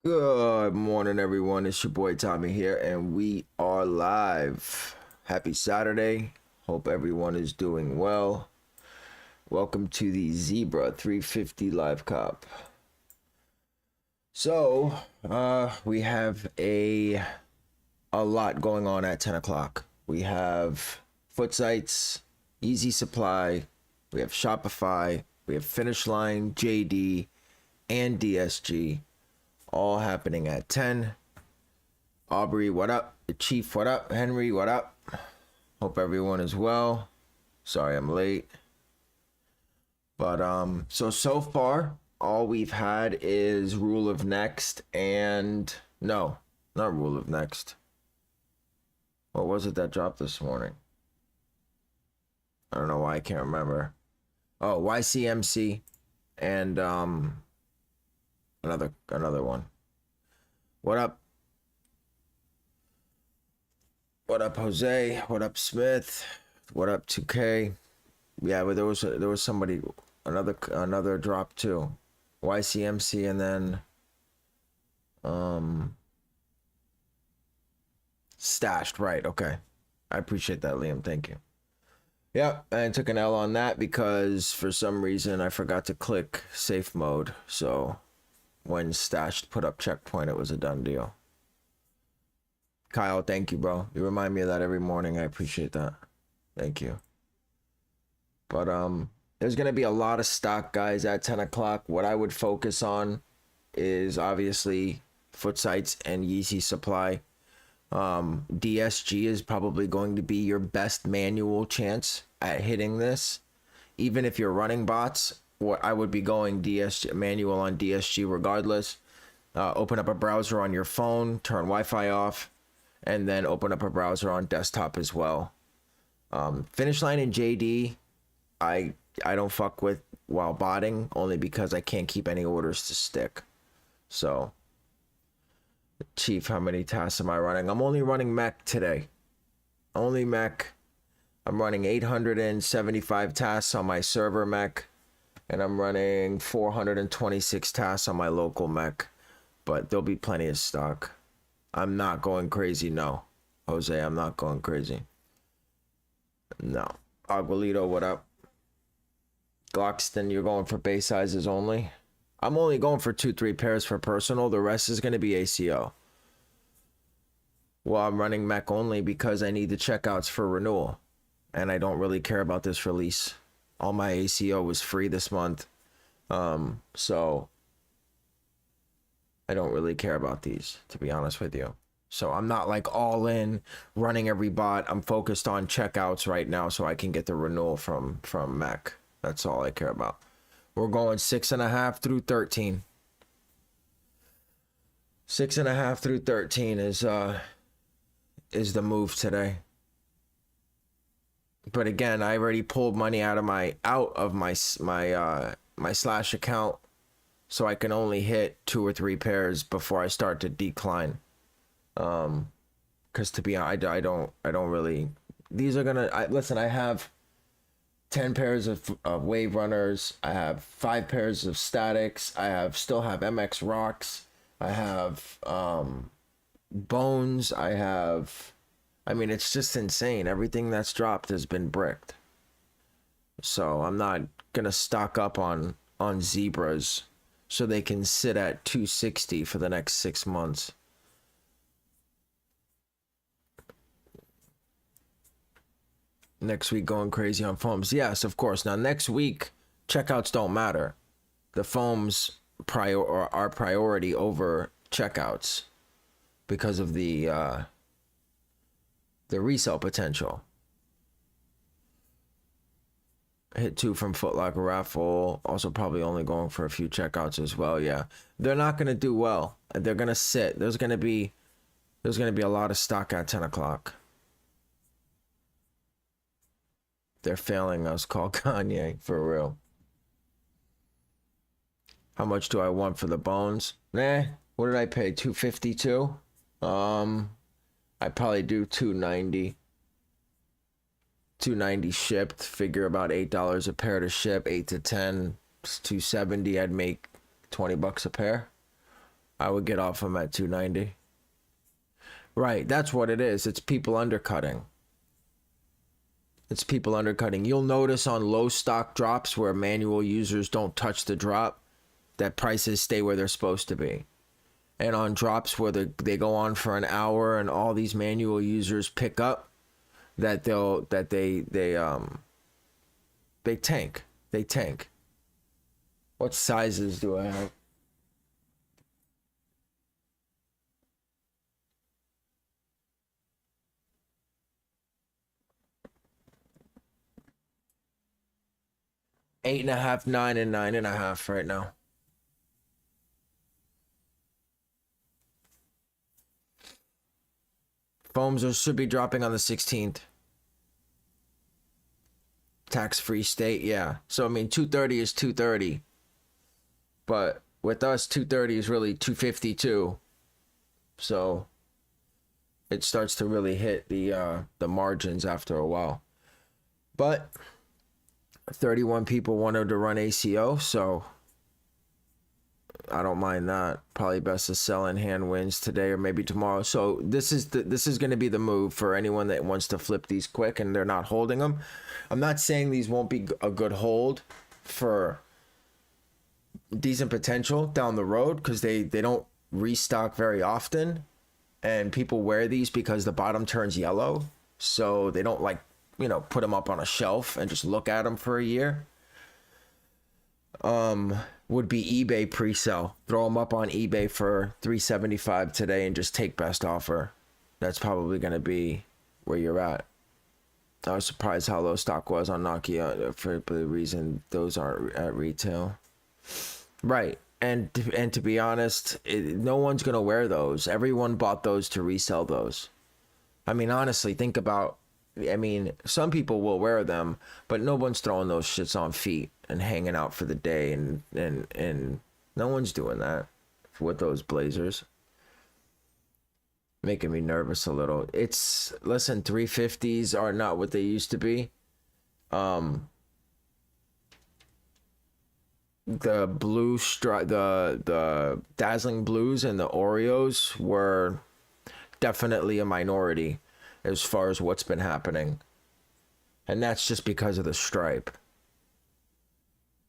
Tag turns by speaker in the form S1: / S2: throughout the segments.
S1: Good morning, everyone. It's your boy Tommy here, and we are live. Happy Saturday. Hope everyone is doing well. Welcome to the Zebra 350 Live Cop. So, we have a lot going on at 10 o'clock. We have Footsites, Yeezy Supply, we have Shopify, we have Finish Line, JD, and DSG. All happening at 10. Aubrey, what up? The Chief, what up? Henry, what up? Hope everyone is well. Sorry I'm late. But so far all we've had is Rule of Next and no, not Rule of Next. What was it that dropped this morning? I don't know why I can't remember. Oh, YCMC and another one. What up? What up, Jose? What up, Smith? What up, 2K? Yeah, but there was somebody, another drop too. YCMC and then Stashed, right? Okay, I appreciate that, Liam. Thank you. Yeah, I took an L on that because for some reason I forgot to click safe mode. So when Stashed put up checkpoint, it was a done deal. Kyle, thank you, bro. You remind me of that every morning. I appreciate that. Thank you. But there's gonna be a lot of stock, guys, at 10 o'clock. What I would focus on is obviously Footsites and Yeezy Supply. DSG is probably going to be your best manual chance at hitting this. Even if you're running bots, what I would be going DSG manual on DSG regardless. Open up a browser on your phone, turn Wi-Fi off, and then open up a browser on desktop as well. Finish Line and JD, I don't fuck with while botting, only because I can't keep any orders to stick. So, Chief, how many tasks am I running? I'm only running Mek today. Only Mek. I'm running 875 tasks on my server Mek, and I'm running 426 tasks on my local Mek. But there'll be plenty of stock. I'm not going crazy, no. Jose, I'm not going crazy. No. Aguilito, what up? Glockston, you're going for base sizes only? I'm only going for 2-3 pairs for personal. The rest is going to be ACO. Well, I'm running Mek only because I need the checkouts for renewal. And I don't really care about this release. All my ACO was free this month. So I don't really care about these, to be honest with you. So I'm not like all in running every bot. I'm focused on checkouts right now so I can get the renewal from Mek. That's all I care about. We're going 6.5 through 13. 6.5 through 13 is the move today. But again, I already pulled money out of my Slash account, so I can only hit 2 or 3 pairs before I start to decline. Because to be honest, I don't really. These are gonna. Listen, I have 10 pairs of wave runners. I have 5 pairs of statics. Still have MX rocks. I have bones. I mean, it's just insane. Everything that's dropped has been bricked. So I'm not gonna stock up on zebras so they can sit at 260 for the next 6 months. Next week going crazy on foams. Yes, of course. Now next week, checkouts don't matter. The foams are priority over checkouts because of the resale potential. Hit 2 from Footlocker raffle. Also probably only going for a few checkouts as well. Yeah, they're not gonna do well. They're gonna sit. There's gonna be a lot of stock at 10 o'clock. They're failing us. Call Kanye for real. How much do I want for the bones? Nah. What did I pay? 252. I probably do 290. 290 shipped. Figure about $8 a pair to ship. 8 to 10. It's 270. I'd make $20 a pair. I would get off them at 290. Right, that's what it is. It's people undercutting. It's people undercutting. You'll notice on low stock drops where manual users don't touch the drop, that prices stay where they're supposed to be. And on drops where they go on for an hour and all these manual users pick up, that they tank. They tank. What sizes do I have? Eight and a half, 9, and 9.5 right now. Foams should be dropping on the 16th. Tax-free state, yeah. So I mean, 230 is 230, but with us, 230 is really 252. So it starts to really hit the margins after a while. But 31 people wanted to run ACO, so I don't mind that. Probably best to sell in hand wins today or maybe tomorrow. So this is going to be the move for anyone that wants to flip these quick and they're not holding them. I'm not saying these won't be a good hold for decent potential down the road, because they don't restock very often, and people wear these because the bottom turns yellow, so they don't like, you know, put them up on a shelf and just look at them for a year. Would be eBay pre-sell. Throw them up on eBay for $375 today and just take best offer. That's probably going to be where you're at. I was surprised how low stock was on Nokia for the reason those aren't at retail. Right. And to be honest, no one's going to wear those. Everyone bought those to resell those. I mean, honestly, think about, I mean, some people will wear them, but no one's throwing those shits on feet and hanging out for the day, and no one's doing that with those blazers. Making me nervous a little. It's, listen, 350s are not what they used to be. The blue the dazzling blues and the Oreos were definitely a minority as far as what's been happening, and that's just because of the stripe.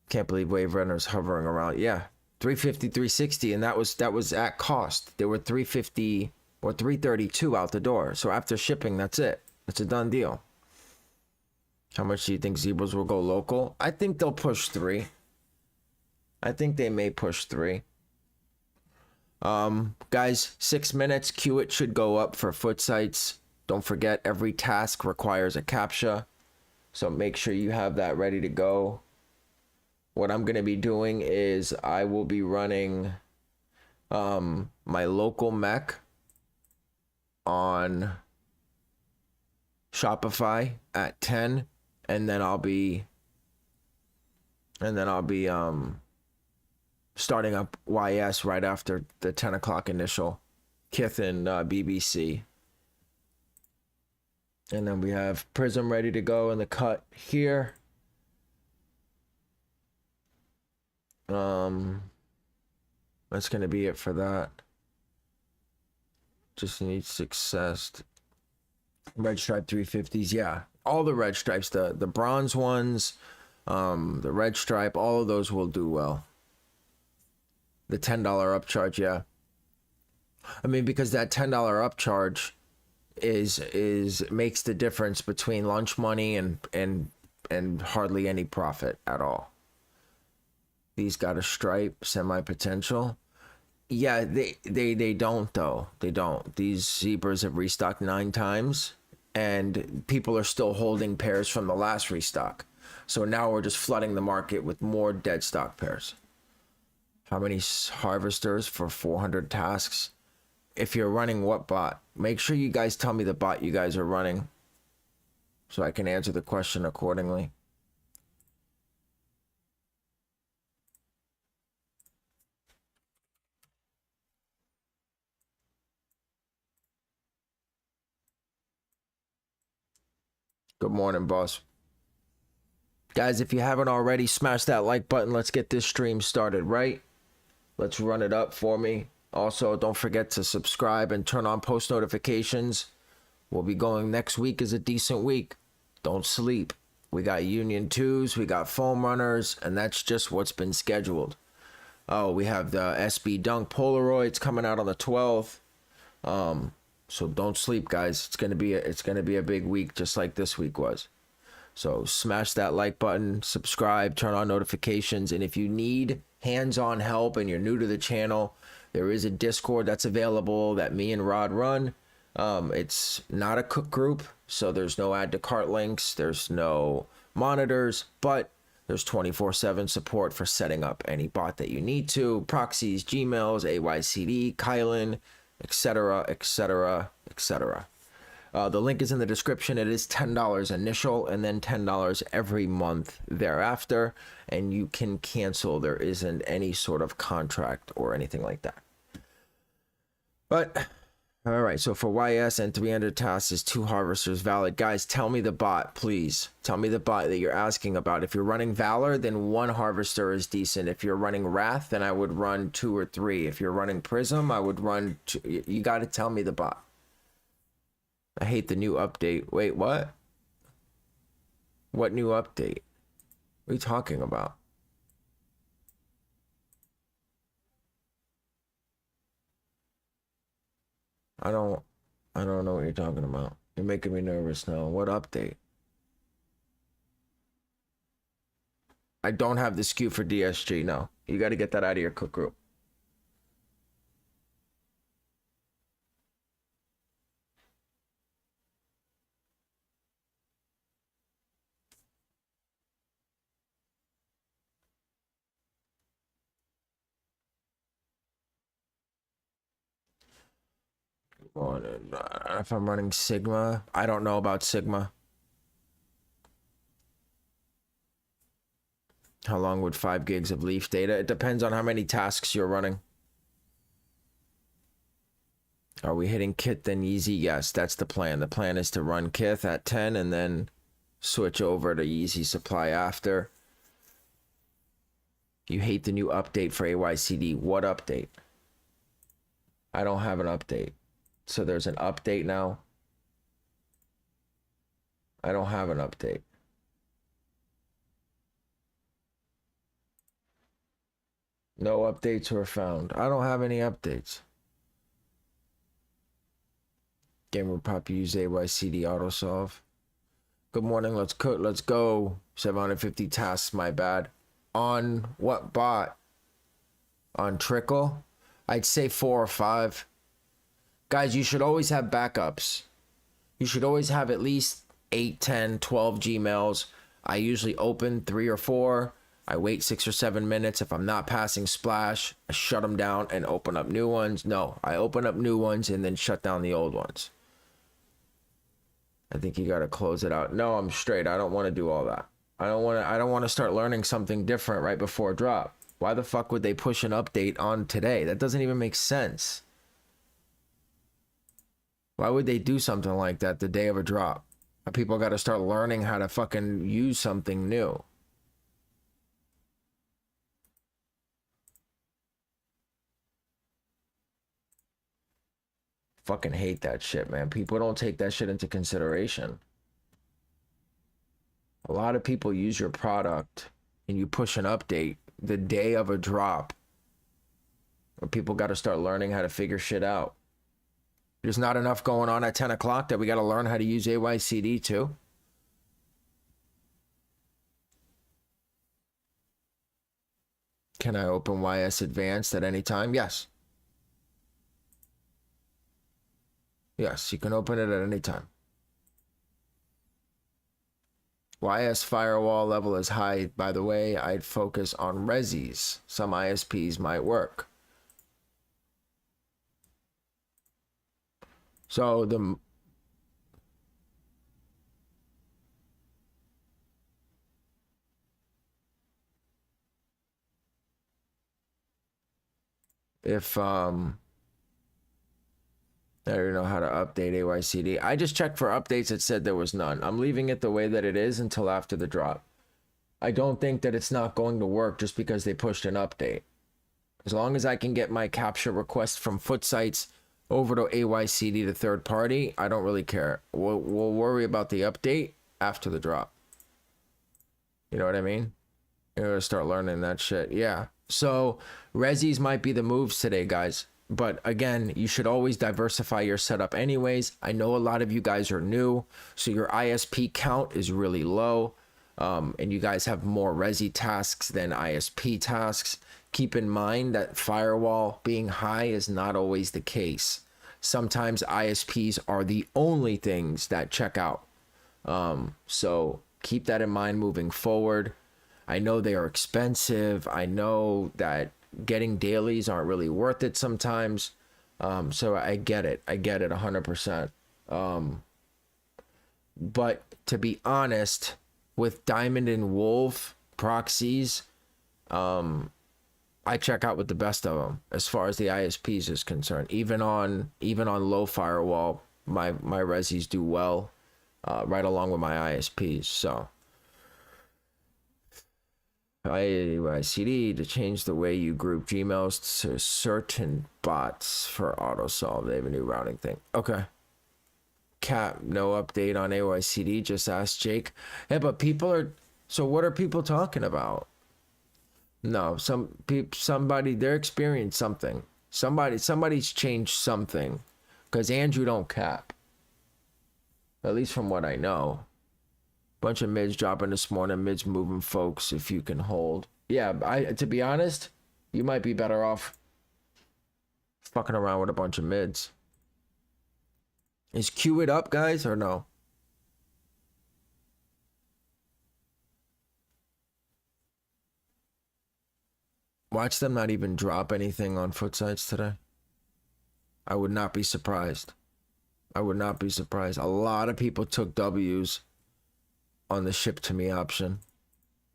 S1: Can't believe Wave Runner's hovering around. Yeah, 350, 360, and that was at cost. They were 350 or 332 out the door. So after shipping, that's it. It's a done deal. How much do you think Zebras will go local? I think they'll push 3. I think they may push 3. Guys, 6 minutes. It should go up for Footsites. Don't forget, every task requires a CAPTCHA, so make sure you have that ready to go. What I'm going to be doing is I will be running my local mech on Shopify at 10, and then I'll be starting up YS right after the 10 o'clock initial Kith and BBC. And then we have Prism ready to go in the cut here. That's going to be it for that. Just need success. Red stripe 350s, yeah. All the red stripes, the bronze ones, the red stripe, all of those will do well. The $10 upcharge, yeah. I mean, because that $10 upcharge is makes the difference between lunch money and hardly any profit at all. These got a stripe, semi potential. Yeah, they don't though. They don't. These zebras have restocked 9 times, and people are still holding pairs from the last restock. So now we're just flooding the market with more dead stock pairs. How many harvesters for 400 tasks? If you're running what bot? Make sure you guys tell me the bot you guys are running, so I can answer the question accordingly. Good morning, boss. Guys, if you haven't already, smash that like button. Let's get this stream started, right? Let's run it up for me. Also, don't forget to subscribe and turn on post notifications. We'll be going next week is a decent week. Don't sleep. We got Union 2s, we got foam runners, and that's just what's been scheduled. Oh, we have the SB Dunk Polaroids coming out on the 12th. So don't sleep, guys. It's gonna be a big week, just like this week was. So smash that like button, subscribe, turn on notifications, and if you need hands-on help and you're new to the channel, there is a Discord that's available that me and Rod run. It's not a cook group, so there's no add to cart links, there's no monitors, but there's 24/7 support for setting up any bot that you need to, proxies, Gmails, AYCD, Kylan, etc., etc., etc. The link is in the description. It is $10 initial and then $10 every month thereafter, and you can cancel. There isn't any sort of contract or anything like that. But all right, so for YS and 300 tasks is 2 harvesters valid. Guys, tell me the bot, please. Tell me the bot that you're asking about. If you're running Valor, then 1 harvester is decent. If you're running Wrath, then I would run 2 or 3. If you're running Prism, I would run 2. You got to tell me the bot. I hate the new update. Wait, what? What new update? What are you talking about? I don't know what you're talking about. You're making me nervous now. What update? I don't have the SKU for DSG. No, you got to get that out of your cook group. If I'm running Sigma, I don't know about Sigma. How long would 5 gigs of leaf data? It depends on how many tasks you're running. Are we hitting Kith then Yeezy? Yes, that's the plan. The plan is to run Kith at 10 and then switch over to Yeezy Supply after. You hate the new update for AYCD. What update? I don't have an update. So there's an update now. I don't have an update. No updates were found. I don't have any updates. Gamer Pop use AYCD autosolve. Good morning. Let's cook. Let's go. 750 tasks. My bad. On what bot? On Trickle? I'd say 4 or 5. Guys, you should always have backups. You should always have at least 8, 10, 12 Gmails. I usually open 3 or 4. I wait 6 or 7 minutes. If I'm not passing splash, I shut them down and open up new ones. No, I open up new ones and then shut down the old ones. I think you got to close it out. No, I'm straight. I don't want to do all that. I don't want to start learning something different right before drop. Why the fuck would they push an update on today? That doesn't even make sense. Why would they do something like that the day of a drop? People got to start learning how to fucking use something new. Fucking hate that shit, man. People don't take that shit into consideration. A lot of people use your product and you push an update the day of a drop. People got to start learning how to figure shit out. There's not enough going on at 10 o'clock that we got to learn how to use AYCD too. Can I open YS Advanced at any time? Yes. Yes, you can open it at any time. YS firewall level is high. By the way, I'd focus on resis. Some ISPs might work. So if I don't know how to update AYCD. I just checked for updates. It said there was none. I'm leaving it the way that it is until after the drop. I don't think that it's not going to work just because they pushed an update. As long as I can get my capture request from Footsites over to AYCD, the third party, I don't really care. We'll worry about the update after the drop. You know what I mean? You're gonna start learning that shit. Yeah. So resis might be the moves today, guys. But again, you should always diversify your setup anyways. I know a lot of you guys are new, so your ISP count is really low. And you guys have more resi tasks than ISP tasks. Keep in mind that firewall being high is not always the case. Sometimes ISPs are the only things that check out. So keep that in mind moving forward. I know they are expensive. I know that getting dailies aren't really worth it sometimes. So I get it. I get it 100%. But to be honest, with Diamond and Wolf proxies, I check out with the best of them as far as the ISPs is concerned. Even on low firewall, my resis do well, right along with my ISPs. So ICD to change the way you group Gmails to certain bots for autosolve. They have a new routing thing. Okay. Cap, no update on AYCD. Just ask Jake. Yeah, but people are. So what are people talking about? No, somebody they're experiencing something. Somebody's changed something, because Andrew don't cap. At least from what I know. Bunch of mids dropping this morning. Mids moving, folks. If you can hold. Yeah, to be honest, you might be better off fucking around with a bunch of mids. Is Q it up, guys, or no? Watch them not even drop anything on Footsites today. I would not be surprised. I would not be surprised. A lot of people took W's on the ship to me option.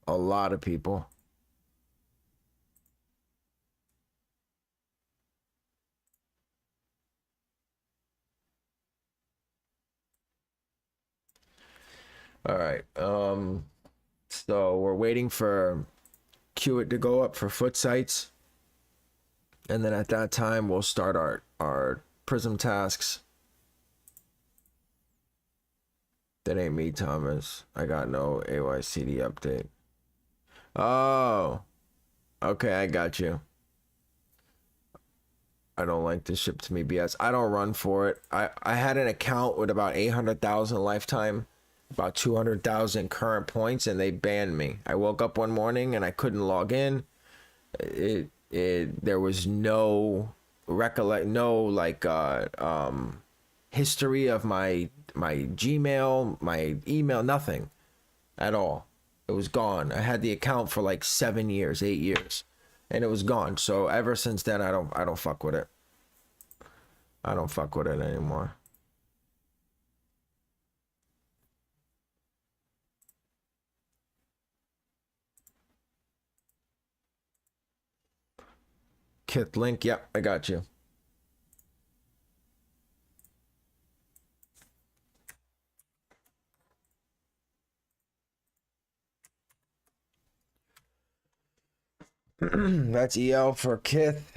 S1: A lot of people. All right. So we're waiting for Qt to go up for Footsites, and then at that time we'll start our Prism tasks. That ain't me, Thomas. I got no AYCD update. Oh, okay, I got you. I don't like this ship to me BS. I don't run for it. I had an account with about 800,000 lifetime, about 200,000 current points, and they banned me. I woke up one morning and I couldn't log in. There was no history of my Gmail, my email, nothing at all. It was gone. I had the account for like 7 years, 8 years, and it was gone. So ever since then, I don't fuck with it. I don't fuck with it anymore. Kith link, yep, I got you. That's EL for Kith.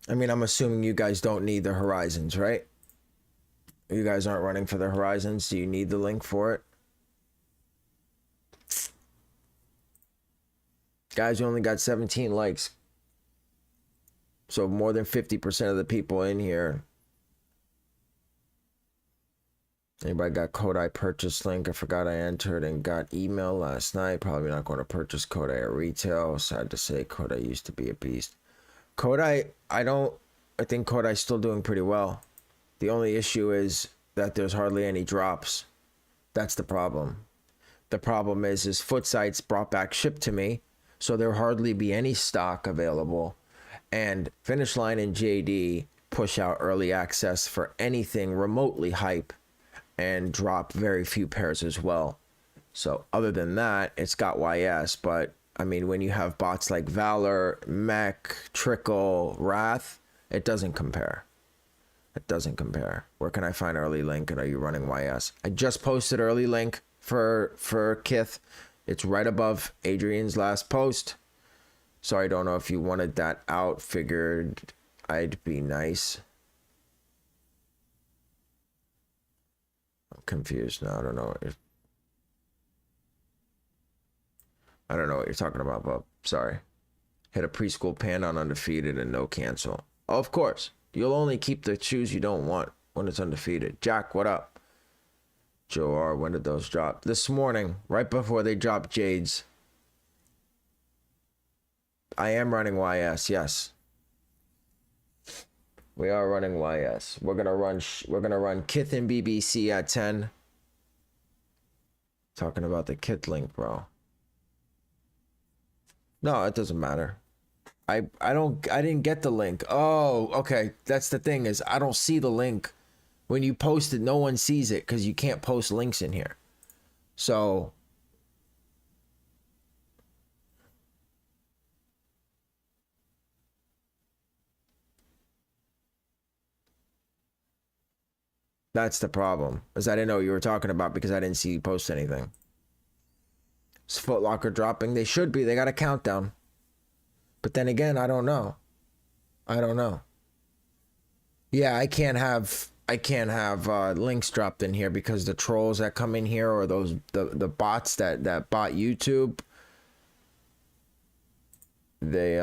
S1: I mean, I'm assuming you guys don't need the Horizons, right? You guys aren't running for the Horizons. Do you need the link for it? Guys, you only got 17 likes. So more than 50% of the people in here. Anybody got Kodai purchase link? I forgot I entered and got email last night. Probably not going to purchase Kodai at retail. Sad to say, Kodai used to be a beast. Kodai, I think Kodai's still doing pretty well. The only issue is that there's hardly any drops. That's the problem. The problem is Footsites brought back ship to me, so there'll hardly be any stock available. And Finish Line and JD push out early access for anything remotely hype and drop very few pairs as well. So other than that, it's got YS. But I mean, when you have bots like Valor, Mek, Trickle, Wrath, it doesn't compare. It doesn't compare. Where can I find early link? And are you running YS? I just posted early link for Kith. It's right above Adrian's last post. Sorry, don't know if you wanted that out. Figured I'd be nice. I'm confused now. I don't know what you're talking about, Bob. Sorry. Hit a preschool pan on undefeated and no cancel. Oh, of course. You'll only keep the shoes you don't want when it's undefeated. Jack, what up? Joe R, when did those drop? This morning, right before they dropped Jade's. I am running YS, yes. We are running YS. We're gonna run Kith and BBC at 10. Talking about the Kith link, bro. No, it doesn't matter. I didn't get the link. Oh, okay. That's the thing, is I don't see the link. When you post it, no one sees it because you can't post links in here. So that's the problem. Is I didn't know what you were talking about because I didn't see you post anything. Is Footlocker dropping? They should be. They got a countdown. But then again, I don't know. Yeah, I can't have links dropped in here because the trolls that come in here, or those the bots that bot YouTube, they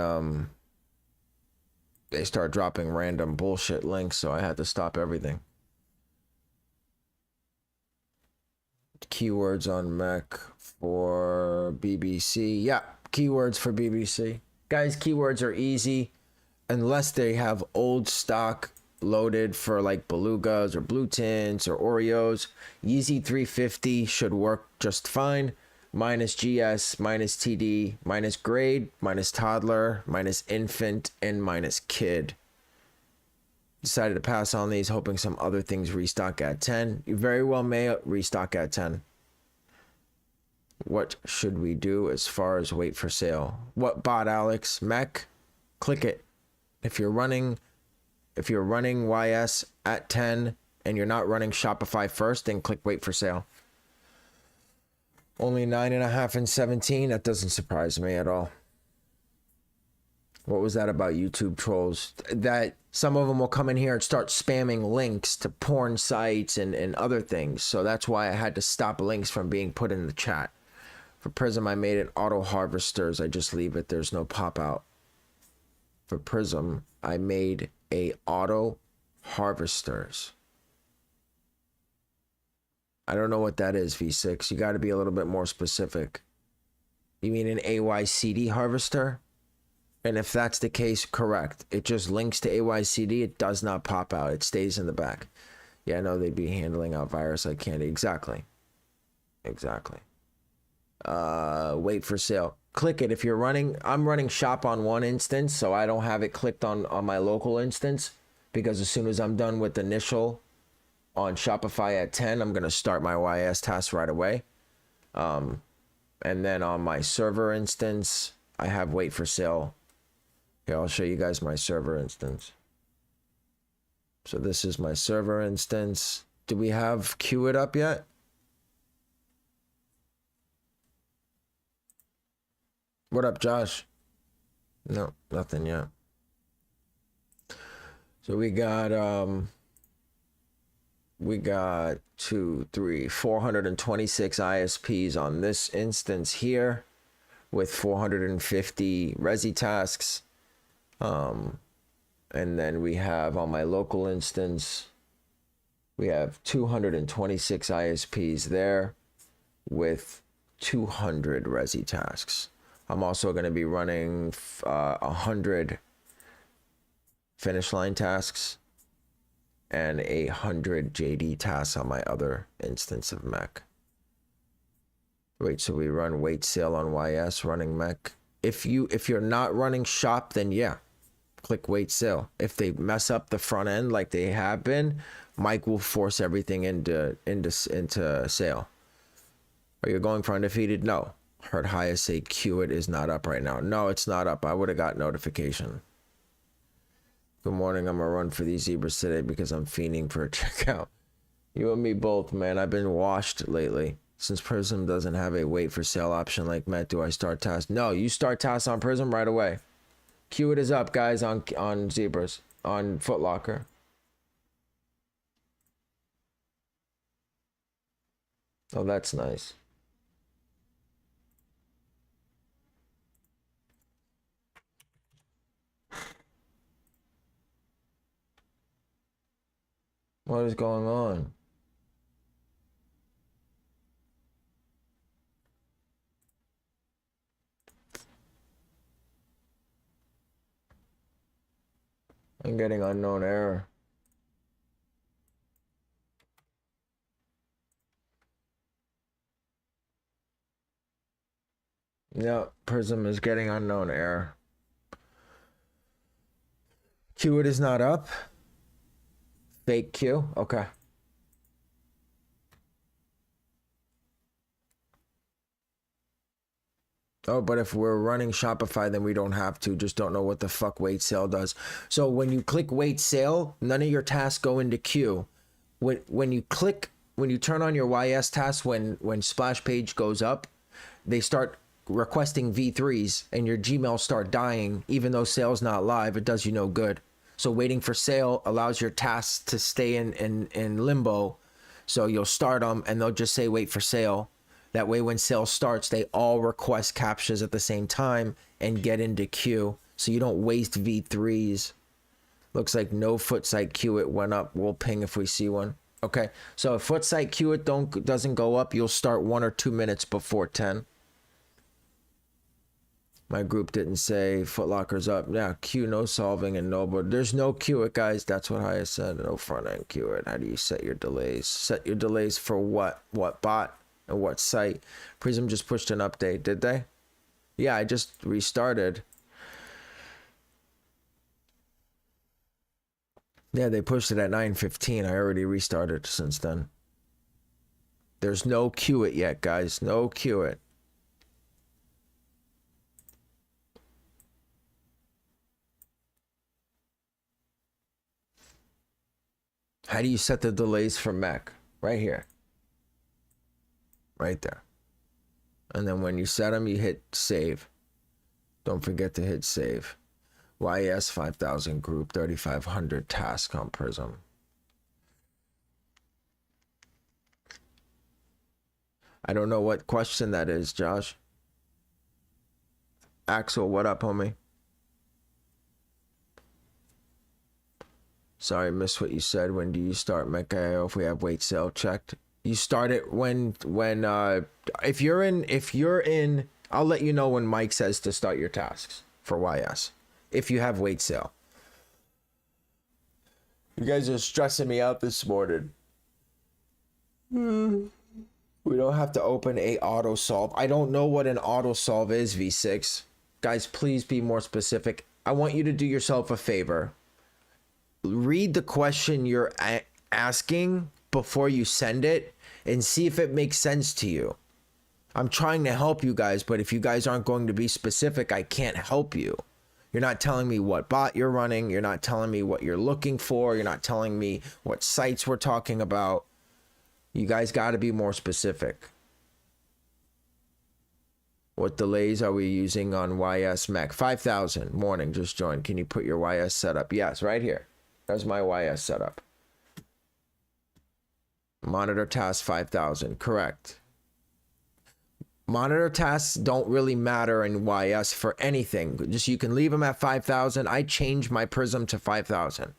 S1: start dropping random bullshit links, so I had to stop everything. Keywords on Mech for BBC. Yeah, keywords for BBC. Guys, keywords are easy unless they have old stock loaded for like belugas or blue tints or Oreos. Yeezy 350 should work just fine. Minus GS, minus TD, minus grade, minus toddler, minus infant, and minus kid. Decided to pass on these, hoping some other things restock at 10. You very well may restock at 10. What should we do as far as wait for sale? What bot, Alex? Mech? Click it. If you're running YS at 10 and you're not running Shopify first, then click wait for sale. Only 9.5 and 17. That doesn't surprise me at all. What was that about YouTube trolls? That some of them will come in here and start spamming links to porn sites and other things. So that's why I had to stop links from being put in the chat. For Prism, I made it auto harvesters. I just leave it. There's no pop out. For Prism, I made a auto harvesters. I don't know what that is, V6. You got to be a little bit more specific. You mean an AYCD harvester? And if that's the case, correct. It just links to AYCD. It does not pop out. It stays in the back. Yeah, I know they'd be handling out virus like candy. Exactly. Wait for sale. Click it. If you're running, I'm running shop on one instance, so I don't have it clicked on my local instance, because as soon as I'm done with the initial on Shopify at 10, I'm going to start my YS task right away. And then on my server instance, I have wait for sale. Here, I'll show you guys my server instance. So this is my server instance. Do we have queue it up yet? What up, Josh? No, nothing yet. So we got 426 ISPs on this instance here, with 450 Resi tasks. And then we have on my local instance, we have 226 ISPs there with 200 Resi tasks. I'm also going to be running 100 finish line tasks and 100 JD tasks on my other instance of Mech. Wait, so we run wait sale on YS running Mech. If you're not running shop, then yeah, click wait sale. If they mess up the front end like they have been, Mike will force everything into sale. Are you going for undefeated? No. Heard highest say queue it is not up right now. No, it's not up. I would have got notification. Good morning. I'm gonna run for these zebras today because I'm fiending for a checkout. You and me both, man. I've been washed lately. Since Prism doesn't have a wait for sale option like Met, do I start tasks? No, you start tasks on Prism right away. Queue it is up, guys, on Zebras, on Footlocker. Oh, that's nice. What is going on? I'm getting unknown error. Yeah, Prism is getting unknown error. Queue it is not up. Fake queue. Okay. Oh, but if we're running Shopify, then we don't have to. Just don't know what the fuck wait sale does. So when you click wait sale, none of your tasks go into queue. When you turn on your YS tasks, when splash page goes up, they start requesting V3s and your Gmail start dying. Even though sale's not live, it does you no good. So waiting for sale allows your tasks to stay in limbo. So you'll start them and they'll just say wait for sale. That way when sale starts, they all request captchas at the same time and get into queue. So you don't waste V3s. Looks like no Footsite queue it went up. We'll ping if we see one. Okay, so if Footsite queue it doesn't go up, you'll start 1 or 2 minutes before 10. My group didn't say Footlocker's up. Yeah, queue no solving and no, but there's no queue it, guys. That's what I said. No front end queue it. How do you set your delays? Set your delays for what? What bot? And what site? Prism just pushed an update, did they? Yeah, I just restarted. Yeah, they pushed it at 9:15. I already restarted since then. There's no queue it yet, guys. No queue it. How do you set the delays for Mek? Right here. Right there. And then when you set them, you hit save. Don't forget to hit save. YS 5000 group 3500 task on Prism. I don't know what question that is, Josh. Axel, what up, homie? Sorry, missed what you said. When do you start MekAIO if we have wait sale checked? You start it when if you're in, I'll let you know when Mike says to start your tasks for YS. If you have wait sale. You guys are stressing me out this morning. We don't have to open a auto solve. I don't know what an auto solve is, V6. Guys, please be more specific. I want you to do yourself a favor. Read the question you're asking before you send it and see if it makes sense to you. I'm trying to help you guys, but if you guys aren't going to be specific, I can't help you. You're not telling me what bot you're running. You're not telling me what you're looking for. You're not telling me what sites we're talking about. You guys got to be more specific. What delays are we using on YS Mek? 5000. Morning, just joined. Can you put your YS setup? Yes, right here. There's my YS setup. Monitor task 5000. Correct. Monitor tasks don't really matter in YS for anything. Just you can leave them at 5000. I changed my Prism to 5000.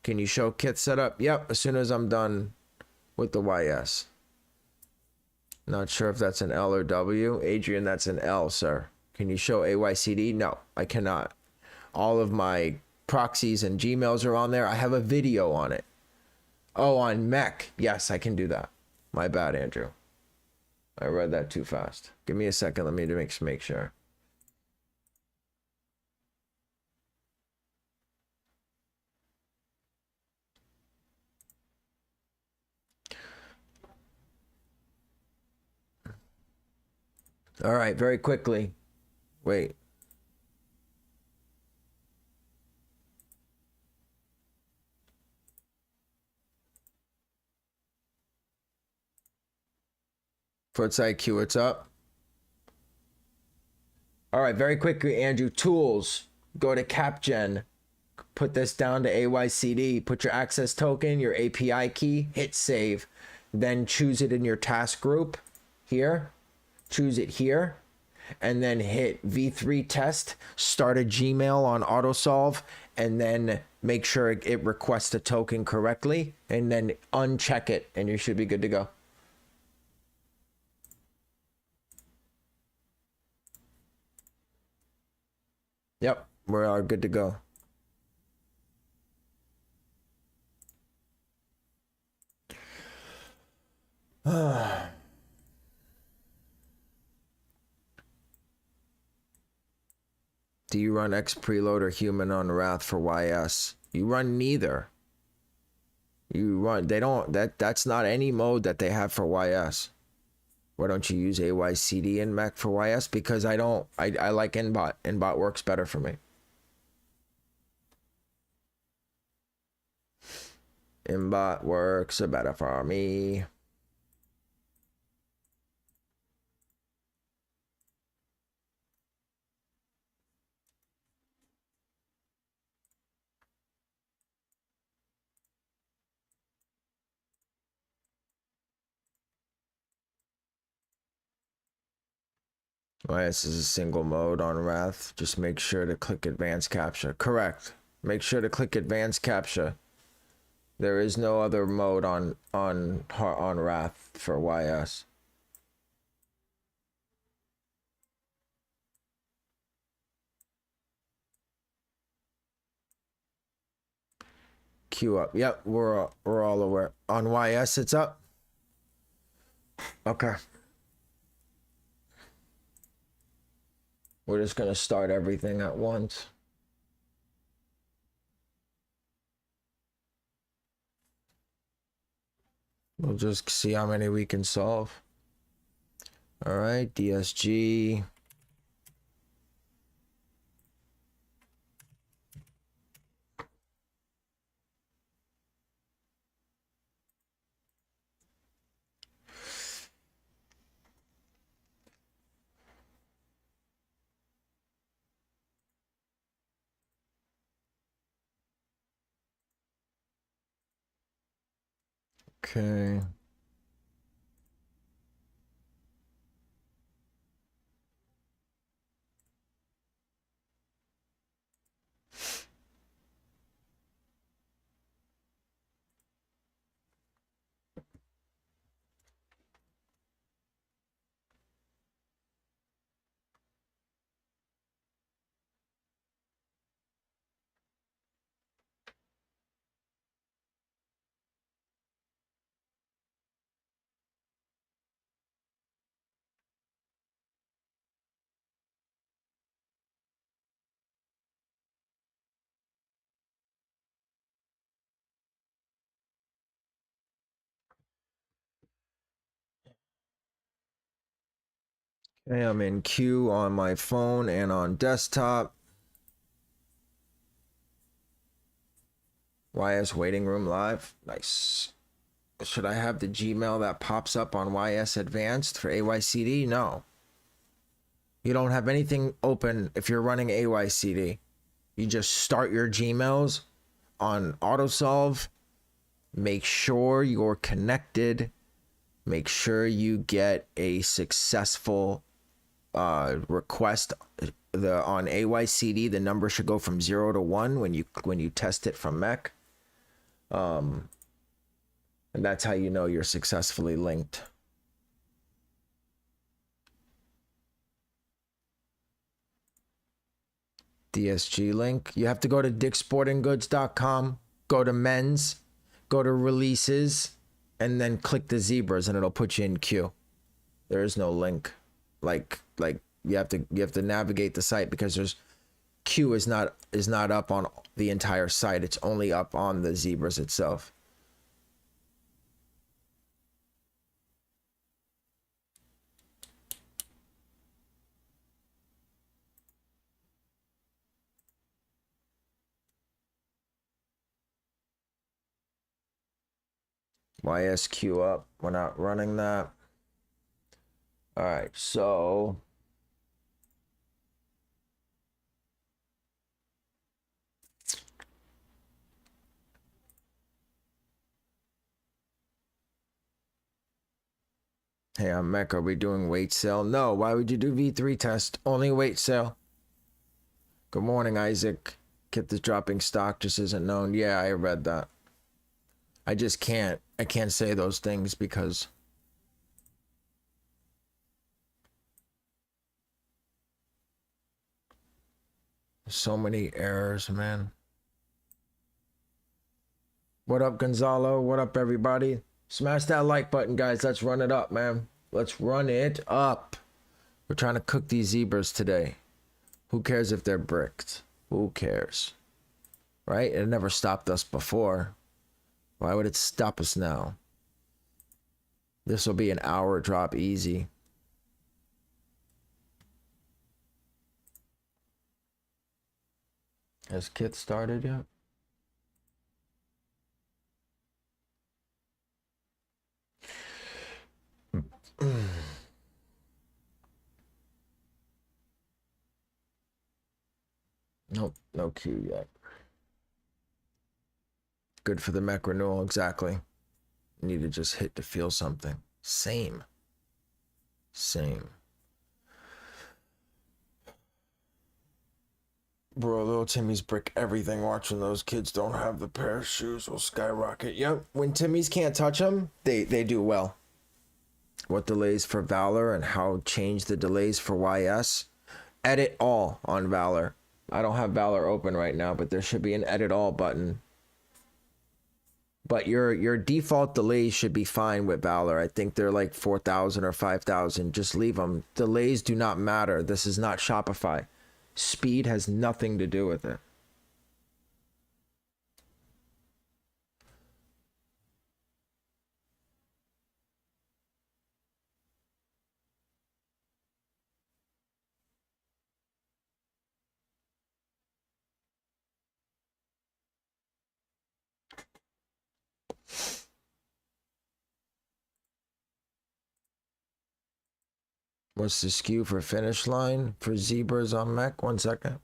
S1: Can you show kit setup? Yep, as soon as I'm done with the YS. Not sure if that's an L or W. Adrian, that's an L, sir. Can you show AYCD? No, I cannot. All of my proxies and Gmails are on there. I have a video on it. Oh, on Mek. Yes, I can do that. My bad, Andrew. I read that too fast. Give me a second. Let me make sure. All right, very quickly. Wait. Footsite Q, what's up? All right, very quickly, Andrew. Tools. Go to CapGen. Put this down to AYCD. Put your access token, your API key. Hit save. Then choose it in your task group here. Choose it here. And then hit V3 test. Start a Gmail on AutoSolve. And then make sure it requests a token correctly. And then uncheck it. And you should be good to go. Yep, we are good to go. Do you run X preload or human on Wrath for YS? You run neither. You run, they don't, that's not any mode that they have for YS. Why don't you use AYCD and Mech for YS? Because I like Inbot. Inbot works better for me. Inbot works better for me. YS is a single mode on Wrath. Just make sure to click Advanced Captcha. Correct. Make sure to click Advanced Captcha. There is no other mode on Wrath for YS. Queue up. Yep, we're all aware. On YS, it's up. Okay. We're just gonna start everything at once. We'll just see how many we can solve. All right, DSG. Okay. Okay, I'm in queue on my phone and on desktop. YS waiting room live. Nice. Should I have the Gmail that pops up on YS Advanced for AYCD? No. You don't have anything open if you're running AYCD. You just start your Gmails on AutoSolve. Make sure you're connected. Make sure you get a successful request. On AYCD, the number should go from 0 to 1 when you test it from Mech. And that's how you know you're successfully linked. DSG link. You have to go to dicksportinggoods.com, go to men's, go to releases, and then click the zebras, and it'll put you in queue. There is no link. Like you have to navigate the site because there's queue is not up on the entire site. It's only up on the zebras itself. YSQ up. We're not running that. All right, so hey, I'm Mek. Are we doing weight sale? No. Why would you do V3 test? Only weight sale. Good morning, Isaac. Kit is dropping stock just isn't known. Yeah, I read that. I just can't. I can't say those things because so many errors, man. What up, Gonzalo? What up, everybody? Smash that like button, guys. Let's run it up, man. Let's run it up. We're trying to cook these zebras today. Who cares if they're bricked? Who cares? Right? It never stopped us before. Why would it stop us now? This will be an hour drop easy. Has Kit started yet? Nope, no queue yet. Good for the mech renewal, exactly. Need to just hit to feel something. Same. Bro, little Timmy's brick everything. Watching those kids don't have the pair of shoes will skyrocket. Yep, when Timmy's can't touch them, they do well. What delays for Valor and how change the delays for YS? Edit all on Valor. I don't have Valor open right now, but there should be an edit all button. But your default delays should be fine with Valor. I think they're like 4,000 or 5,000. Just leave them. Delays do not matter. This is not Shopify. Speed has nothing to do with it. What's the skew for finish line for zebras on Mech? 1 second.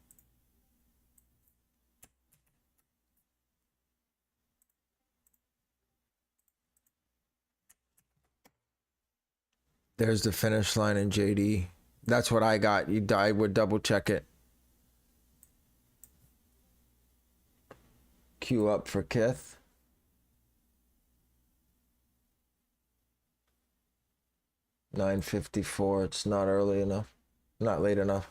S1: There's the finish line in JD. That's what I got. I would double check it. Queue up for Kith. $9.54. It's not early enough. Not late enough.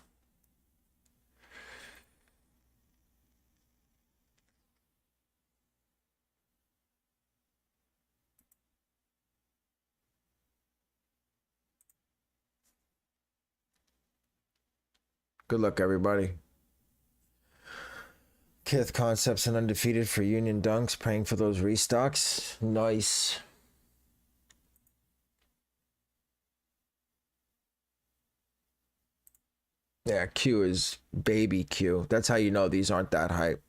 S1: Good luck, everybody. Kith concepts and undefeated for Union Dunks. Praying for those restocks. Nice. Yeah, Q is baby Q. That's how you know these aren't that hype.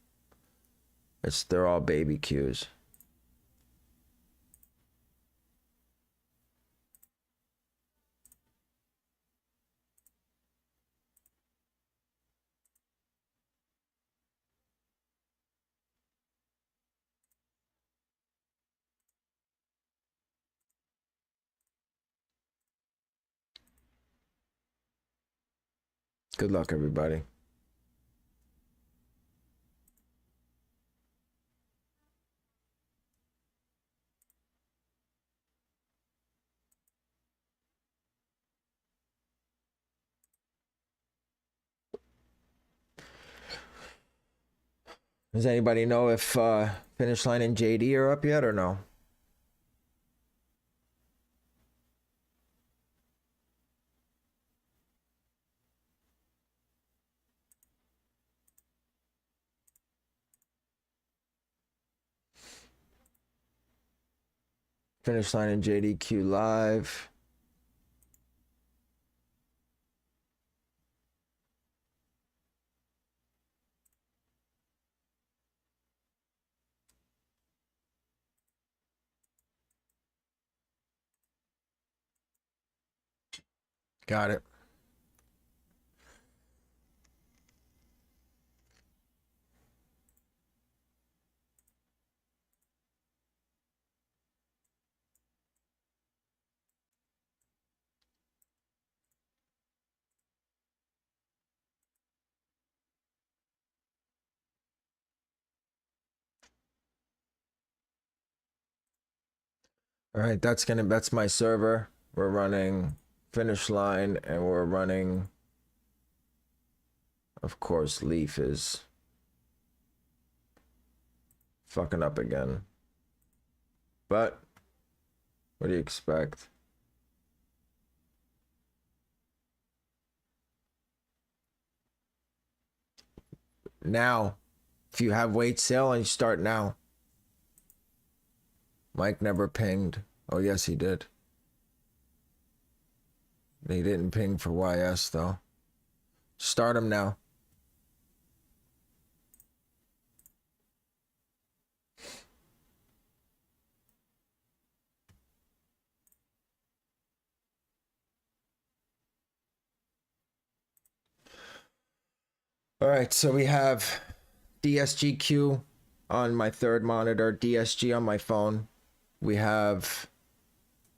S1: They're all baby Qs. Good luck, everybody. Does anybody know if Finish Line and JD are up yet or no? Finish Line and JDQ live. Got it. All right, that's my server. We're running finish line and we're running, of course, Leaf is fucking up again. But what do you expect? Now, if you have wait sale and you start now. Mike never pinged. Oh, yes, he did. He didn't ping for YS, though. Start him now. All right, so we have DSGQ on my third monitor, DSG on my phone. We have,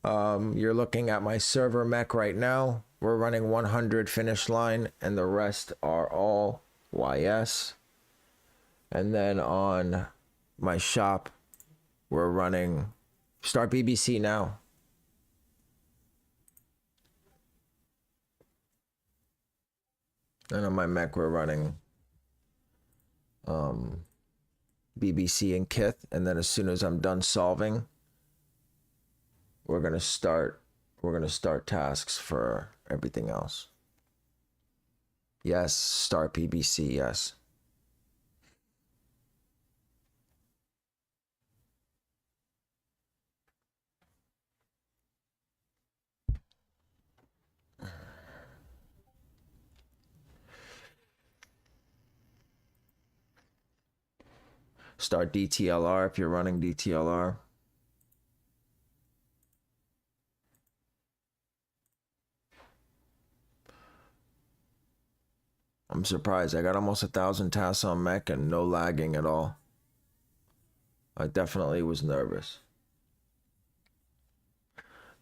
S1: you're looking at my server mech right now. We're running 100 finish line and the rest are all YS. And then on my shop, we're running, start BBC now. And on my mech, we're running BBC and Kith. And then as soon as I'm done solving, we're gonna start tasks for everything else. Yes, start BBC, yes. Start DTLR if you're running DTLR. I'm surprised. I got almost 1,000 tasks on mech and no lagging at all. I definitely was nervous.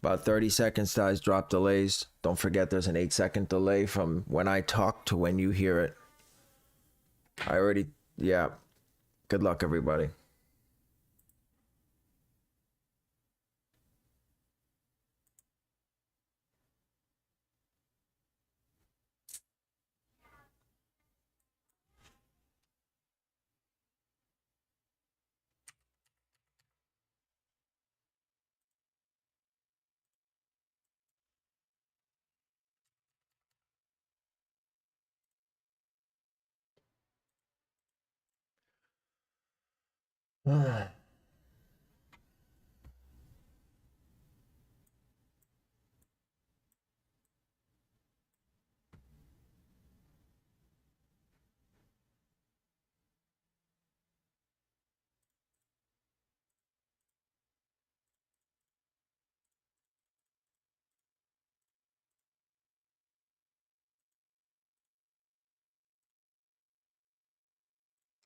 S1: About 30 second size drop delays. Don't forget there's an 8-second delay from when I talk to when you hear it. I already, yeah. Good luck, everybody.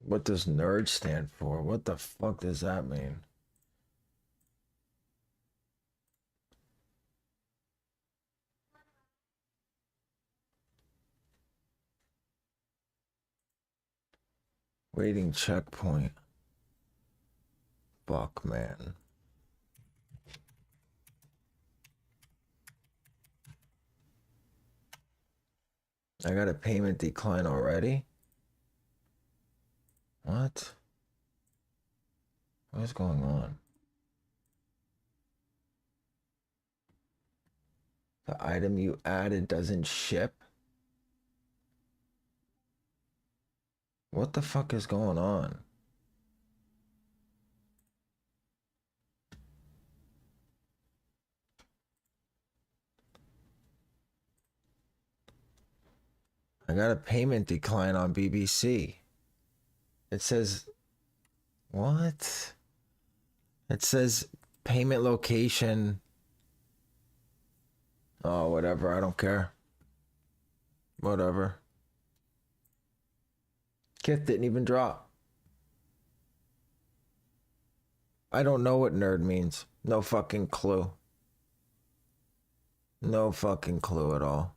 S1: What does nerd stand for? What the fuck does that mean? Waiting checkpoint. Fuck, man. I got a payment decline already? What? What is going on? The item you added doesn't ship? What the fuck is going on? I got a payment decline on BBC. It says, what? It says payment location. Oh, whatever. I don't care. Whatever. Kith didn't even drop. I don't know what nerd means. No fucking clue. No fucking clue at all.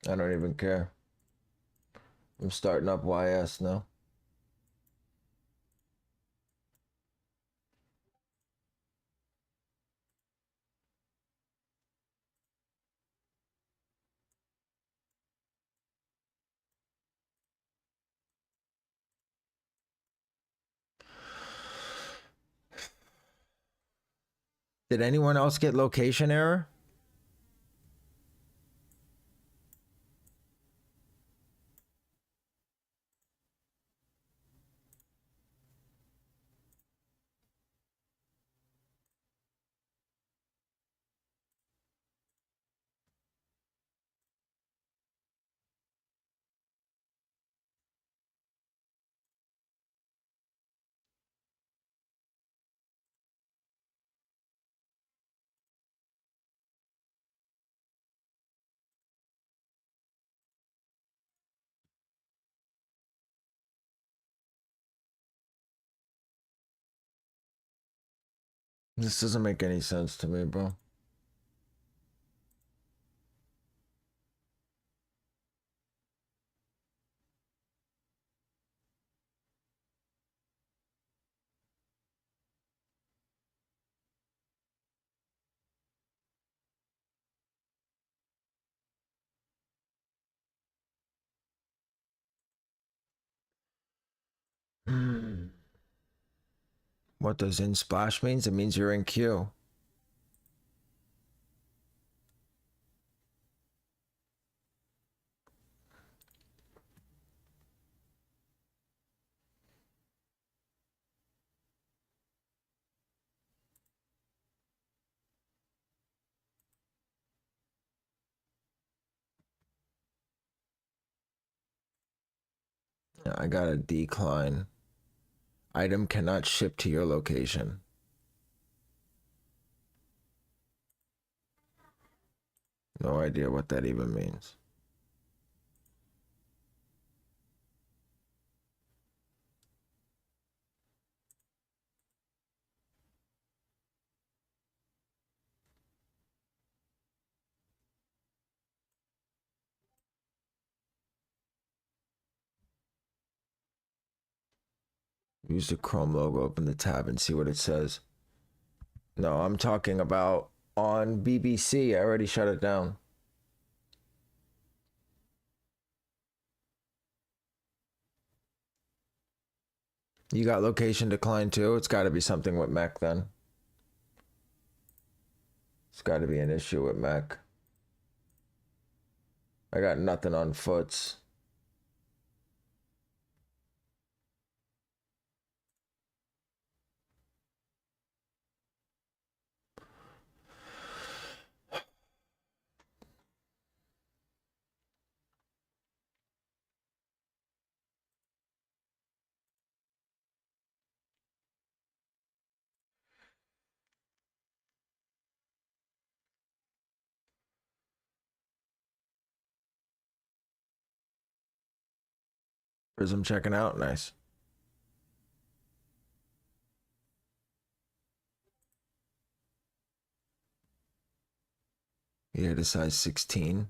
S1: I don't even care. I'm starting up YS now. Did anyone else get location error? This doesn't make any sense to me, bro. What does in splash means? It means you're in queue. I got a decline. Item cannot ship to your location. No idea what that even means. Use the Chrome logo, open the tab and see what it says. No, I'm talking about on BBC. I already shut it down. You got location decline too? It's got to be something with Mek then. It's got to be an issue with Mek. I got nothing on Foots. Prism checking out. Nice. Yeah, the size 16.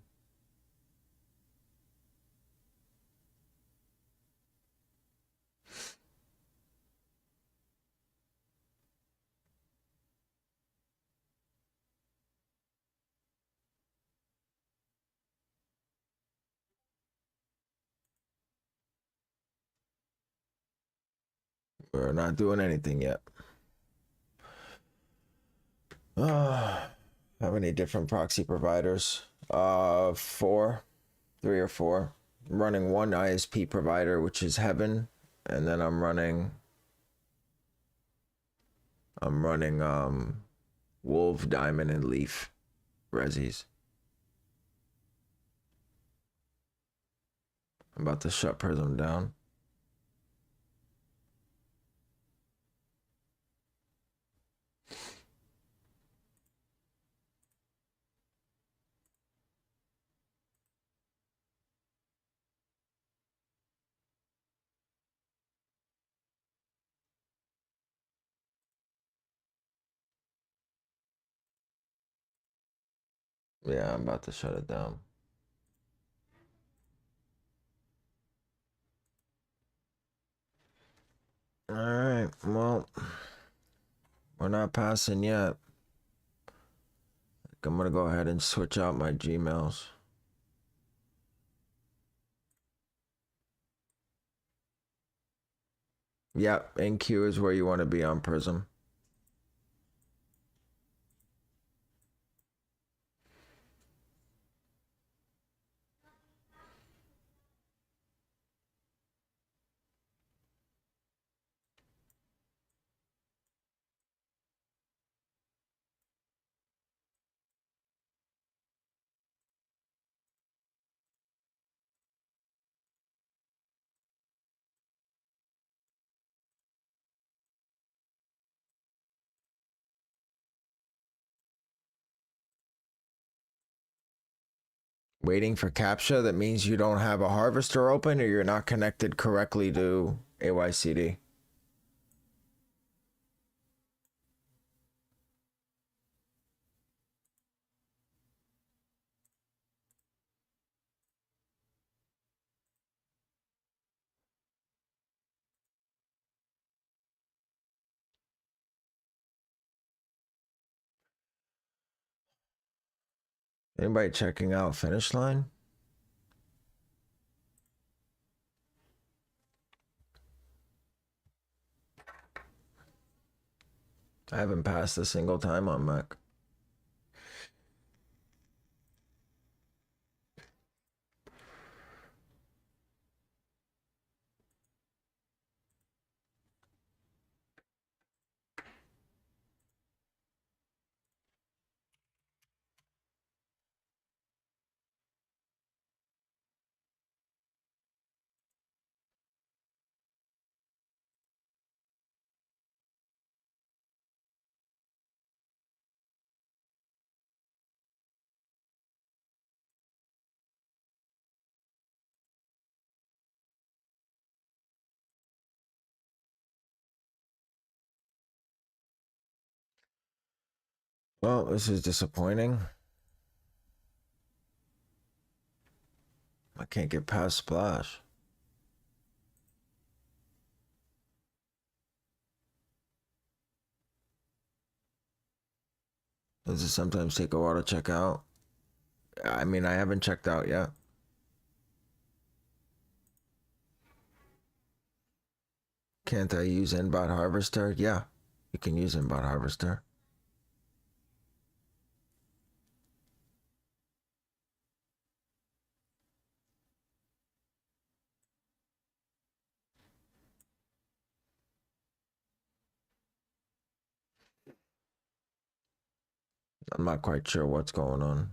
S1: We're not doing anything yet. How many different proxy providers? 4, 3 or 4. I'm running one ISP provider, which is Heaven, and then I'm running Wolf, Diamond, and Leaf Resis. I'm about to shut Prism down. Yeah, I'm about to shut it down. All right, well, we're not passing yet. I'm gonna go ahead and switch out my Gmails. Yep, NQ is where you want to be on Prism. Waiting for CAPTCHA, that means you don't have a harvester open or you're not connected correctly to AYCD. Anybody checking out Finish Line? I haven't passed a single time on Mac. Well, this is disappointing. I can't get past Splash. Does it sometimes take a while to check out? I mean, I haven't checked out yet. Can't I use Inbot Harvester? Yeah, you can use Inbot Harvester. I'm not quite sure what's going on.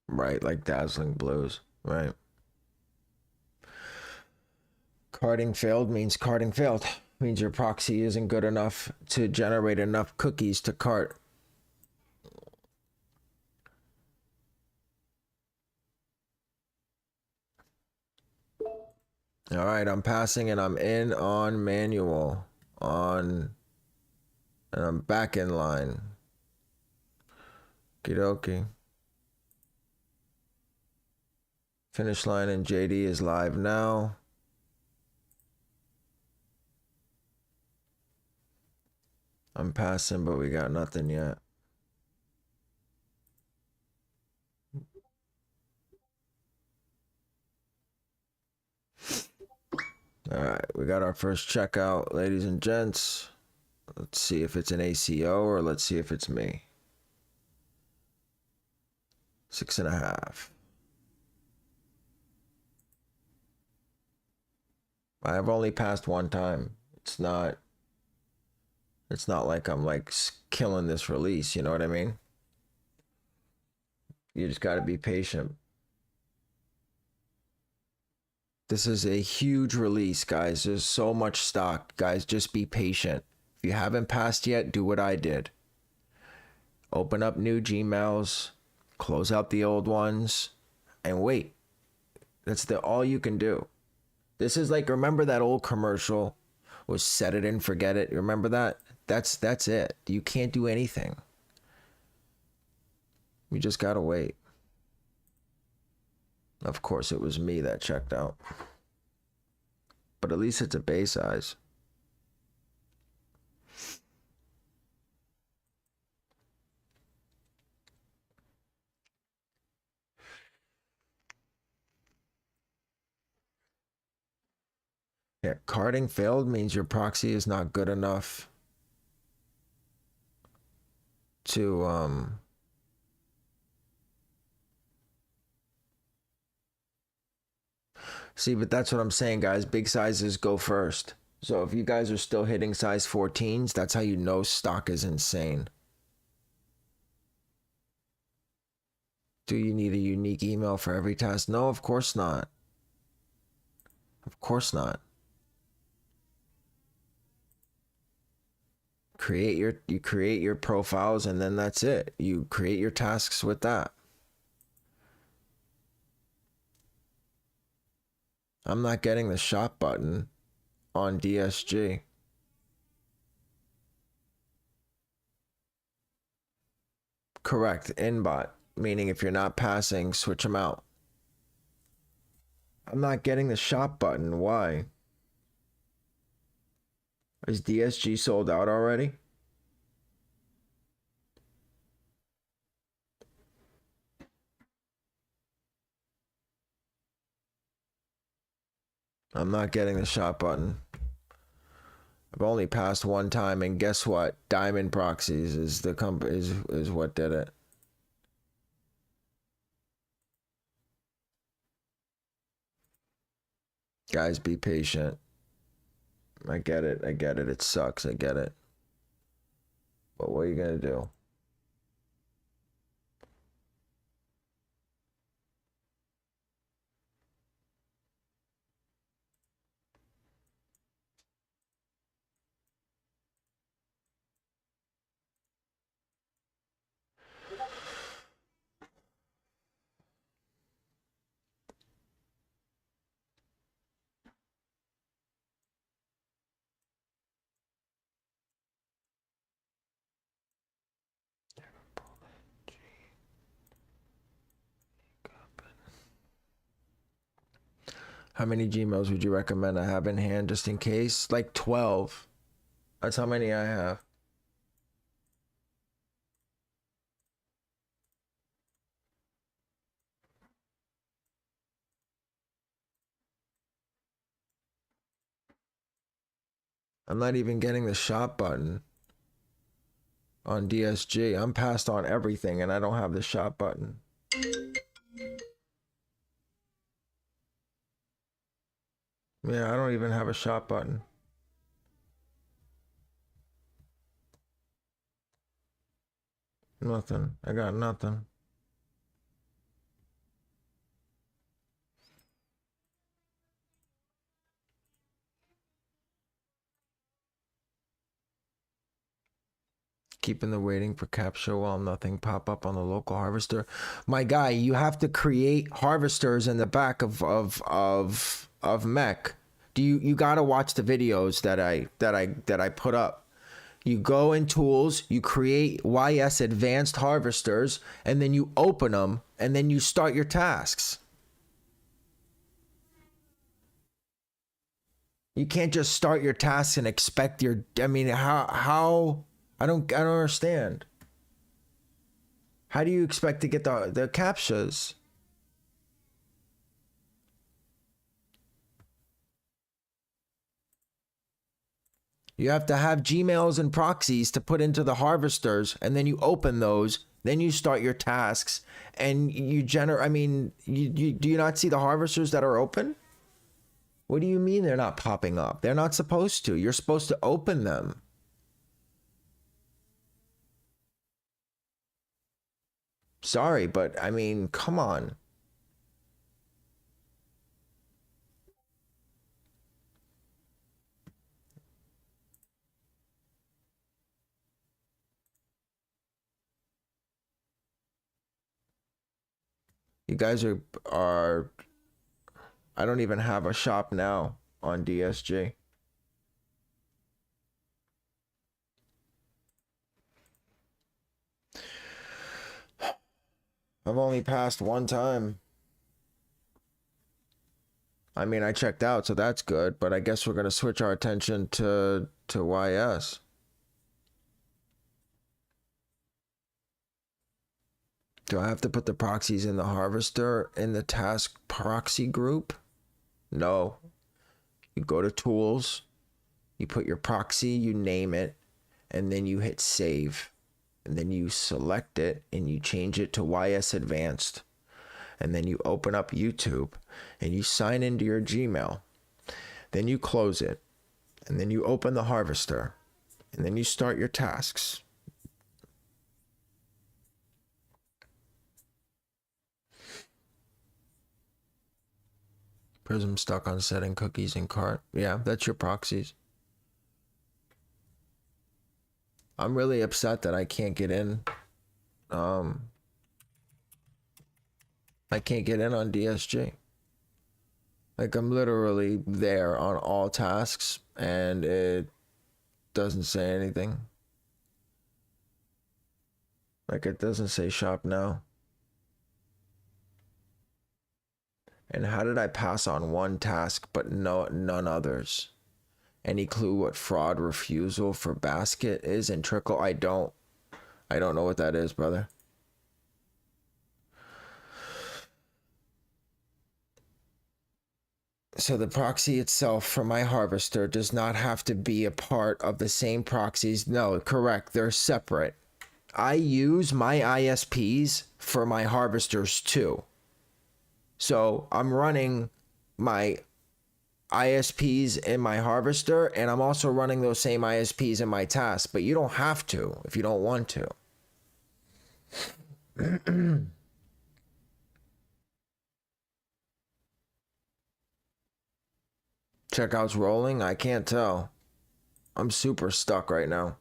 S1: Right, like Dazzling Blues, right? Carding failed means carding failed. Means your proxy isn't good enough to generate enough cookies to cart. All right, I'm passing and I'm in on manual. And I'm back in line. Okie Finish Line and JD is live now. I'm passing, but we got nothing yet. All right, we got our first checkout, ladies and gents. Let's see if it's an ACO or let's see if it's me. 6.5. I've only passed one time. It's not like I'm like killing this release, you know what I mean? You just got to be patient. This is a huge release, guys. There's so much stock. Guys, just be patient. If you haven't passed yet, do what I did. Open up new Gmails, close out the old ones, and wait. That's all you can do. This is like, remember that old commercial was set it and forget it. Remember that? That's it. You can't do anything. You just gotta wait. Of course, it was me that checked out. But at least it's a base size. Yeah, carding failed means your proxy is not good enough to see, but that's what I'm saying, guys. Big sizes go first. So if you guys are still hitting size 14s, that's how you know stock is insane. Do you need a unique email for every task? No, of course not. Of course not. You create your profiles, and then that's it. You create your tasks with that. I'm not getting the shop button on DSG. Correct. Inbot, meaning if you're not passing, switch them out. I'm not getting the shop button. Why? Is DSG sold out already? I'm not getting the shop button. I've only passed one time, and guess what? Diamond Proxies is the company is what did it. Guys, be patient. I get it. I get it. It sucks. I get it. But what are you gonna do? How many Gmails would you recommend I have in hand just in case? Like 12. That's how many I have. I'm not even getting the shop button on DSG. I'm passed on everything and I don't have the shop button. Yeah, I don't even have a shop button. Nothing. I got nothing. Keeping the waiting for capture while nothing pop up on the local harvester. My guy, you have to create harvesters in the back of Mech. You gotta watch the videos that I put up. You go in tools, you create YS advanced harvesters, and then you open them, and then you start your tasks. You can't just start your tasks and expect your, I mean, how I don't understand. How do you expect to get the captchas? You have to have Gmails and proxies to put into the harvesters, and then you open those, then you start your tasks, and you generate. I mean, do you not see the harvesters that are open? What do you mean they're not popping up? They're not supposed to. You're supposed to open them. Sorry, but I mean, come on. You guys are I don't even have a shop now on DSG. I've only passed one time. I mean, I checked out, so that's good, but I guess we're going to switch our attention to YS. Do I have to put the proxies in the harvester in the task proxy group? No. You go to tools, you put your proxy, you name it, and then you hit save. And then you select it and you change it to YS Advanced. And then you open up YouTube and you sign into your Gmail. Then you close it. And then you open the harvester. And then you start your tasks. Prism stuck on setting cookies in cart. Yeah, that's your proxies. I'm really upset that I can't get in. I can't get in on DSG. Like, I'm literally there on all tasks and it doesn't say anything. Like, it doesn't say shop now. And how did I pass on one task but none others? Any clue what fraud refusal for basket is in trickle? I don't know what that is, brother. So the proxy itself for my harvester does not have to be a part of the same proxies. No, correct. They're separate. I use my ISPs for my harvesters too. So I'm running my ISPs in my harvester, and I'm also running those same ISPs in my task, but you don't have to if you don't want to. Checkouts rolling? I can't tell. I'm super stuck right now.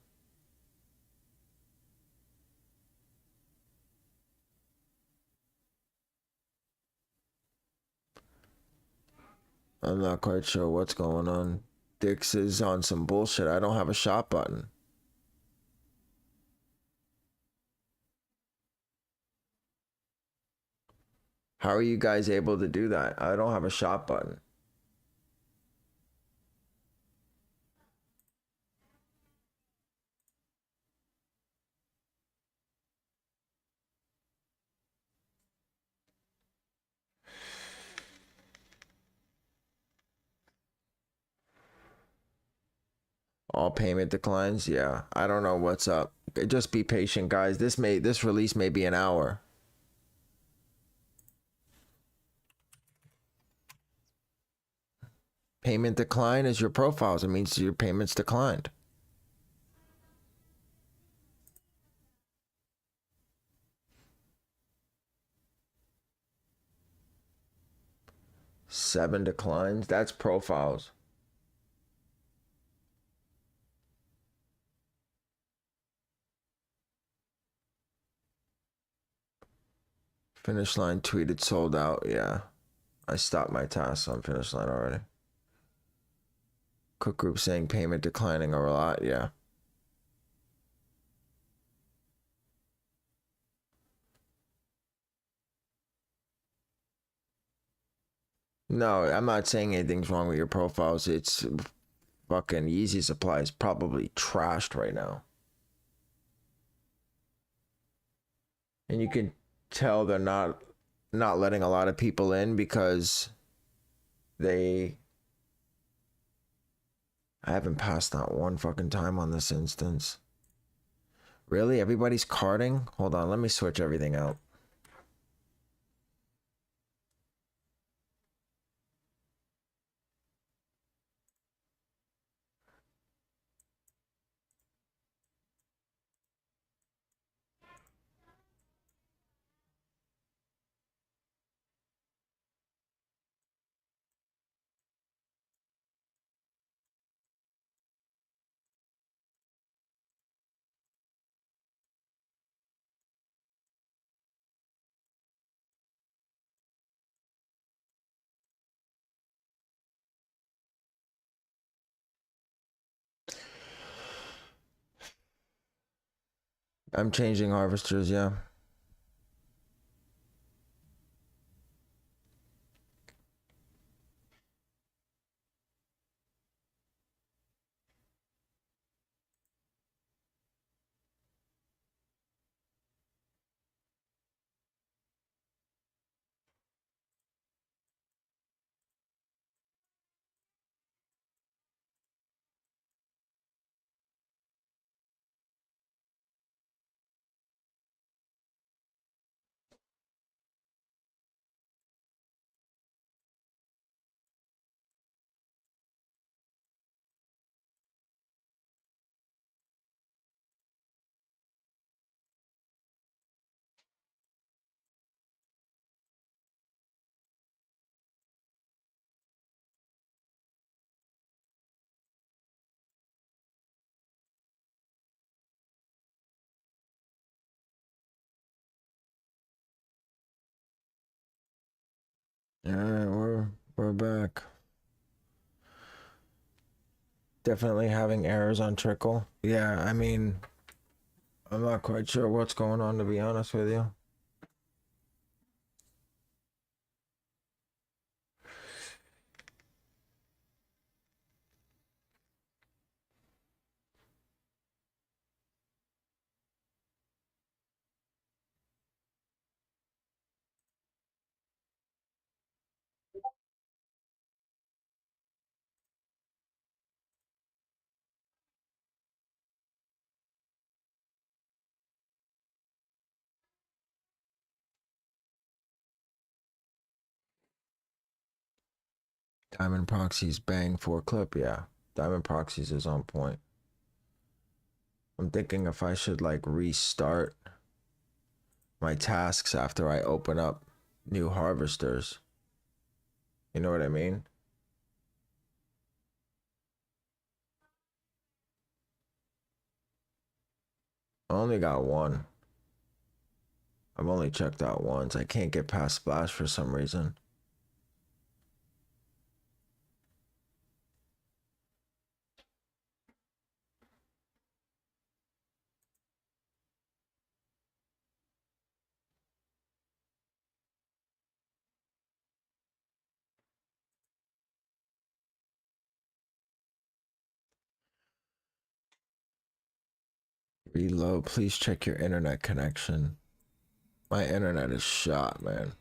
S1: I'm not quite sure what's going on. Dix is on some bullshit. I don't have a shop button. How are you guys able to do that? I don't have a shop button. All payment declines. Yeah, I don't know what's up. Just be patient, guys. This release may be an hour. Payment decline is your profiles. It means your payments declined. Seven declines. That's profiles. Finish line tweeted sold out. Yeah. I stopped my task on finish line already. Cook group saying payment declining a lot. Yeah. No, I'm not saying anything's wrong with your profiles. It's fucking Yeezy Supply is probably trashed right now. And you can tell they're not letting a lot of people in because I haven't passed that one fucking time on this instance. Really? Everybody's carding? Hold on, let me switch everything out. I'm changing harvesters, yeah. All right, we're back. Definitely having errors on Trickle. Yeah, I mean, I'm not quite sure what's going on, to be honest with you. Diamond Proxies bang for clip, yeah. Diamond Proxies is on point. I'm thinking if I should like restart my tasks after I open up new harvesters. You know what I mean? I only got one. I've only checked out once. I can't get past Splash for some reason. Reload. Please check your internet connection. My internet is shot, man.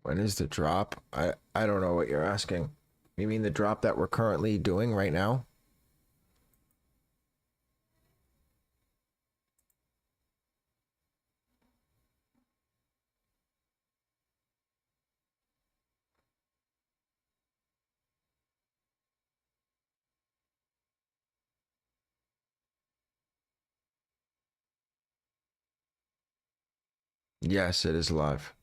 S1: When is the drop? I don't know what you're asking. You mean the drop that we're currently doing right now? Yes, it is live.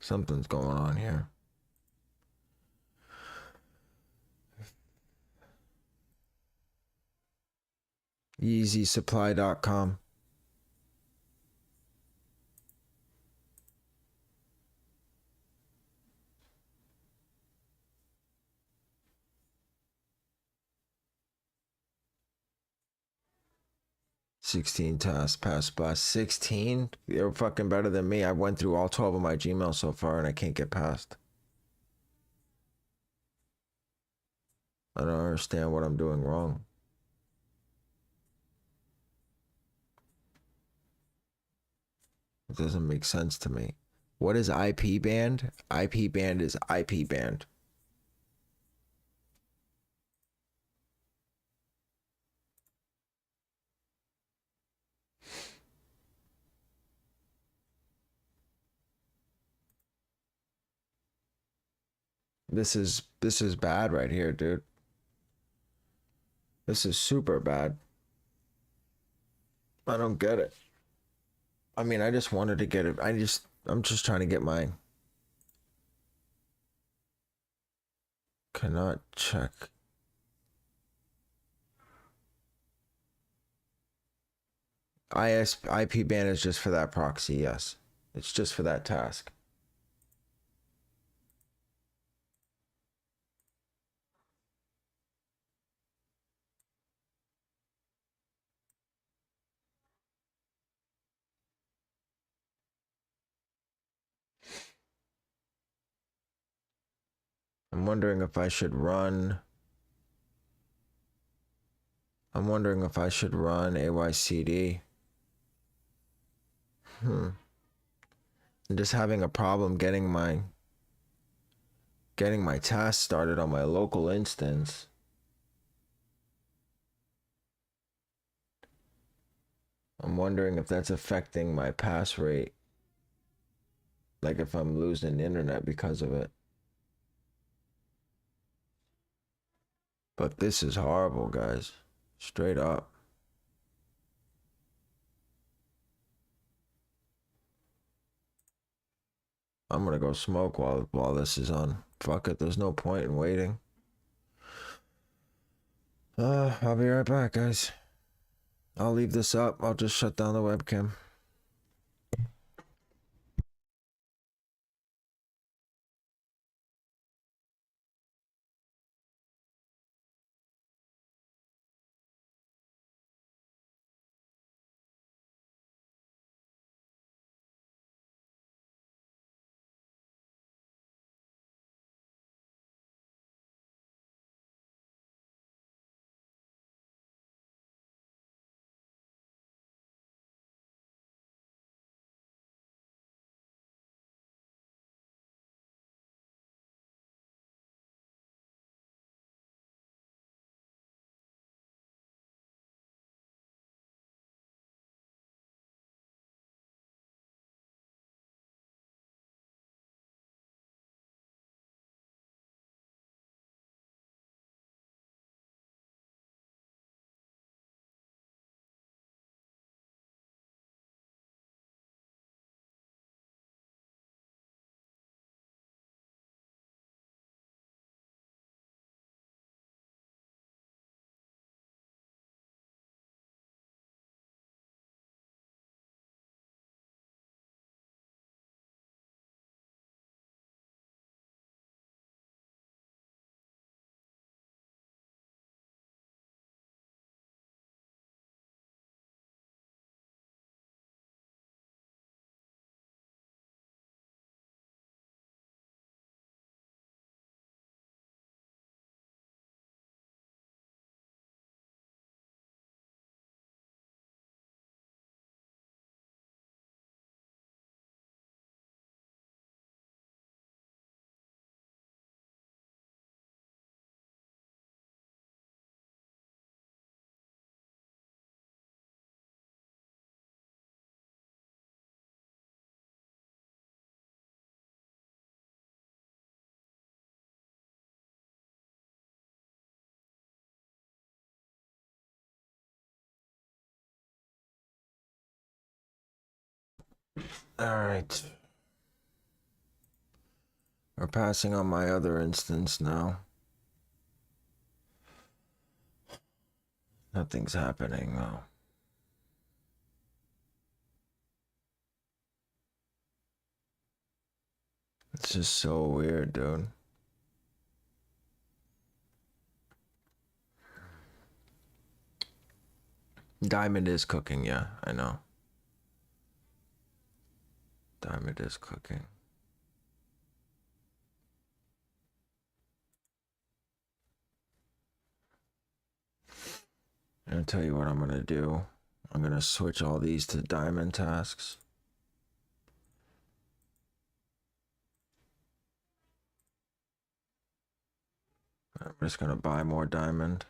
S1: Something's going on here. YeezySupply.com. $16 tasks past blast. 16? You're fucking better than me. I went through all 12 of my Gmail so far and I can't get past. I don't understand what I'm doing wrong. It doesn't make sense to me. What is IP band? IP band is IP band. This is bad right here, dude. This is super bad. I don't get it. I mean, I just wanted to get it. I'm just trying to get my cannot check. IP ban is just for that proxy, yes. It's just for that task. I'm wondering if I should run AYCD. I'm just having a problem getting my task started on my local instance. I'm wondering if that's affecting my pass rate. Like if I'm losing internet because of it. But this is horrible, guys. Straight up. I'm gonna go smoke while this is on. Fuck it, there's no point in waiting. I'll be right back, guys. I'll leave this up. I'll just shut down the webcam. Alright. We're passing on my other instance now. Nothing's happening though. It's just so weird, dude. Diamond is cooking, yeah, I know. Diamond is cooking. I'll tell you what I'm gonna do. I'm gonna switch all these to diamond tasks. I'm just gonna buy more diamond.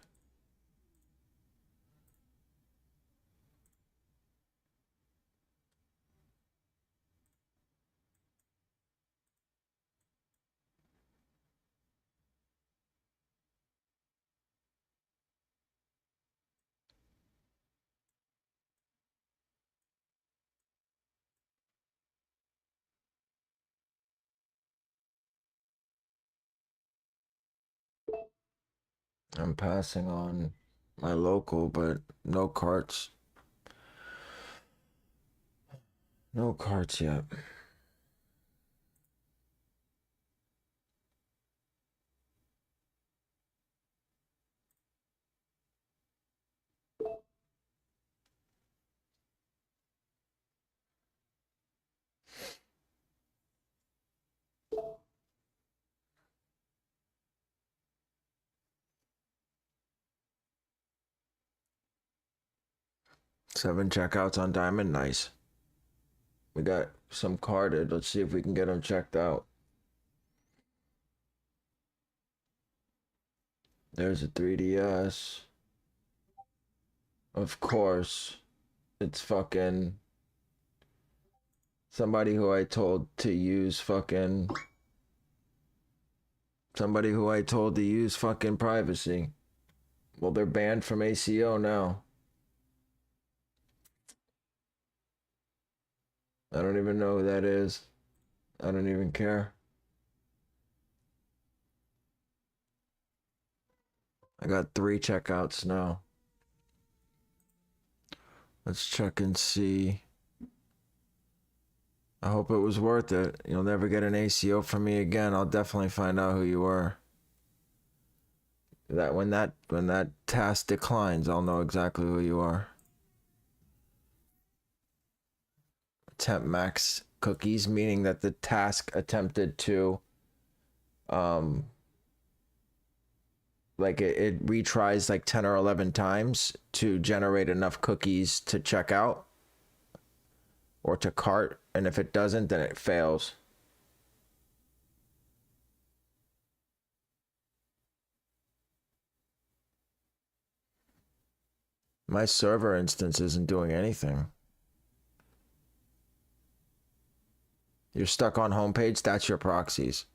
S1: I'm passing on my local, but no carts. No carts yet. Seven checkouts on diamond, nice. We got some carded. Let's see if we can get them checked out. There's a 3DS. Of course, it's fucking somebody who I told to use fucking privacy. Well, they're banned from ACO now. I don't even know who that is. I don't even care. I got 3 checkouts now. Let's check and see. I hope it was worth it. You'll never get an ACO from me again. I'll definitely find out who you were. That when that task declines, I'll know exactly who you are. Attempt max cookies, meaning that the task attempted to like it retries like 10 or 11 times to generate enough cookies to check out or to cart, and if it doesn't, then it fails. My server instance isn't doing anything. You're stuck on homepage, that's your proxies.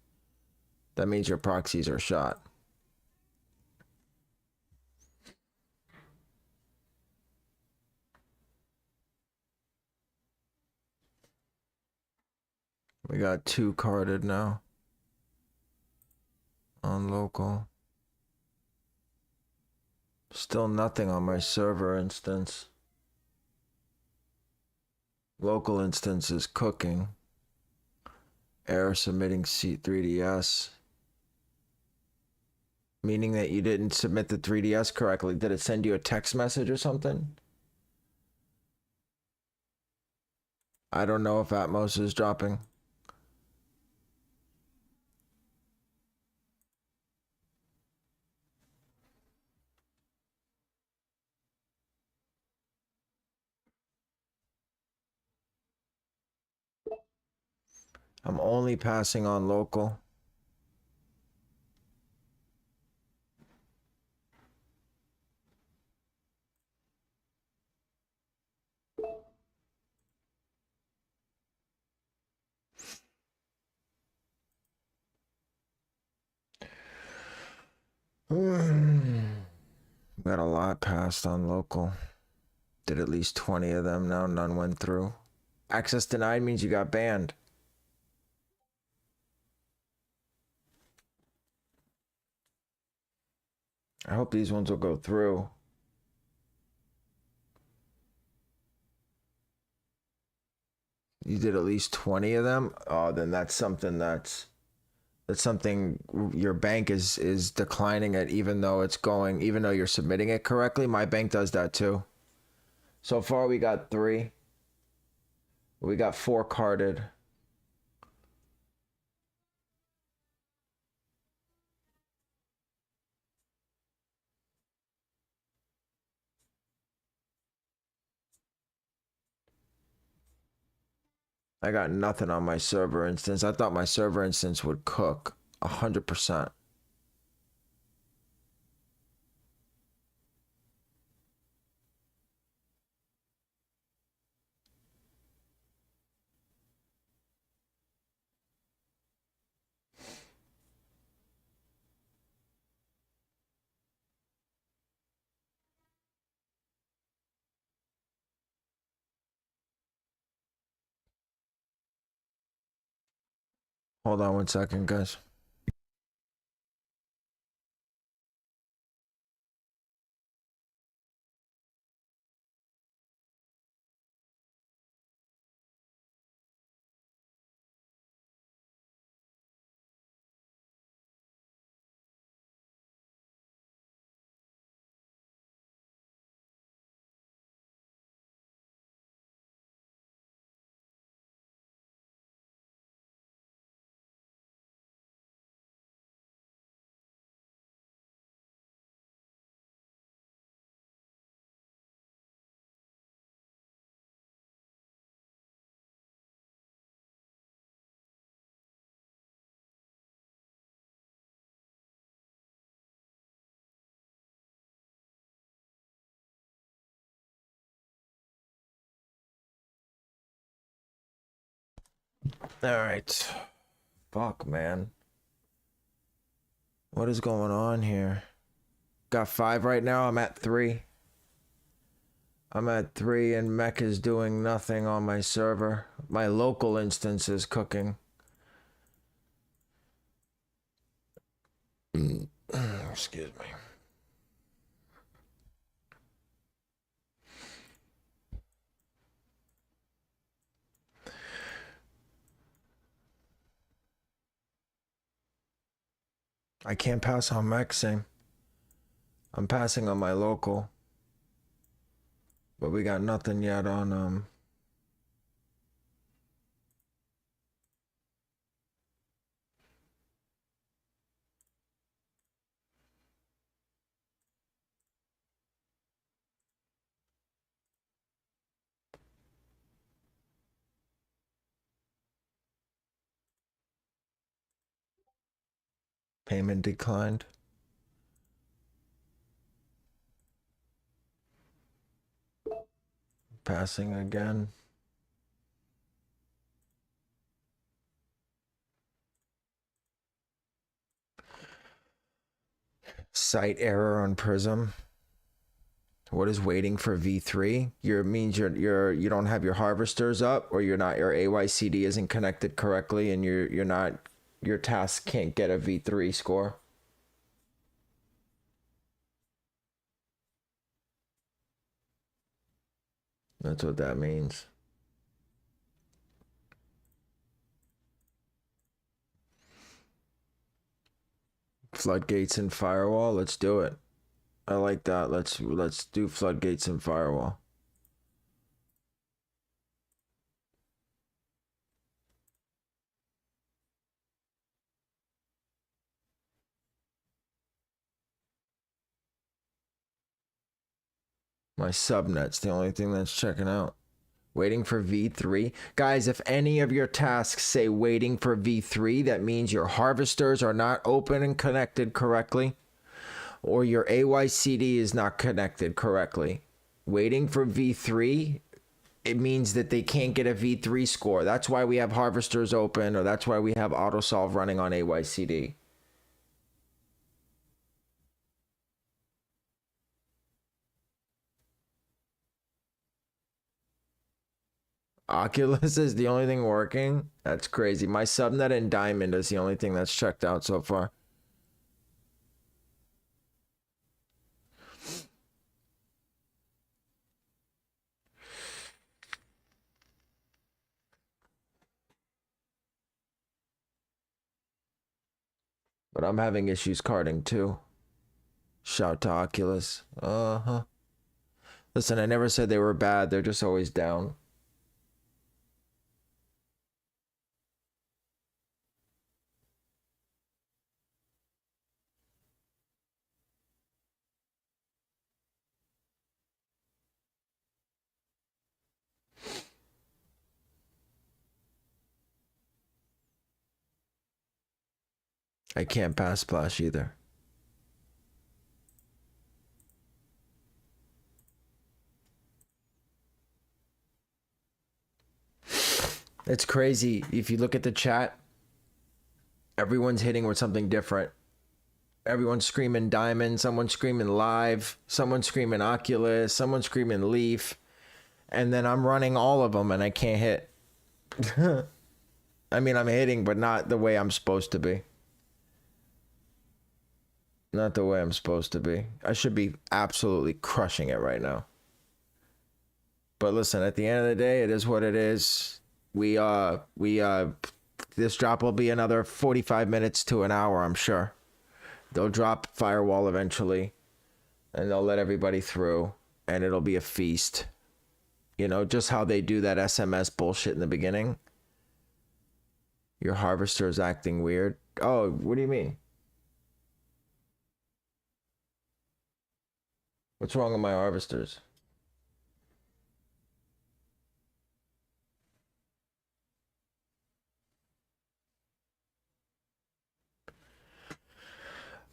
S1: That means your proxies are shot. We got 2 carded now on local. Still nothing on my server instance. Local instance is cooking. Error submitting seat 3DS. Meaning that you didn't submit the 3DS correctly. Did it send you a text message or something? I don't know if Atmos is dropping. I'm only passing on local. Got a lot passed on local. Did at least 20 of them now. None went through. Access denied means you got banned. I hope these ones will go through. You did at least 20 of them? Oh, then that's something your bank is declining it, even though you're submitting it correctly. My bank does that too. So far we got 3. We got 4 carded. I got nothing on my server instance. I thought my server instance would cook 100%. Hold on 1 second, guys. All right. Fuck, man. What is going on here? Got 5 right now. I'm at 3. And Mek is doing nothing on my server. My local instance is cooking. Excuse me. I can't pass on Mexing. I'm passing on my local. But we got nothing yet on payment declined. Passing again. Site error on Prism. What is waiting for V3? Means you don't have your harvesters up, or your AYCD isn't connected correctly, and your task can't get a V3 score. That's what that means. Floodgates and firewall. Let's do it. I like that. Let's do floodgates and firewall. My subnet's the only thing that's checking out. Waiting for V3. Guys, if any of your tasks say waiting for V3, that means your harvesters are not open and connected correctly, or your AYCD is not connected correctly. Waiting for V3, it means that they can't get a V3 score. That's why we have harvesters open, or that's why we have autosolve running on AYCD. Oculus is the only thing working. That's crazy. My subnet and Diamond is the only thing that's checked out so far. But I'm having issues carding too. Shout to Oculus. Uh-huh. Listen, I never said they were bad. They're just always down. I can't pass splash either. It's crazy. If you look at the chat, everyone's hitting with something different. Everyone's screaming Diamond, someone's screaming Live, someone's screaming Oculus, someone's screaming Leaf, and then I'm running all of them and I can't hit. I mean, I'm hitting, but not the way I'm supposed to be. Not the way I'm supposed to be. I should be absolutely crushing it right now. But listen, at the end of the day, it is what it is. This drop will be another 45 minutes to an hour, I'm sure. They'll drop firewall eventually, and they'll let everybody through, and it'll be a feast. You know, just how they do that SMS bullshit in the beginning. Your harvester is acting weird. Oh, what do you mean? What's wrong with my harvesters?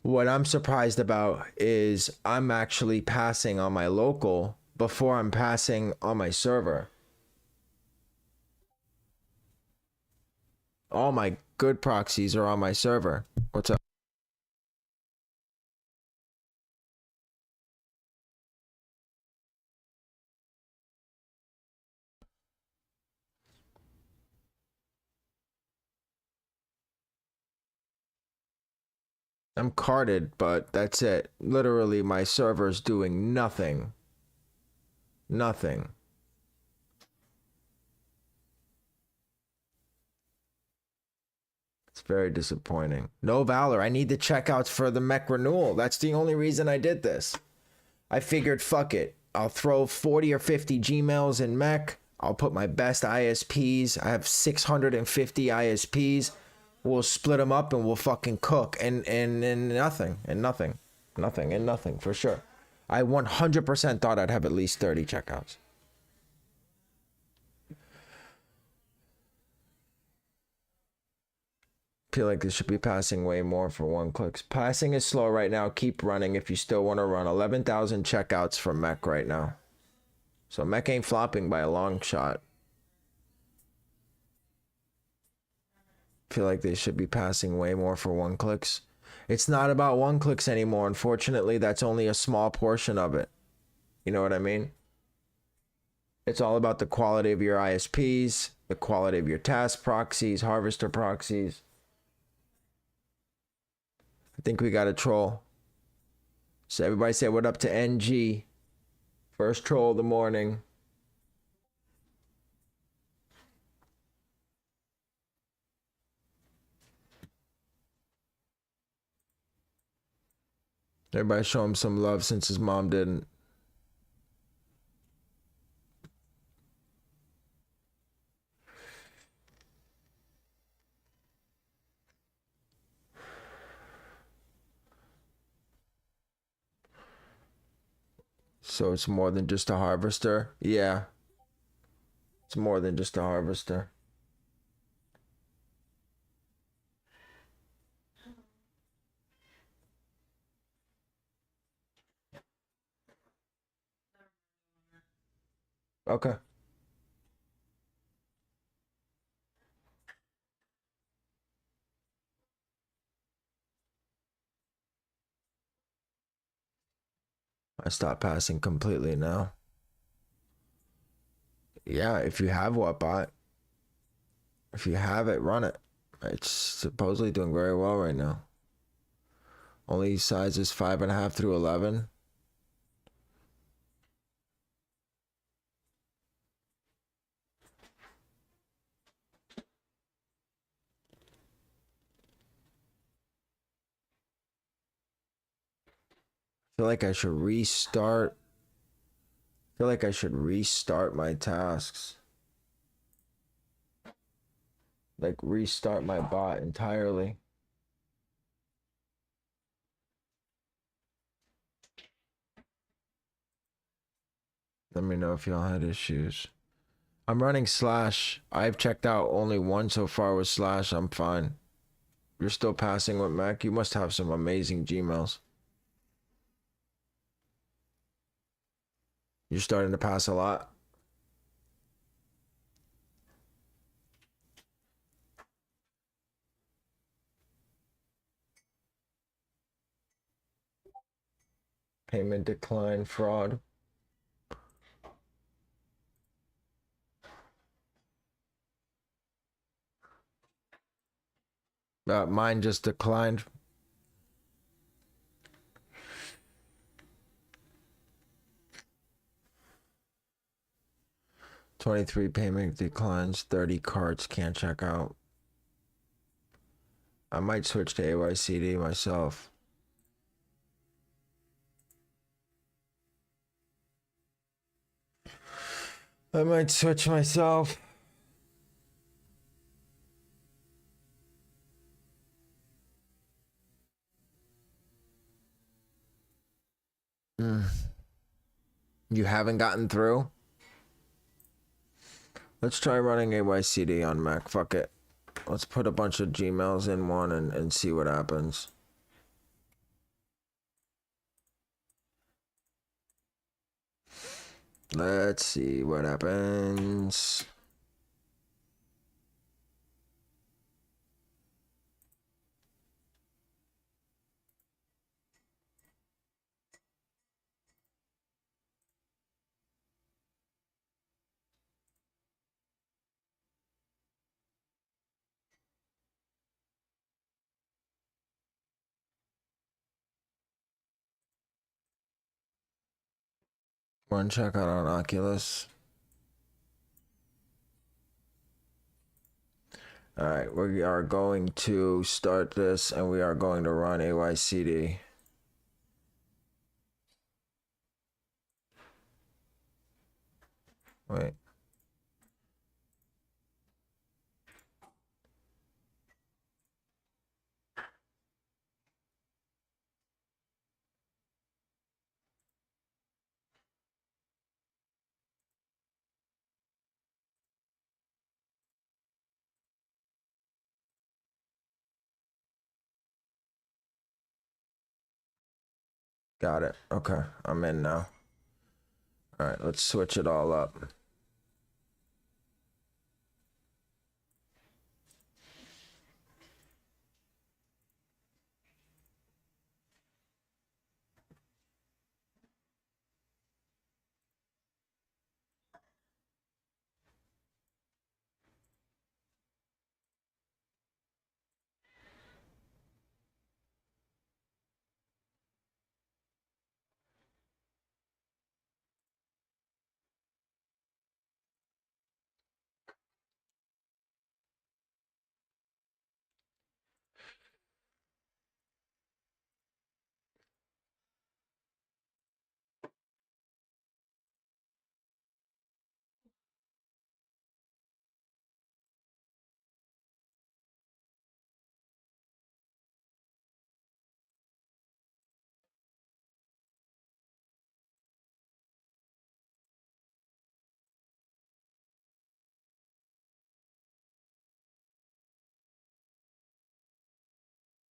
S1: What I'm surprised about is I'm actually passing on my local before I'm passing on my server. All my good proxies are on my server. What's up? I'm carded, but that's it. Literally, my server's doing nothing. Nothing. It's very disappointing. No Valor. I need the checkouts for the Mek renewal. That's the only reason I did this. I figured, fuck it. I'll throw 40 or 50 Gmails in Mek. I'll put my best ISPs. I have 650 ISPs. We'll split them up and we'll fucking cook. And nothing for sure. I 100% thought I'd have at least 30 checkouts. Feel like this should be passing way more for 1 clicks. Passing is slow right now. Keep running if you still want to run. 11,000 checkouts for Mek right now. So Mek ain't flopping by a long shot. Feel like they should be passing way more for 1 clicks. It's not about 1 clicks anymore. Unfortunately, that's only a small portion of it. You know what I mean? It's all about the quality of your ISPs, the quality of your task proxies, harvester proxies. I think we got a troll. So everybody say what up to NG. First troll of the morning. Everybody show him some love since his mom didn't. So it's more than just a harvester? Yeah. It's more than just a harvester. Okay. I stopped passing completely now. Yeah, if you have Whatbot, if you have it, run it. It's supposedly doing very well right now. Only sizes 5.5 through 11. I feel like I should restart. I feel like I should restart my tasks. Like restart my bot entirely. Let me know if y'all had issues. I'm running Slash. I've checked out only one so far with Slash. I'm fine. You're still passing with Mek? You must have some amazing Gmails. You're starting to pass a lot? Payment decline, fraud. Mine just declined. $23 payment declines, 30 cards can't check out. I might switch to AYCD myself. I might switch myself. You haven't gotten through? Let's try running AYCD on Mek. Fuck it. Let's put a bunch of Gmails in one and see what happens. Let's see what happens. One checkout on Oculus. All right, we are going to start this and we are going to run AYCD. Wait. Got it. Okay, I'm in now. All right, let's switch it all up.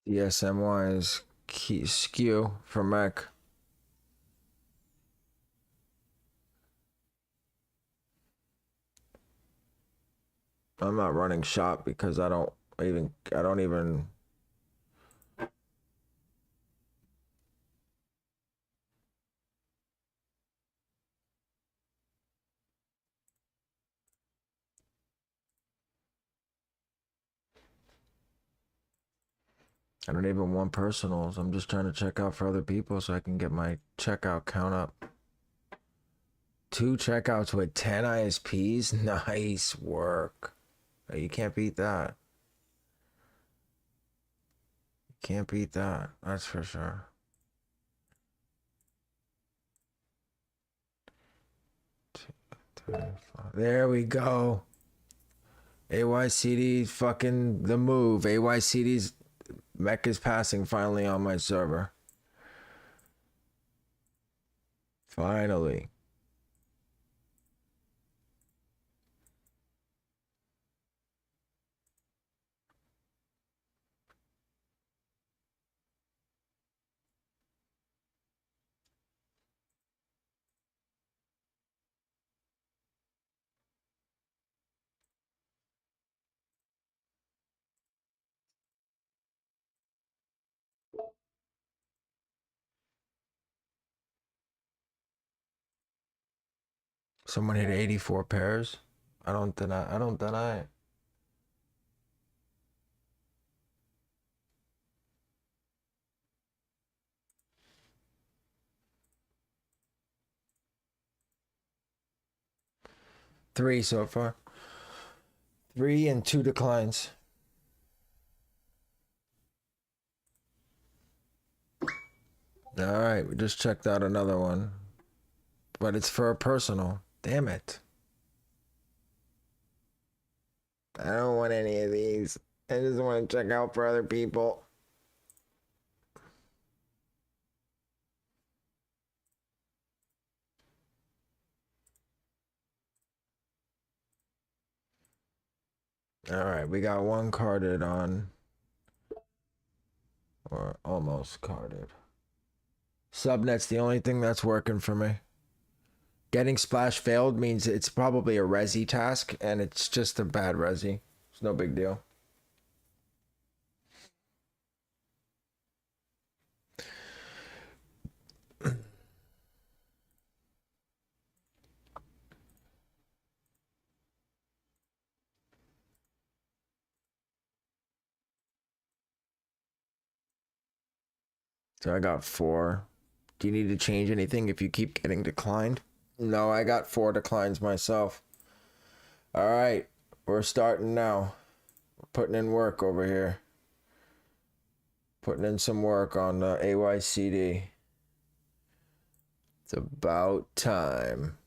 S1: DSMY is key skew for Mek. I'm not running shop because I don't even want personals. I'm just trying to check out for other people so I can get my checkout count up. 2 checkouts with 10 ISPs. Nice work. You can't beat that. Can't beat that. That's for sure. There we go. AYCD fucking the move. AYCD's Mek is passing finally on my server. Finally. Someone hit 84 pairs. I don't deny it. Three so far. 3 and 2 declines. All right, we just checked out another one, but it's for a personal. Damn it. I don't want any of these. I just want to check out for other people. All right, we got one carded on, or almost carded. Subnet's the only thing that's working for me. Getting splash failed means it's probably a resi task, and it's just a bad resi. It's no big deal. So I got 4. Do you need to change anything if you keep getting declined? No, I got 4 declines myself. All right, we're starting now. We're putting in work over here. Putting in some work on the AYCD. It's about time.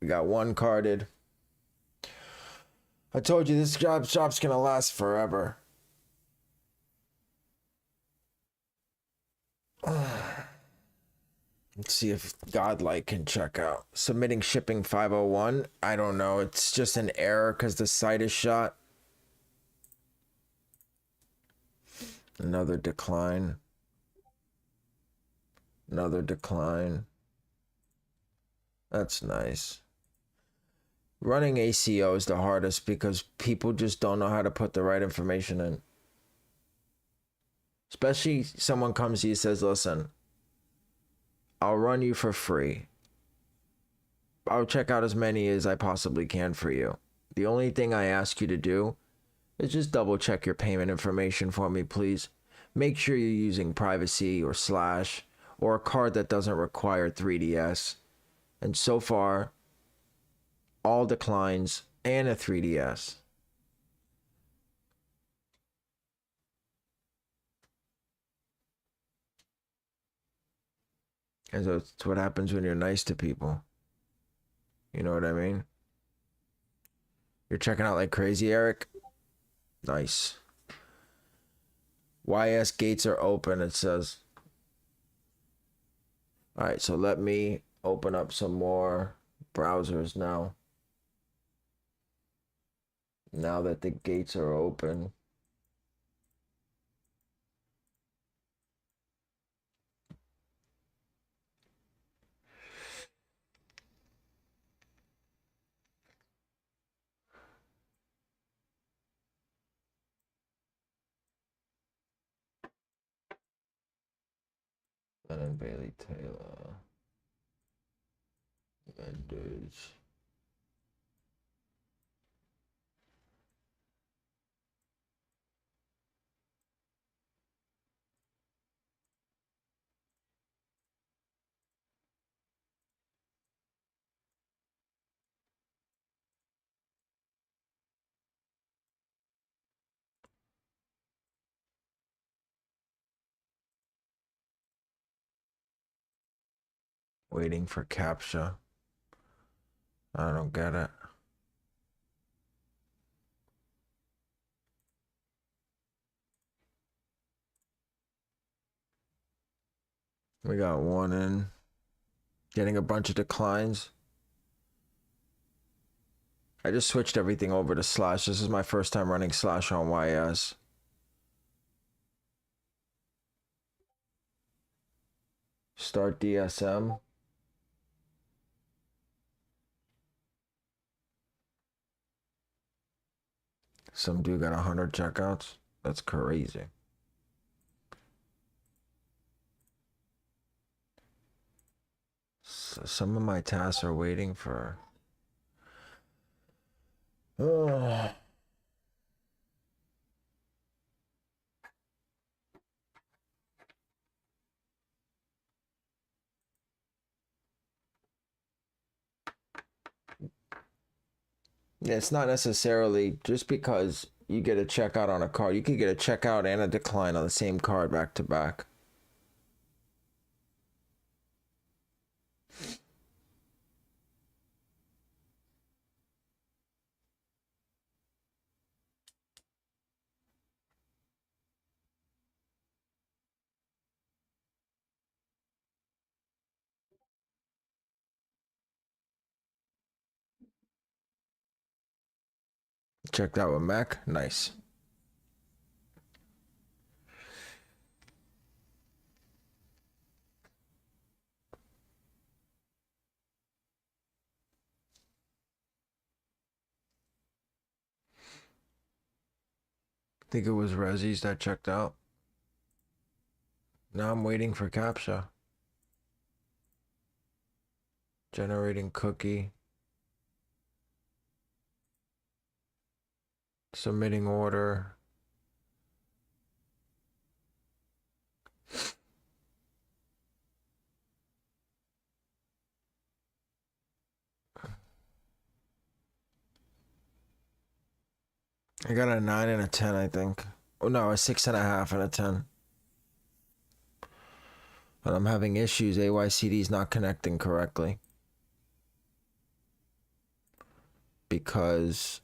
S1: We got 1 carded. I told you this shop's gonna last forever. Let's see if Godlike can check out. Submitting shipping 501. I don't know. It's just an error because the site is shot. Another decline. Another decline. That's nice. Running ACO is the hardest because people just don't know how to put the right information in. Especially someone comes to you and says, listen, I'll run you for free. I'll check out as many as I possibly can for you. The only thing I ask you to do is just double check your payment information for me, please. Make sure you're using privacy or slash or a card that doesn't require 3DS. And so far, all declines and a 3DS. And so it's what happens when you're nice to people. You know what I mean? You're checking out like crazy, Eric? Nice. YS gates are open, it says. All right, so let me open up some more browsers now. Now that the gates are open. And Bailey Taylor. Vendors. Waiting for CAPTCHA. I don't get it. We got 1 in. Getting a bunch of declines. I just switched everything over to slash. This is my first time running slash on YS. Start DSM. Some dude got 100 checkouts. That's crazy. So some of my tasks are waiting for. Yeah, it's not necessarily just because you get a checkout on a card. You could get a checkout and a decline on the same card back to back. Checked out with Mac. Nice. I think it was Rezzies that checked out. Now I'm waiting for CAPTCHA. Generating cookie. Submitting order. I got a 9 and a 10, I think. Oh no, a 6.5 and a 10. But I'm having issues. AYCD is not connecting correctly because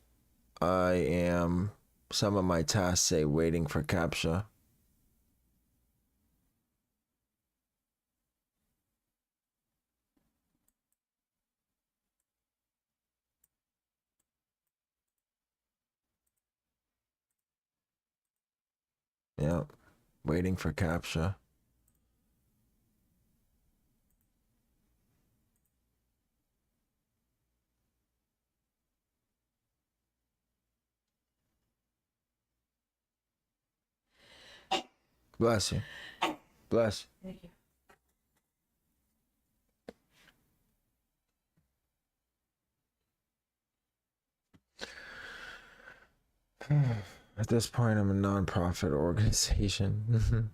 S1: I am, some of my tasks say waiting for CAPTCHA. Yep, waiting for CAPTCHA. Bless you. Bless.
S2: Thank you.
S1: At this point, I'm a non-profit organization.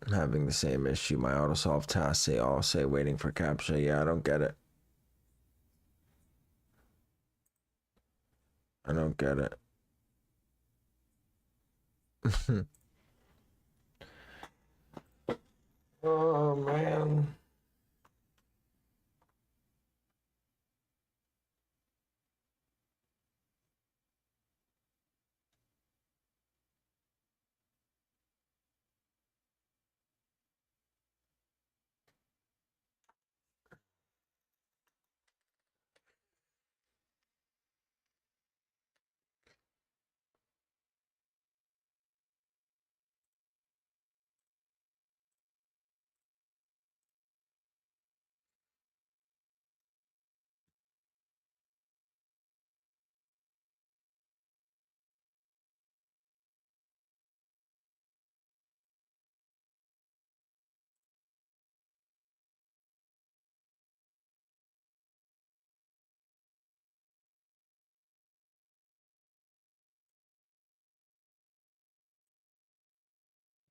S1: I'm having the same issue. My autosolve tasks say all say waiting for CAPTCHA. Yeah, I don't get it. I don't get it. Oh man.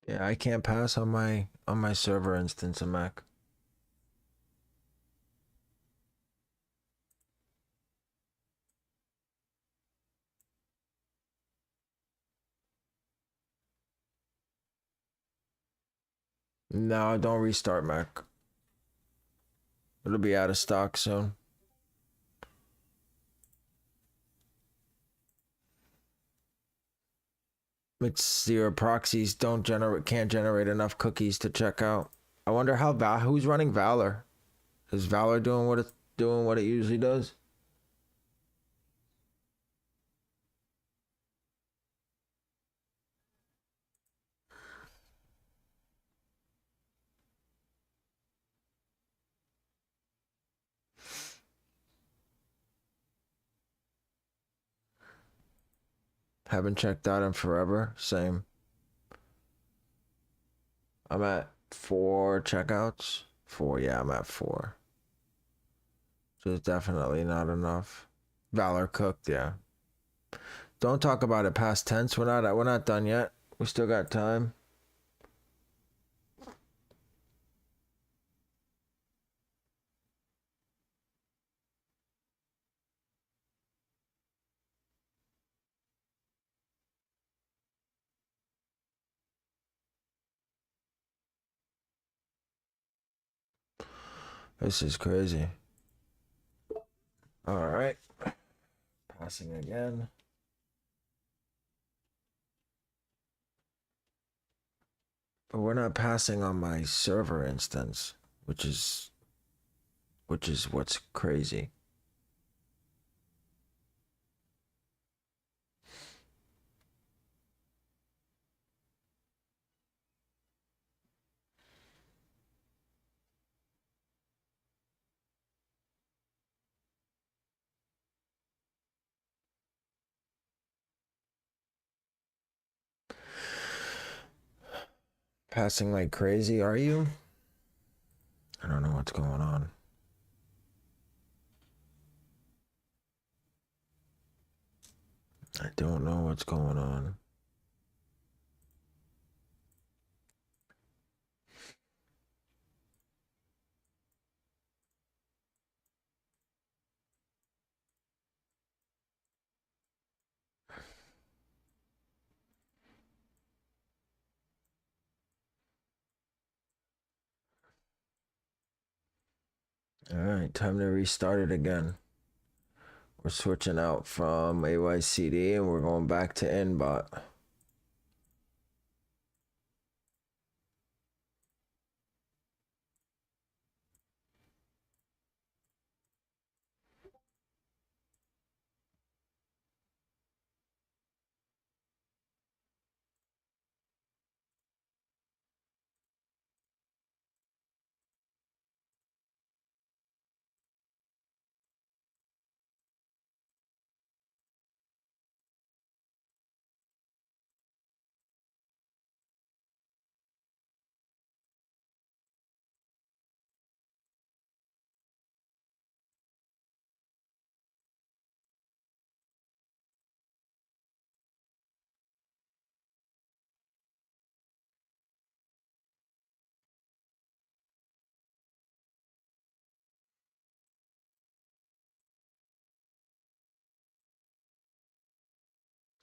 S1: Yeah, I can't pass on my server instance of Mac. No, don't restart Mac. It'll be out of stock soon. It's your proxies can't generate enough cookies to check out. I wonder how who's running Valor? Is Valor doing what it usually does? Haven't checked out in forever. Same. I'm at 4 checkouts. 4, yeah, I'm at 4. So it's definitely not enough. Valor cooked, yeah. Don't talk about it past tense. We're not done yet. We still got time. This is crazy. All right. Passing again. But we're not passing on my server instance, which is what's crazy. Passing like crazy, are you? I don't know what's going on. I don't know what's going on. All right, time to restart it again. We're switching out from AYCD and we're going back to Inbot.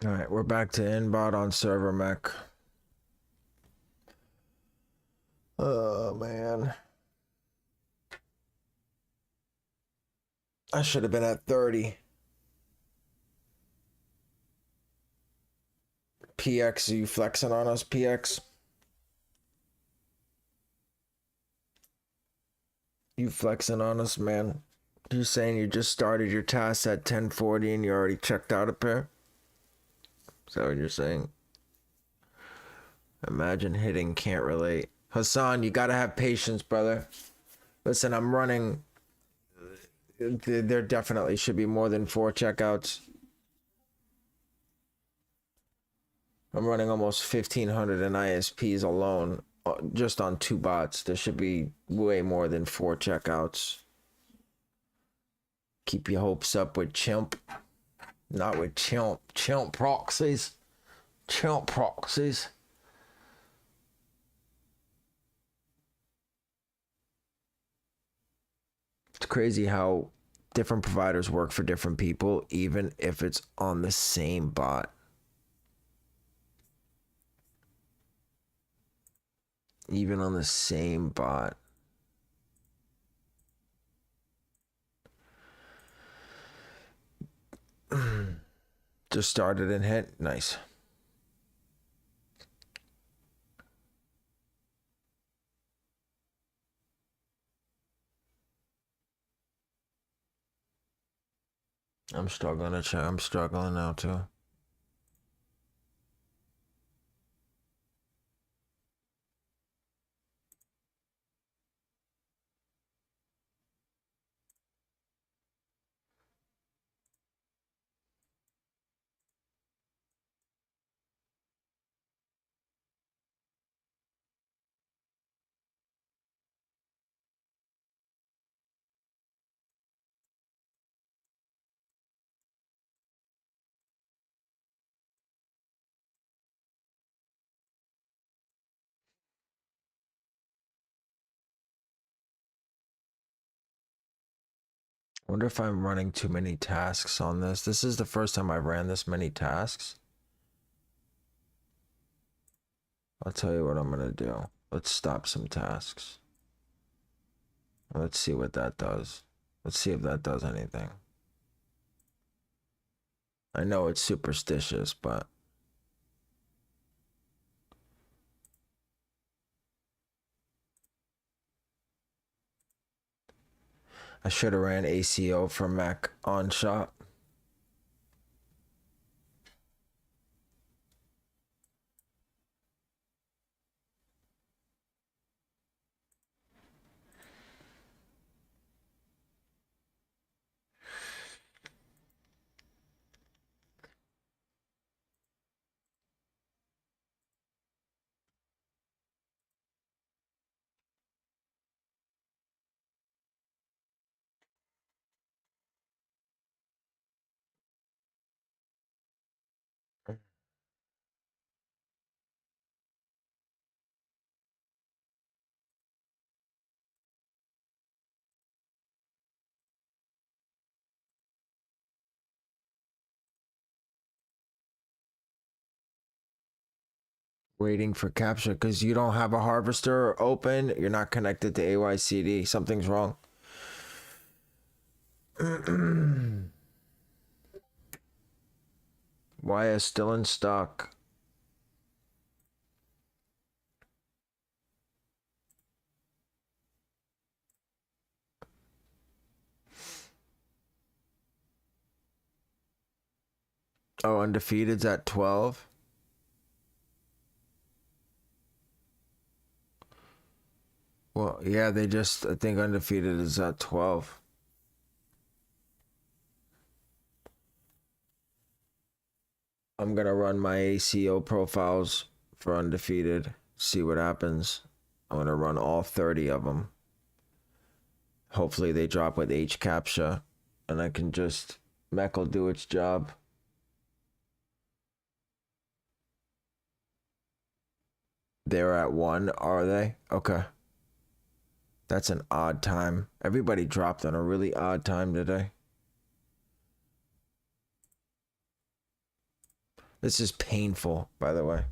S1: All right, we're back to Inbot on server Mek. Oh, man. I should have been at 30. PX, are you flexing on us, PX? You flexing on us, man? You saying you just started your task at 10:40 and you already checked out a pair? Is that what you're saying? Imagine hitting, can't relate. Hassan, you gotta have patience, brother. Listen, I'm running. There definitely should be more than 4 checkouts. I'm running almost 1,500 in ISPs alone, just on 2 bots. There should be way more than 4 checkouts. Keep your hopes up with Chimp. Not with Chimp. Chimp proxies. Chimp proxies. It's crazy how different providers work for different people, even if it's on the same bot. Even on the same bot. Just started and hit. Nice. I'm struggling to check. I'm struggling now too. I wonder if I'm running too many tasks on this. This is the first time I ran this many tasks. I'll tell you what I'm gonna do. Let's stop some tasks. Let's see what that does. Let's see if that does anything. I know it's superstitious, but I should have ran ACO for Mek on shop. Waiting for capture because you don't have a harvester open. You're not connected to AYCD. Something's wrong. Why is still in stock? Oh, undefeated's at 12. Well, yeah, I think undefeated is at 12. I'm going to run my ACO profiles for undefeated, see what happens. I'm going to run all 30 of them. Hopefully they drop with H captcha and I can just, Mech will do its job. They're at 1, are they? Okay. That's an odd time. Everybody dropped on a really odd time today. This is painful, by the way.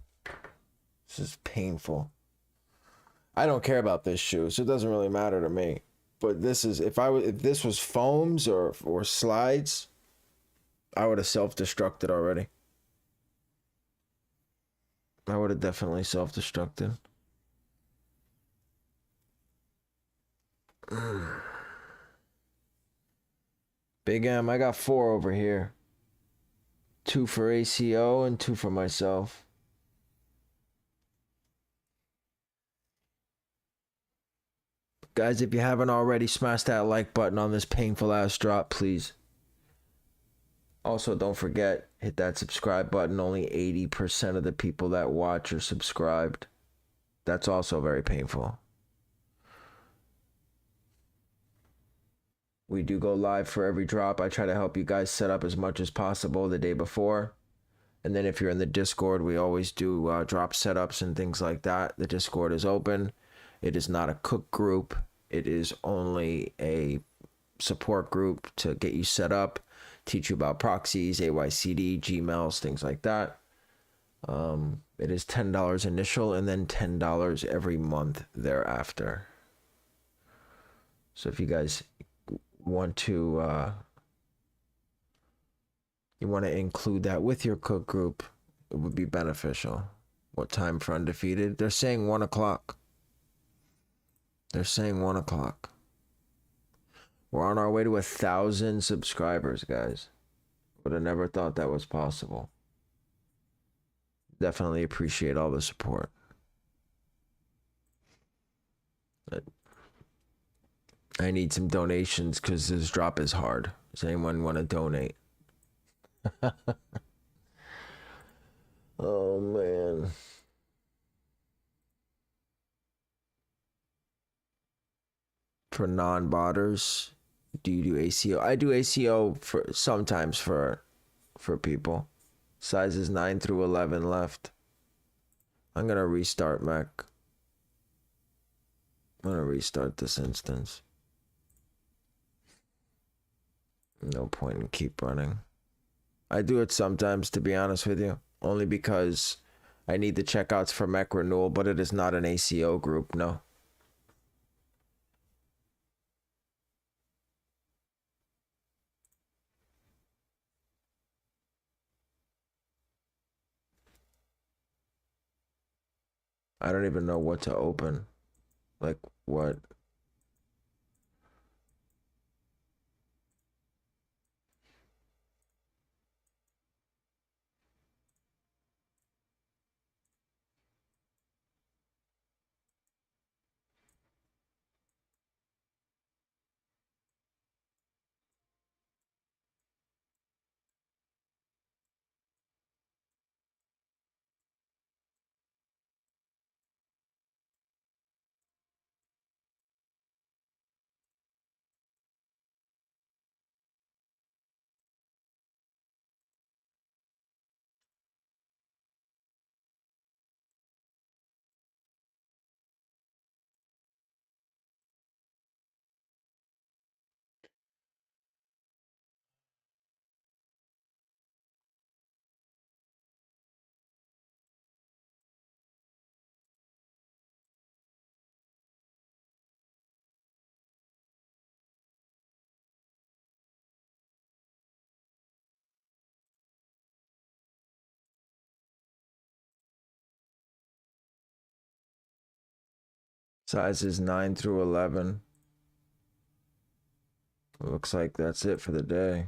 S1: This is painful. I don't care about this shoe, so it doesn't really matter to me. But this is, if this was foams or slides, I would have self-destructed already. I would have definitely self-destructed. Big M, I got 4 over here. 2 for ACO and 2 for myself. Guys, if you haven't already, smash that like button on this painful ass drop, please. Also, don't forget, hit that subscribe button. Only 80% of the people that watch are subscribed. That's also very painful. We do go live for every drop. I try to help you guys set up as much as possible the day before. And then if you're in the Discord, we always do drop setups and things like that. The Discord is open. It is not a cook group. It is only a support group to get you set up, teach you about proxies, AYCD, Gmails, things like that. It is $10 initial and then $10 every month thereafter. So if you guys want to include that with your cook group, it would be beneficial. What time for undefeated? They're saying 1 o'clock. They're saying 1 o'clock. We're on our way to 1,000 subscribers, guys. Would have never thought that was possible. Definitely appreciate all the support. I need some donations because this drop is hard. Does anyone want to donate? Oh, man. For non-botters, do you do ACO? I do ACO for sometimes for people. Sizes 9 through 11 left. I'm gonna restart Mech. I'm gonna restart this instance. No point in keep running. I do it sometimes, to be honest with you, only because I need the checkouts for Mech renewal, but it is not an ACO group, no. I don't even know what to open. Like, what? Sizes 9 through 11. Looks like that's it for the day.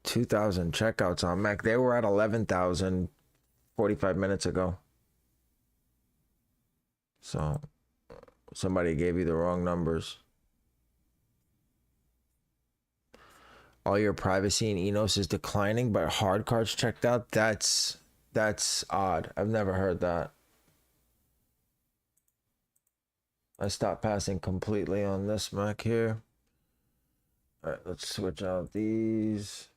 S1: $2,000 checkouts on Mek. They were at 11,000 45 minutes ago. So somebody gave you the wrong numbers. All your privacy in Enos is declining, but hard cards checked out. That's odd. I've never heard that. I stopped passing completely on this Mek here. All right, let's switch out these.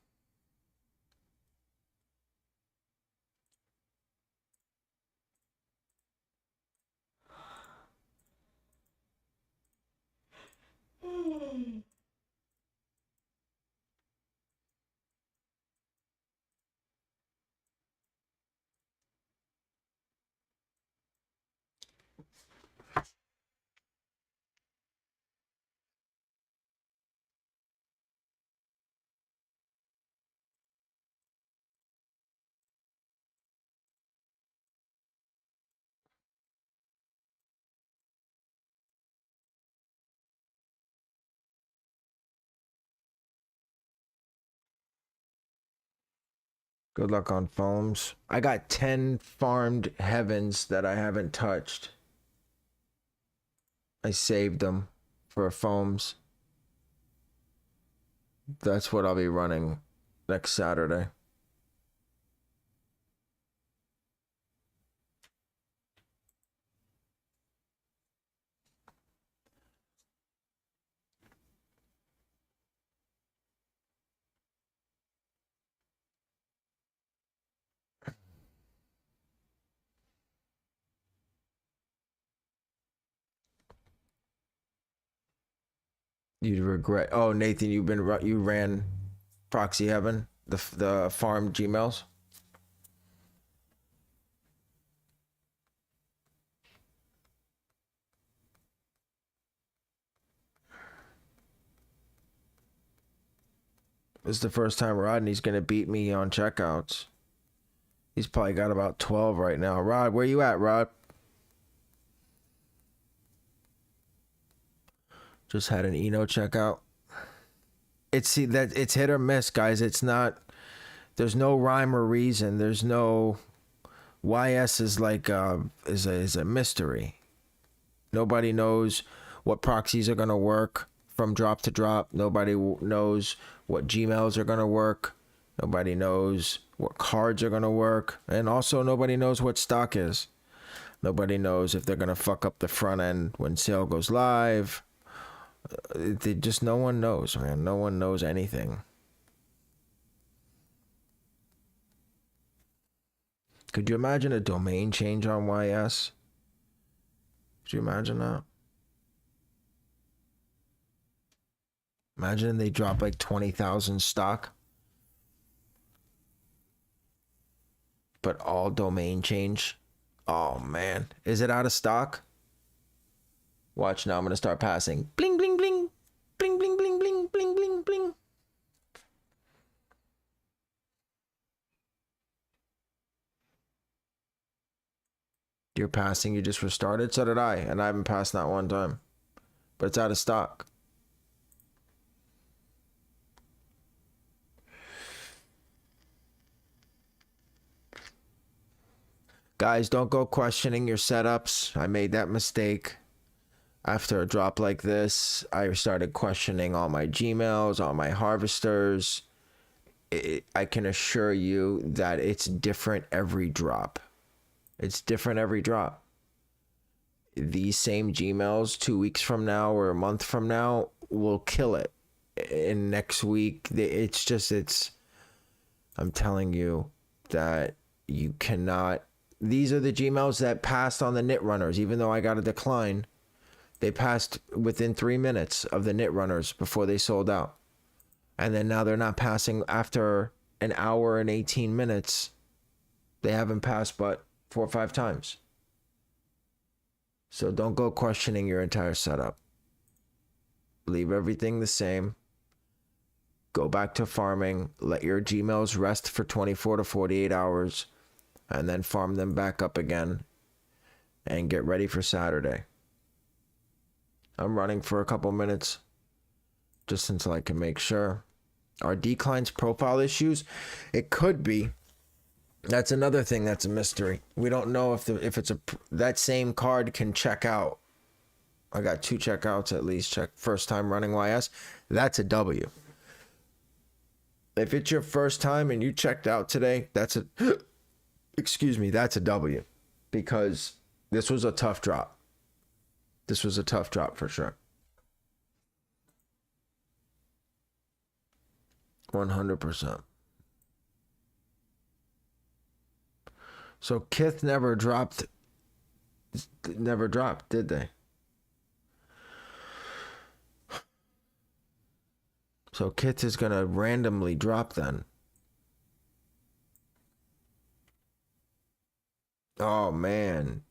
S1: Good luck on foams. I got 10 farmed heavens that I haven't touched. I saved them for foams. That's what I'll be running next Saturday. You'd regret. Oh, Nathan, you ran Proxy Heaven, the farm Gmails. This is the first time Rodney's gonna beat me on checkouts. He's probably got about 12 right now. Rod, where you at, Rod? Just had an Eno checkout. It's hit or miss, guys. It's not. There's no rhyme or reason. There's no. YS is like is a mystery. Nobody knows what proxies are gonna work from drop to drop. Nobody knows what Gmails are gonna work. Nobody knows what cards are gonna work, and also nobody knows what stock is. Nobody knows if they're gonna fuck up the front end when sale goes live. No one knows, man. No one knows anything. Could you imagine a domain change on YS? Could you imagine that? Imagine they drop like 20,000 stock, but all domain change. Oh man, is it out of stock? Watch now, I'm gonna start passing. Bling bling bling, bling bling bling bling bling bling bling. You're passing. You just restarted. So did I, and I haven't passed that one time, but it's out of stock. Guys, don't go questioning your setups. I made that mistake. After a drop like this, I started questioning all my Gmails, all my harvesters. I can assure you that it's different every drop. It's different every drop. These same Gmails 2 weeks from now or a month from now will kill it. And next week, I'm telling you that you cannot. These are the Gmails that passed on the knit runners, even though I got a decline. They passed within 3 minutes of the knit runners before they sold out. And then now they're not passing after an hour and 18 minutes. They haven't passed but 4 or 5 times. So don't go questioning your entire setup. Leave everything the same. Go back to farming. Let your Gmails rest for 24 to 48 hours. and then farm them back up again and get ready for Saturday. I'm running for a couple minutes just until I can make sure. Are declines profile issues? It could be. That's another thing that's a mystery. We don't know if it's that same card can check out. I got 2 checkouts at least. Check first time running YS. That's a W. If it's your first time and you checked out today, that's a excuse me, that's a W, because this was a tough drop. This was a tough drop for sure. 100%. So Kith never dropped, did they? So Kith is gonna randomly drop then. Oh man.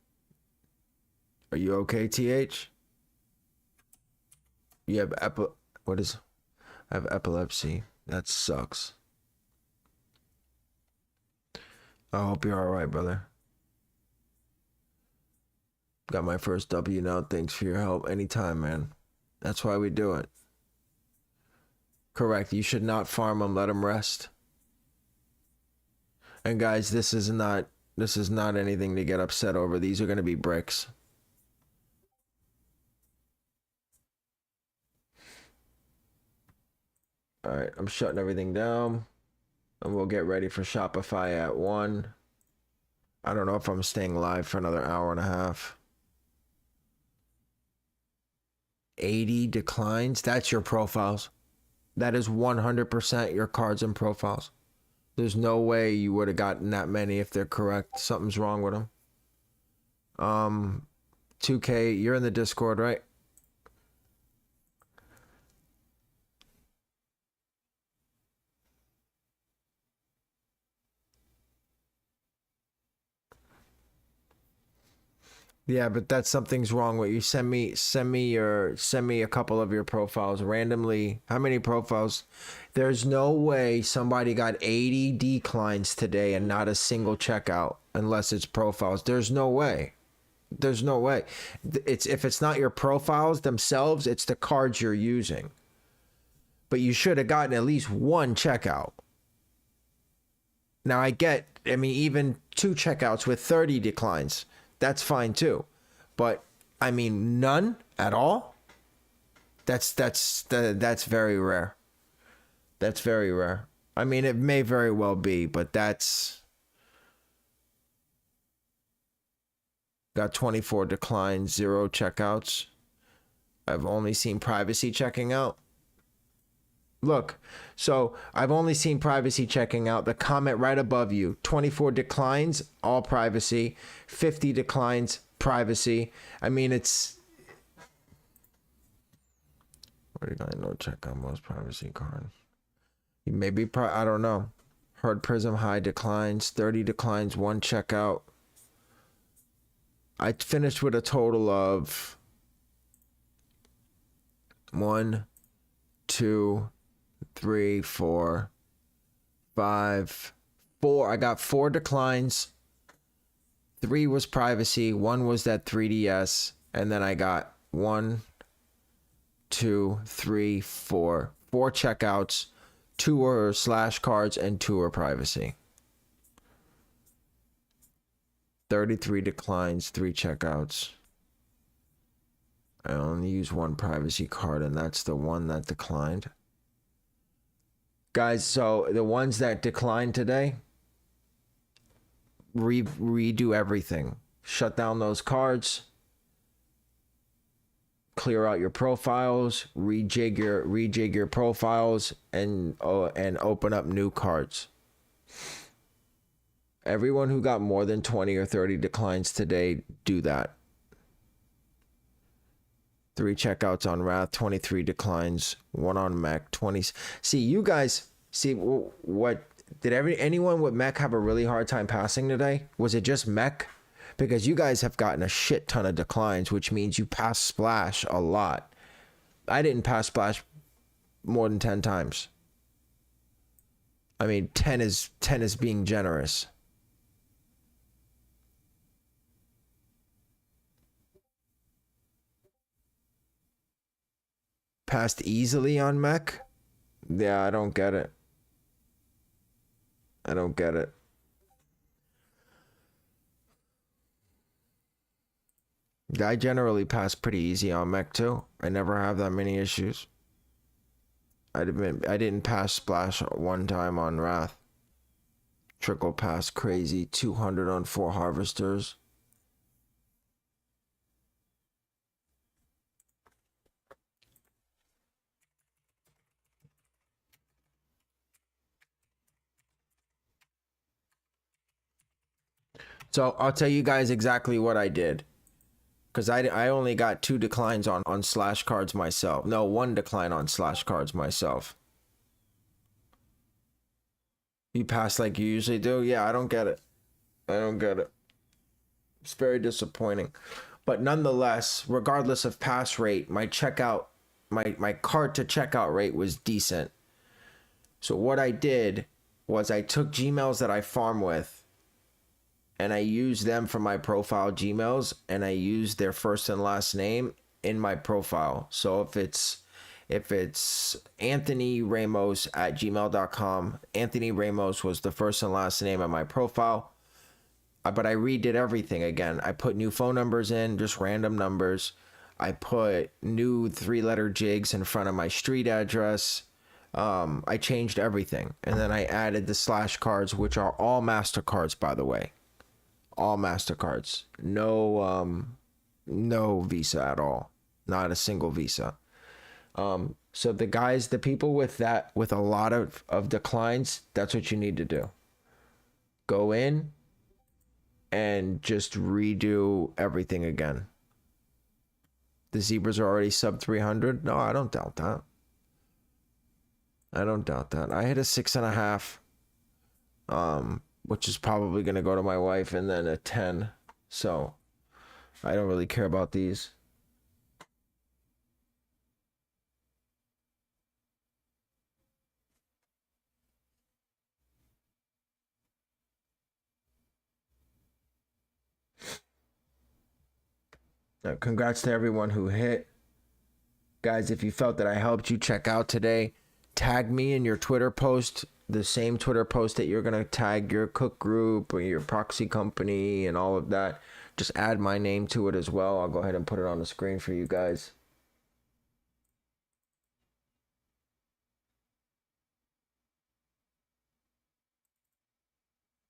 S1: Are you okay, TH? You have I have epilepsy. That sucks. I hope you're alright, brother. Got my first W now. Thanks for your help. Anytime, man. That's why we do it. Correct. You should not farm them. Let them rest. And guys, this is not anything to get upset over. These are going to be bricks. All right, I'm shutting everything down, and we'll get ready for Shopify at 1. I don't know if I'm staying live for another hour and a half. 80 declines. That's your profiles. That is 100% your cards and profiles. There's no way you would have gotten that many if they're correct. Something's wrong with them. 2K, you're in the Discord, right? Yeah, but that's something's wrong with you. Send me a couple of your profiles randomly. How many profiles? There's no way somebody got 80 declines today and not a single checkout unless it's profiles. There's no way. There's no way. If it's not your profiles themselves, it's the cards you're using. But you should have gotten at least 1 checkout. Now I mean, even 2 checkouts with 30 declines. That's fine too, but I mean none at all. That's very rare. That's very rare. I mean, it may very well be, but that's got 24 declines, 0 checkouts. I've only seen privacy checking out. Look, so I've only seen privacy checking out. The comment right above you, 24 declines, all privacy, 50 declines, privacy. I mean, it's... What do you got? No check out most privacy cards. Maybe, I don't know. Heard Prism high declines, 30 declines, 1 checkout. I finished with a total of 1, 2, 3, 4, 5, 4. I got 4 declines. 3 was privacy. 1 was that 3DS. And then I got 1, 2, 3, 4. 4 checkouts. 2 were slash cards and 2 were privacy. 33 declines, 3 checkouts. I only used 1 privacy card, and that's the one that declined. Guys, so the ones that declined today, redo everything. Shut down those cards. Clear out your profiles. Rejig your profiles, and open up new cards. Everyone who got more than 20 or 30 declines today, do that. 3 checkouts on Wrath, 23 declines, 1 on Mek, 20. See, you guys, what did anyone with Mek have a really hard time passing today? Was it just Mek? Because you guys have gotten a shit ton of declines, which means you pass Splash a lot. I didn't pass Splash more than 10 times. I mean, 10 is being generous. passed easily on Mek. Yeah, I don't get it. I don't get it. I generally pass pretty easy on Mek too. I never have that many issues. I didn't pass splash one time on Wrath. Trickle pass crazy, 200 on 4 harvesters. So I'll tell you guys exactly what I did. Because I only got 2 declines on slash cards myself. No, 1 decline on slash cards myself. You pass like you usually do? Yeah, I don't get it. I don't get it. It's very disappointing. But nonetheless, regardless of pass rate, my checkout, my card to checkout rate was decent. So what I did was I took Gmails that I farm with and I used them for my profile Gmails, and I used their first and last name in my profile. So if it's Anthony Ramos at gmail.com, Anthony Ramos was the first and last name of my profile. But I redid everything again. I put new phone numbers in, just random numbers. I put new 3-letter jigs in front of my street address. I changed everything. And then I added the slash cards, which are all MasterCards, by the way. All MasterCards. No Visa at all. Not a single Visa. So the people with a lot of declines, that's what you need to do. Go in and just redo everything again. The zebras are already sub 300. No, I don't doubt that. I don't doubt that. I hit a 6.5. Which is probably going to go to my wife, and then a 10. So I don't really care about these. Congrats to everyone who hit. Guys, if you felt that I helped you check out today, tag me in your Twitter post, the same Twitter post that you're going to tag your cook group or your proxy company and all of that. Just add my name to it as well. I'll go ahead and put it on the screen for you guys.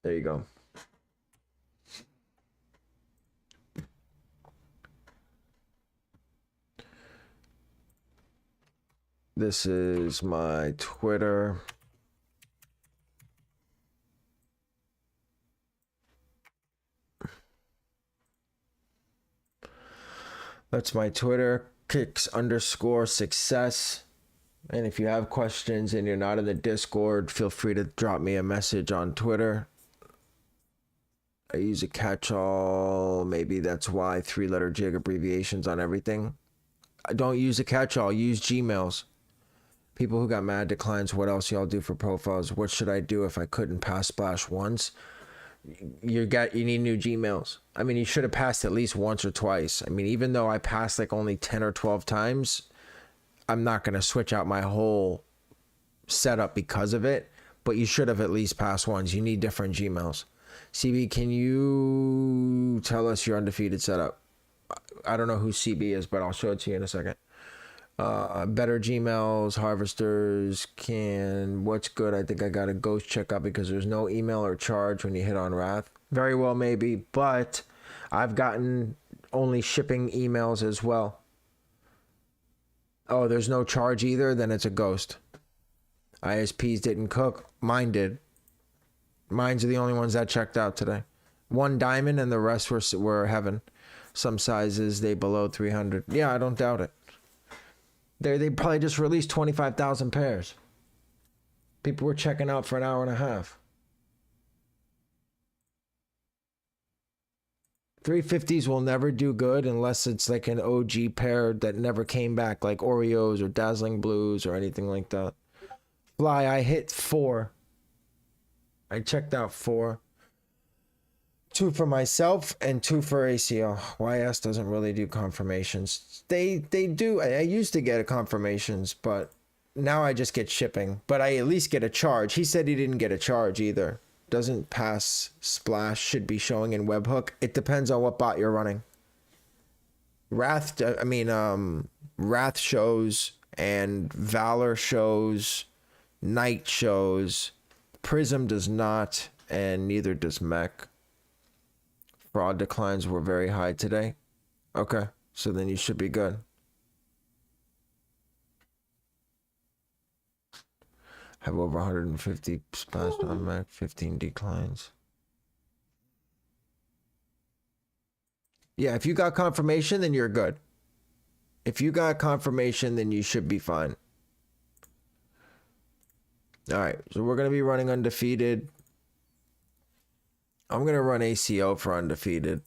S1: There you go. This is my Twitter. That's my Twitter, kicks_success. And if you have questions and you're not in the Discord, feel free to drop me a message on Twitter. I use a catch-all. Maybe that's why 3-letter jig abbreviations on everything. I don't use a catch-all. Use Gmails. People who got mad declines, what else y'all do for profiles? What should I do if I couldn't pass splash once? You need new Gmails. I mean, you should have passed at least once or twice. I mean, even though I passed like only 10 or 12 times, I'm not going to switch out my whole setup because of it, but you should have at least passed once. You need different Gmails. CB, can you tell us your undefeated setup? I don't know who CB is, but I'll show it to you in a second. Better Gmails, harvesters, what's good? I think I got a ghost checkup because there's no email or charge when you hit on Wrath. Very well, maybe, but I've gotten only shipping emails as well. Oh, there's no charge either? Then it's a ghost. ISPs didn't cook. Mine did. Mine's are the only ones that checked out today. 1 diamond and the rest were heaven. Some sizes, they below 300. Yeah, I don't doubt it. They probably just released 25,000 pairs. People were checking out for an hour and a half. 350s will never do good unless it's like an OG pair that never came back, like Oreos or Dazzling Blues or anything like that. Fly, I hit 4. I checked out 4. 2 for myself and 2 for ACO. YS doesn't really do confirmations. They do. I used to get confirmations, but now I just get shipping. But I at least get a charge. He said he didn't get a charge either. Doesn't pass splash, should be showing in webhook. It depends on what bot you're running. Wrath shows and Valor shows, Knight shows, Prism does not, and neither does Mek. Fraud declines were very high today. Okay, so then you should be good. Have over 150 splashed on Mek, 15 declines. Yeah, if you got confirmation, then you're good. If you got confirmation, then you should be fine. All right, so we're going to be running undefeated. I'm going to run ACO for undefeated.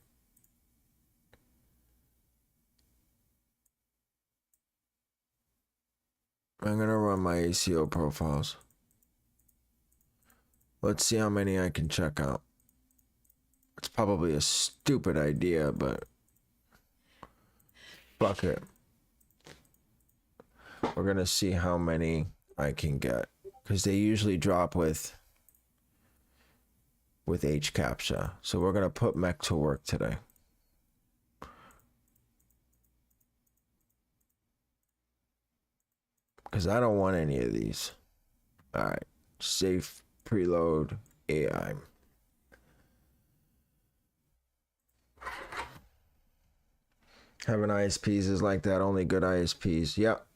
S1: I'm going to run my ACO profiles. Let's see how many I can check out. It's probably a stupid idea, but fuck it. We're going to see how many I can get, because they usually drop with H captcha. So we're going to put Mek to work today. Because I don't want any of these. All right. Safe preload AI. Having ISPs is like that. Only good ISPs. Yep.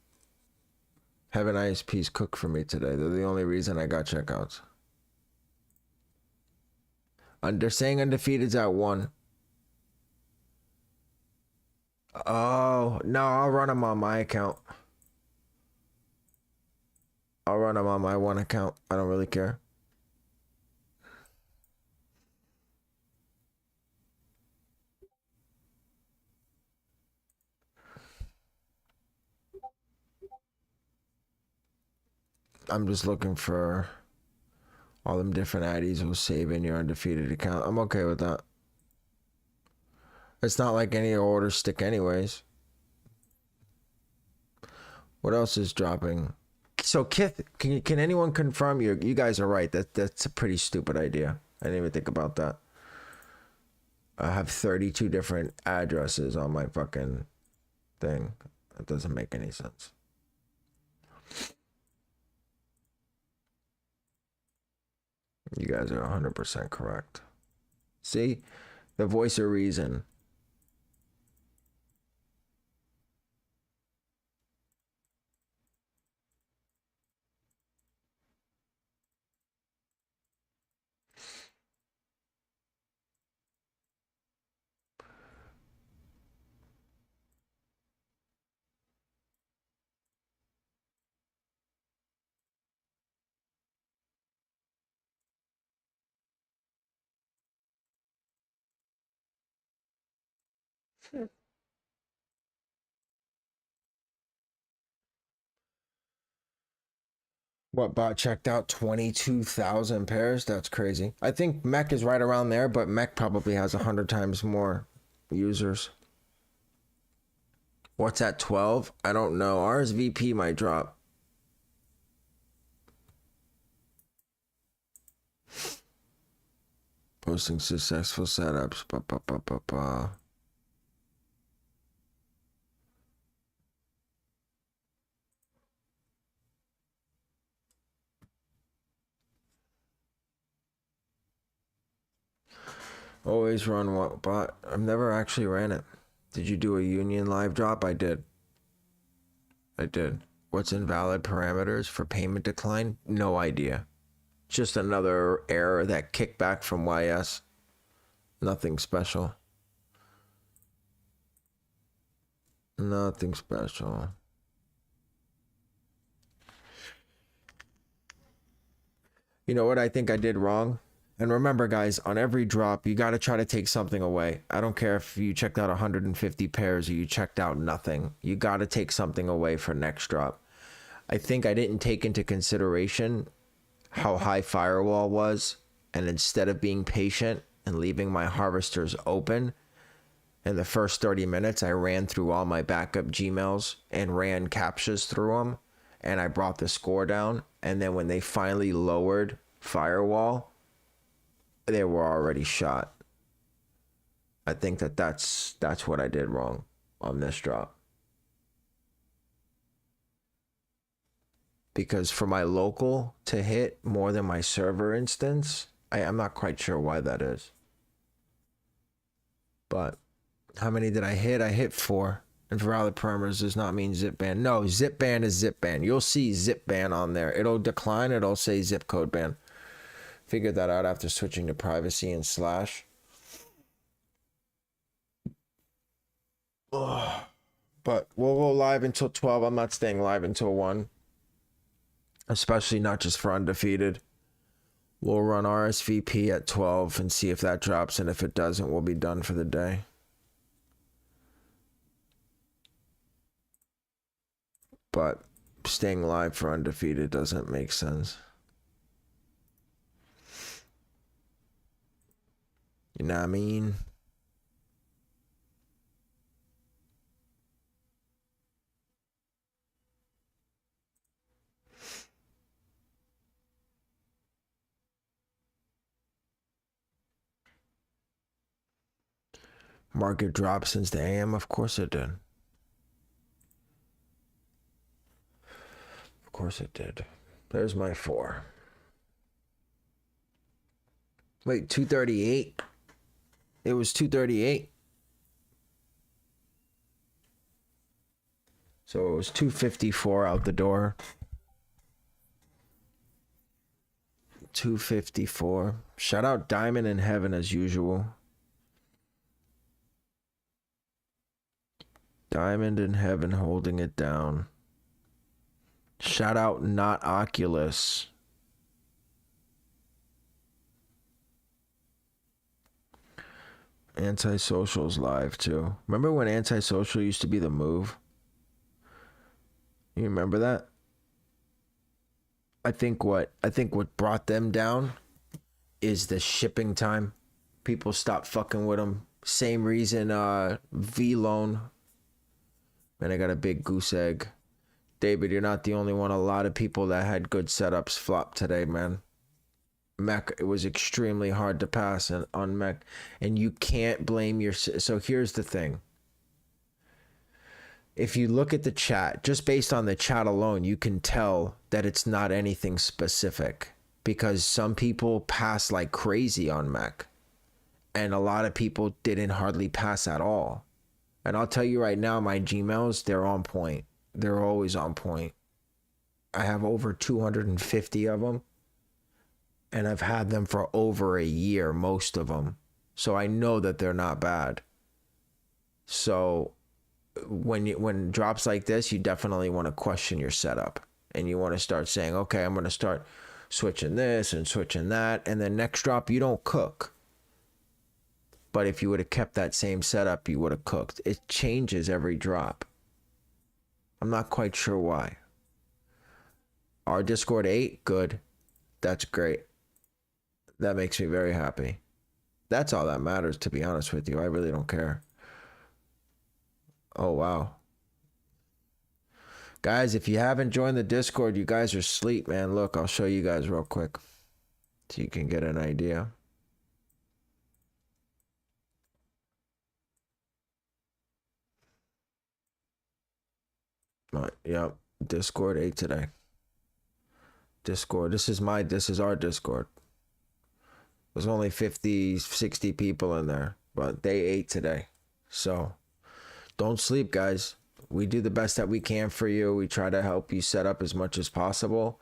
S1: Having ISPs cook for me today. They're the only reason I got checkouts. They're saying undefeated's at 1. Oh, no, I'll run them on my account. I'll run them on my one account. I don't really care. I'm just looking for all them different IDs will save in your undefeated account. I'm okay with that. It's not like any orders stick anyways. What else is dropping? So Kith, can anyone confirm you guys are right? That's a pretty stupid idea. I didn't even think about that. I have 32 different addresses on my fucking thing. That doesn't make any sense. You guys are 100% correct. See? The voice of reason. What bot checked out 22,000 pairs? That's crazy. I think Mek is right around there, but Mek probably has 100 times more users. What's at 12? I don't know. RSVP might drop. Posting successful setups. Always run what bot? I've never actually ran it. Did you do a union live drop? I did. What's invalid parameters for payment decline? No idea. Just another error that kicked back from YS. Nothing special. Nothing special. You know what I think I did wrong? And remember, guys, on every drop, you got to try to take something away. I don't care if you checked out 150 pairs or you checked out nothing. You got to take something away for next drop. I think I didn't take into consideration how high firewall was. And instead of being patient, and leaving my harvesters open. In the first 30 minutes, I ran through all my backup Gmails and ran captchas through them, and I brought the score down. And then when they finally lowered firewall, they were already shot. I think that's what I did wrong on this drop. Because for my local to hit more than my server instance, I'm not quite sure why that is. But how many did I hit? I hit 4. And for valid parameters does not mean zip ban. No, zip ban is zip ban. You'll see zip ban on there. It'll decline. It'll say zip code ban. Figured that out after switching to privacy and slash. Ugh. But we'll go live until 12. I'm not staying live until 1. Especially not just for undefeated. We'll run RSVP at 12 and see if that drops. And if it doesn't, we'll be done for the day. But staying live for undefeated doesn't make sense. You know what I mean? Market dropped since the AM? Of course it did. Of course it did. There's my 4. Wait, 238? It was 238. So it was 254 out the door. 254. Shout out Diamond in Heaven as usual. Diamond in Heaven holding it down. Shout out Not Oculus. Antisocial's live too. Remember when Antisocial used to be the move? You remember that? I think what brought them down is the shipping time. People stopped fucking with them. Same reason V-Loan. Man, I got a big goose egg. David, you're not the only one. A lot of people that had good setups flopped today, man. Mek, it was extremely hard to pass on Mek. And you can't blame your... So here's the thing. If you look at the chat, just based on the chat alone, you can tell that it's not anything specific. Because some people pass like crazy on Mek. And a lot of people didn't hardly pass at all. And I'll tell you right now, my Gmails, they're on point. They're always on point. I have over 250 of them. And I've had them for over a year, most of them. So I know that they're not bad. So when drops like this, you definitely want to question your setup. And you want to start saying, okay, I'm going to start switching this and switching that. And then next drop, you don't cook. But if you would have kept that same setup, you would have cooked. It changes every drop. I'm not quite sure why. Our Discord 8, good. That's great. That makes me very happy. That's all that matters, to be honest with you. I really don't care. Oh, wow. Guys, if you haven't joined the Discord, you guys are asleep, man. Look, I'll show you guys real quick so you can get an idea. Yep, Discord 8 today. Discord, this is our Discord. There's only 50, 60 people in there, but day 8 today. So don't sleep, guys. We do the best that we can for you. We try to help you set up as much as possible.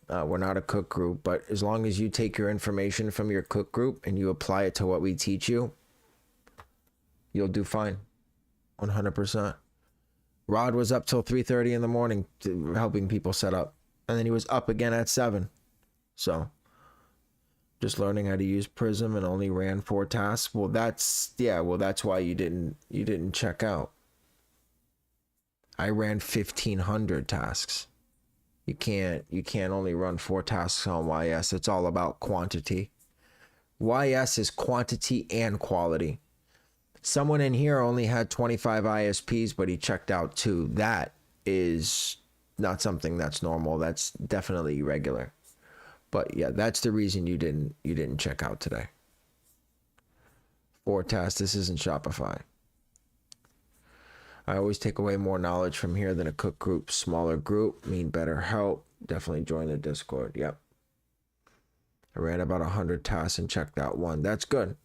S1: We're not a cook group, but as long as you take your information from your cook group and you apply it to what we teach you, you'll do fine. 100%. Rod was up till 3:30 in the morning helping people set up. And then he was up again at 7. So just learning how to use Prism and only ran 4 tasks. Well, that's why you didn't check out. I ran 1,500 tasks. You can't only run 4 tasks on YS. It's all about quantity. YS is quantity and quality. Someone in here only had 25 ISPs, but he checked out 2. That is not something that's normal. That's definitely irregular. But yeah, that's the reason you didn't check out today. Forecast, this isn't Shopify. I always take away more knowledge from here than a cook group. Smaller group mean better help. Definitely join the Discord. Yep. I ran about 100 tasks and checked out 1. That's good.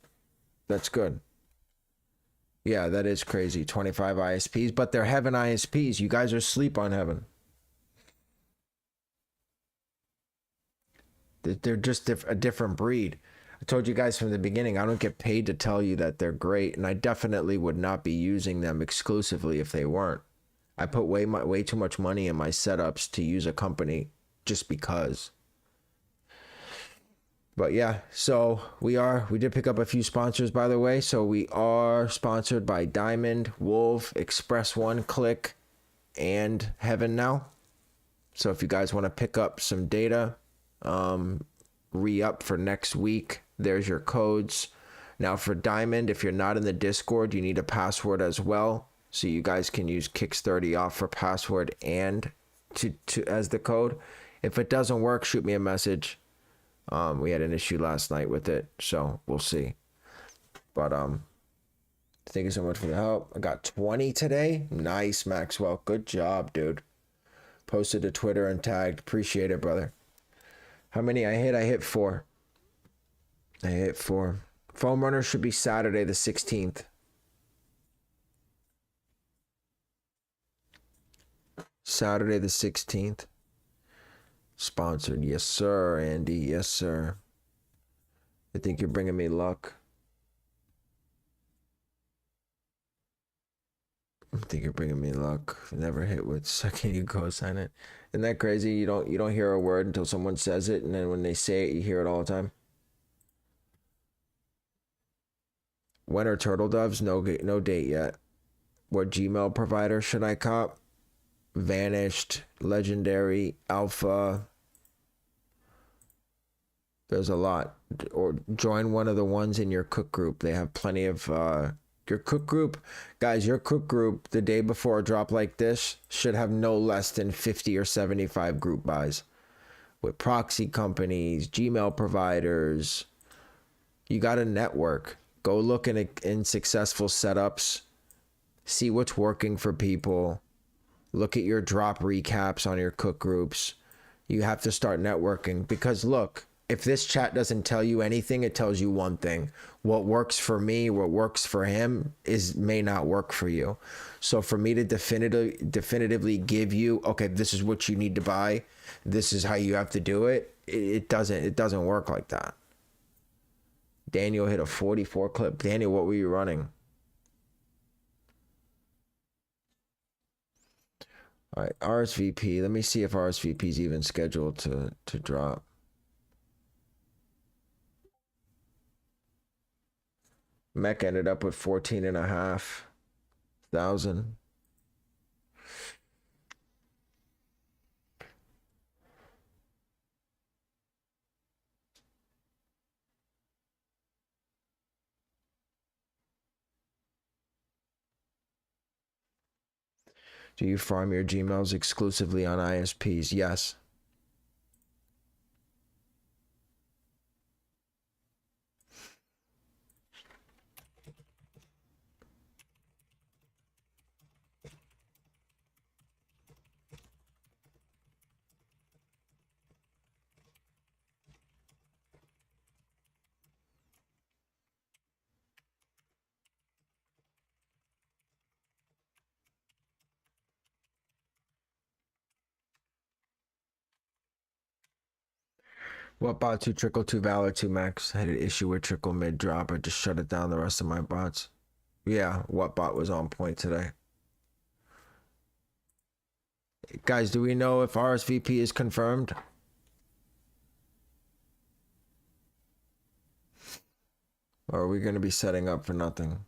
S1: That's good. Yeah, that is crazy. 25 ISPs, but they're Heaven ISPs. You guys are asleep on Heaven. They're just a different breed. I told you guys from the beginning, I don't get paid to tell you that they're great, and I definitely would not be using them exclusively if they weren't. I put way too much money in my setups to use a company just because. But yeah, so we did pick up a few sponsors, by the way. So we are sponsored by Diamond, Wolf, Express One, Click, and Heaven now. So if you guys want to pick up some data, re-up for next week, there's your codes. Now for Diamond, if you're not in the Discord, you need a password as well. So you guys can use Kicks 30 off for password and to as the code. If it doesn't work, shoot me a message. We had an issue last night with it, so we'll see. But thank you so much for the help. I got 20 today. Nice, Maxwell. Good job, dude. Posted to Twitter and tagged. Appreciate it, brother. How many I hit? I hit 4. I hit 4. Foam runner should be Saturday the 16th. Saturday the 16th. Sponsored. Yes, sir, Andy. Yes, sir. I think you're bringing me luck. I think you're bringing me luck. Never hit with second you co-sign it. Isn't that crazy? You don't hear a word until someone says it, and then when they say it, you hear it all the time. When are turtle doves? No date yet. What Gmail provider should I cop? Vanished, Legendary, Alpha. There's a lot. Or join one of the ones in your cook group. They have plenty of your cook group. Guys, your cook group the day before a drop like this should have no less than 50 or 75 group buys with proxy companies, Gmail providers. You got to network. Go look in successful setups. See what's working for people. Look at your drop recaps on your cook groups. You have to start networking because look, if this chat doesn't tell you anything, it tells you one thing. What works for me, what works for him may not work for you. So for me to definitively give you, okay, this is what you need to buy. This is how you have to do it. It doesn't work like that. Daniel hit a 44 clip. Daniel, what were you running? All right, RSVP. Let me see if RSVP is even scheduled to drop. Mech ended up with 14,500. Do you farm your Gmails exclusively on ISPs? Yes. What bot to trickle to valid to max? I had an issue with trickle mid drop. I just shut it down the rest of my bots. Yeah, what bot was on point today? Guys, do we know if RSVP is confirmed? Or are we going to be setting up for nothing?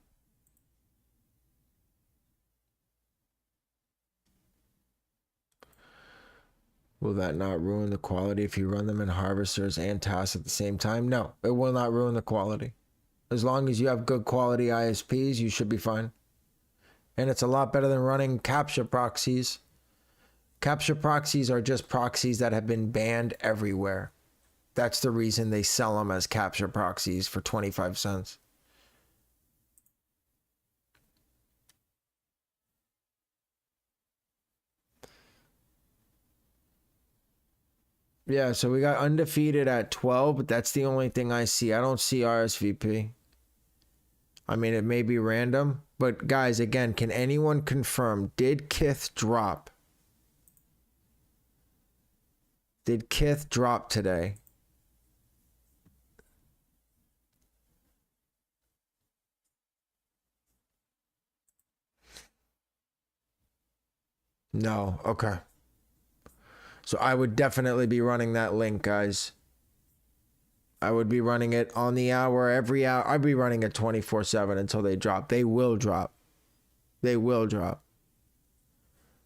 S1: Will that not ruin the quality if you run them in harvesters and tasks at the same time? No, it will not ruin the quality. As long as you have good quality ISPs, you should be fine. And it's a lot better than running capture proxies. Capture proxies are just proxies that have been banned everywhere. That's the reason they sell them as capture proxies for 25 cents. Yeah, so we got undefeated at 12, but that's the only thing I see. I don't see RSVP. I mean, it may be random, but guys, again, can anyone confirm, did Kith drop? Did Kith drop today? No, okay. So I would definitely be running that link, guys. I would be running it on the hour, every hour. I'd be running it 24/7 until they drop. They will drop. They will drop.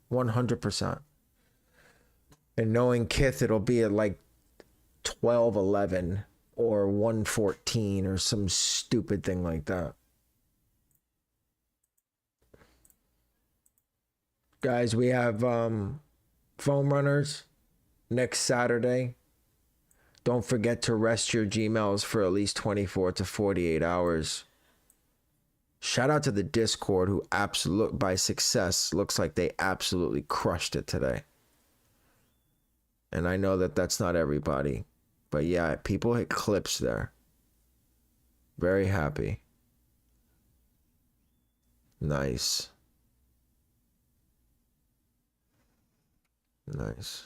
S1: 100%. And knowing Kith, it'll be at like 12:11 or 1:14 or some stupid thing like that. Guys, we have foam runners next Saturday. Don't forget to rest your Gmails for at least 24 to 48 hours. Shout out to the Discord who by success looks like they absolutely crushed it today. And I know that that's not everybody, but yeah, people hit clips there. Very happy. Nice. Nice.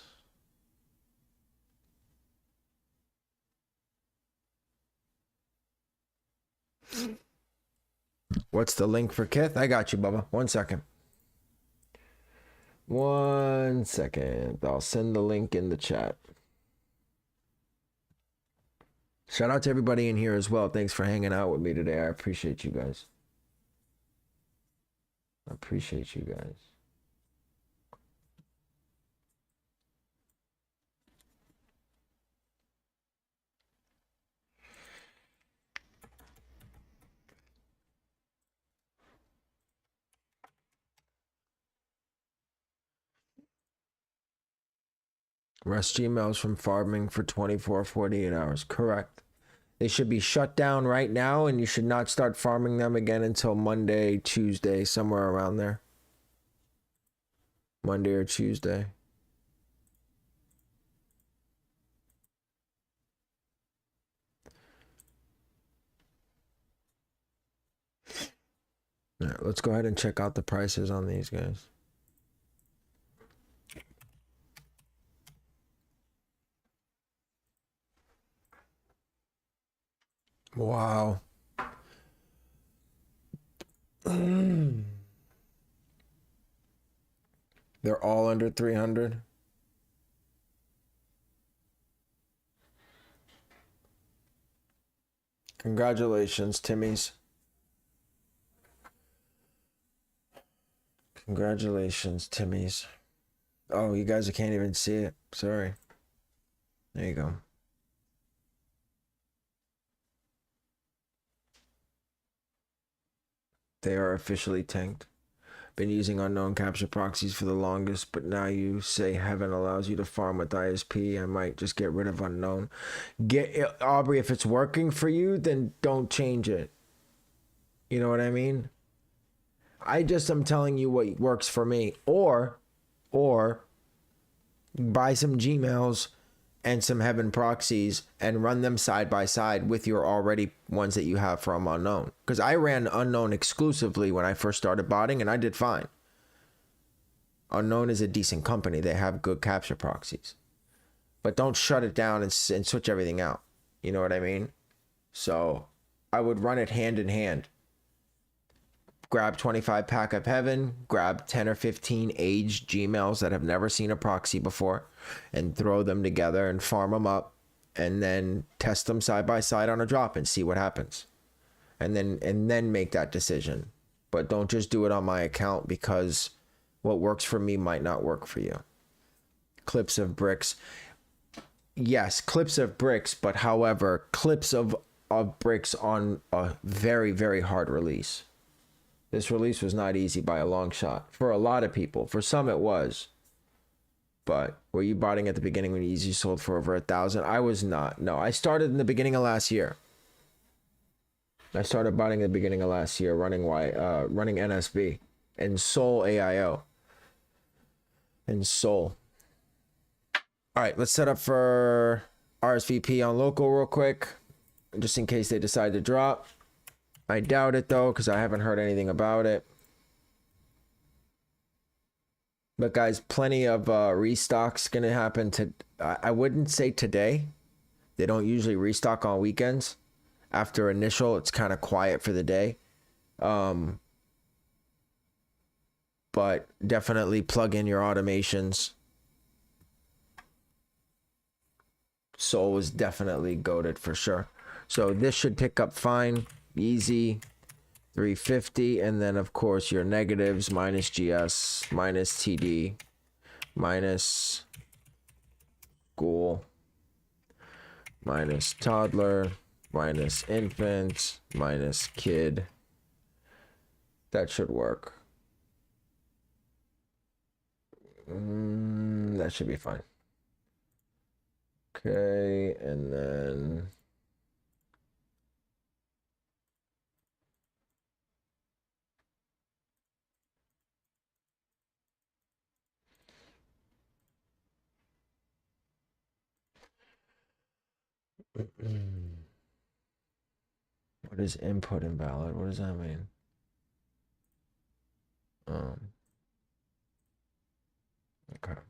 S1: What's the link for Kith? I got you, Bubba. 1 second. 1 second. I'll send the link in the chat. Shout out to everybody in here as well. Thanks for hanging out with me today. I appreciate you guys. I appreciate you guys. Rest Gmails from farming for 24, 48 hours. Correct. They should be shut down right now, and you should not start farming them again until Monday, Tuesday, somewhere around there. Monday or Tuesday. All right, let's go ahead and check out the prices on these guys. Wow. They're all under 300. Congratulations, Timmy's. Congratulations, Timmy's. Oh, you guys can't even see it. Sorry. There you go. They are officially tanked. Been using unknown capture proxies for the longest, but now you say heaven allows you to farm with ISP. I might just get rid of unknown. Aubrey, if it's working for you, then don't change it. You know what I mean? I just am telling you what works for me. Or buy some Gmails and some heaven proxies and run them side by side with your already ones that you have from unknown. Because I ran unknown exclusively when I first started botting, and I did fine. Unknown is a decent company. They have good capture proxies. But don't shut it down and switch everything out. You know what I mean? So I would run it hand in hand. Grab 25 pack of heaven, grab 10 or 15 aged Gmails that have never seen a proxy before, and throw them together and farm them up, and then test them side by side on a drop and see what happens. And then make that decision. But don't just do it on my account, because what works for me might not work for you. clips of bricks. Yes, clips of bricks, but however, clips of bricks on a very, very hard release. This release was not easy by a long shot. For a lot of people. For some it was. But were you botting at the beginning when Yeezy sold for over 1,000? I was not. No, I started in the beginning of last year. I started botting at the beginning of last year running NSB and Soul AIO. And Soul. All right, let's set up for RSVP on local real quick, just in case they decide to drop. I doubt it though, because I haven't heard anything about it. But guys, plenty of restocks gonna happen I wouldn't say today. They don't usually restock on weekends. After initial, it's kind of quiet for the day. But definitely plug in your automations. Soul was definitely goated for sure. So this should pick up fine. Easy 350, and then of course your negatives minus GS minus TD minus school minus toddler minus infant minus kid. That should work. That should be fine. Okay, and then what is input invalid? What does that mean? Okay.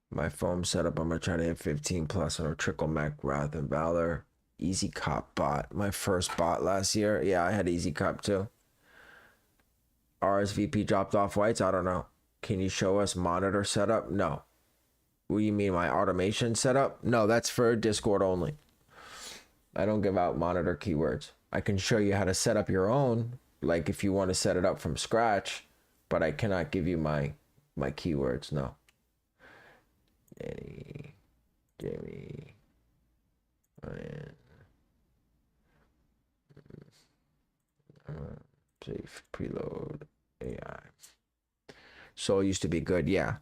S1: My foam setup, I'm gonna try to hit 15 plus on a Trickle Mech, Wrath and Valor. Easy Cop bot. My first bot last year. Yeah, I had Easy Cop too. RSVP dropped off whites? I don't know. Can you show us monitor setup? No. What do you mean, my automation setup? No, that's for Discord only. I don't give out monitor keywords. I can show you how to set up your own, like if you want to set it up from scratch, but I cannot give you my keywords, no. Jamie, Ryan, safe preload AI. Soul used to be good, yeah.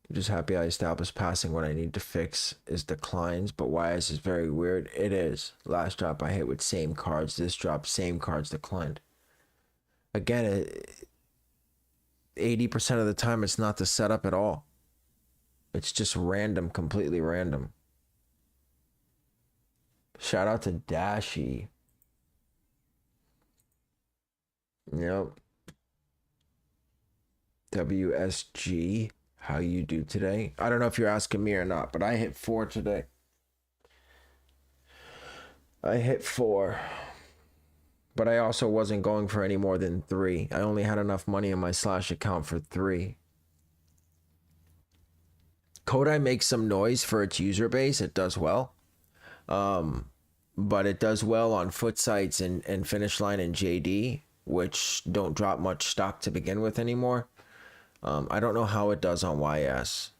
S1: I'm just happy I established passing. What I need to fix is declines, but YS is very weird. It is. Last drop I hit with same cards. This drop, same cards declined. Again, 80% of the time it's not the setup at all. It's just random, completely random. Shout out to Dashi. Yep. WSG. How you do today? I don't know if you're asking me or not, but I hit 4 today. I hit 4. But I also wasn't going for any more than 3. I only had enough money in my Slash account for 3. Kodai makes some noise for its user base. It does well. But it does well on Footsites and Finish Line and JD, which don't drop much stock to begin with anymore. I don't know how it does on YS.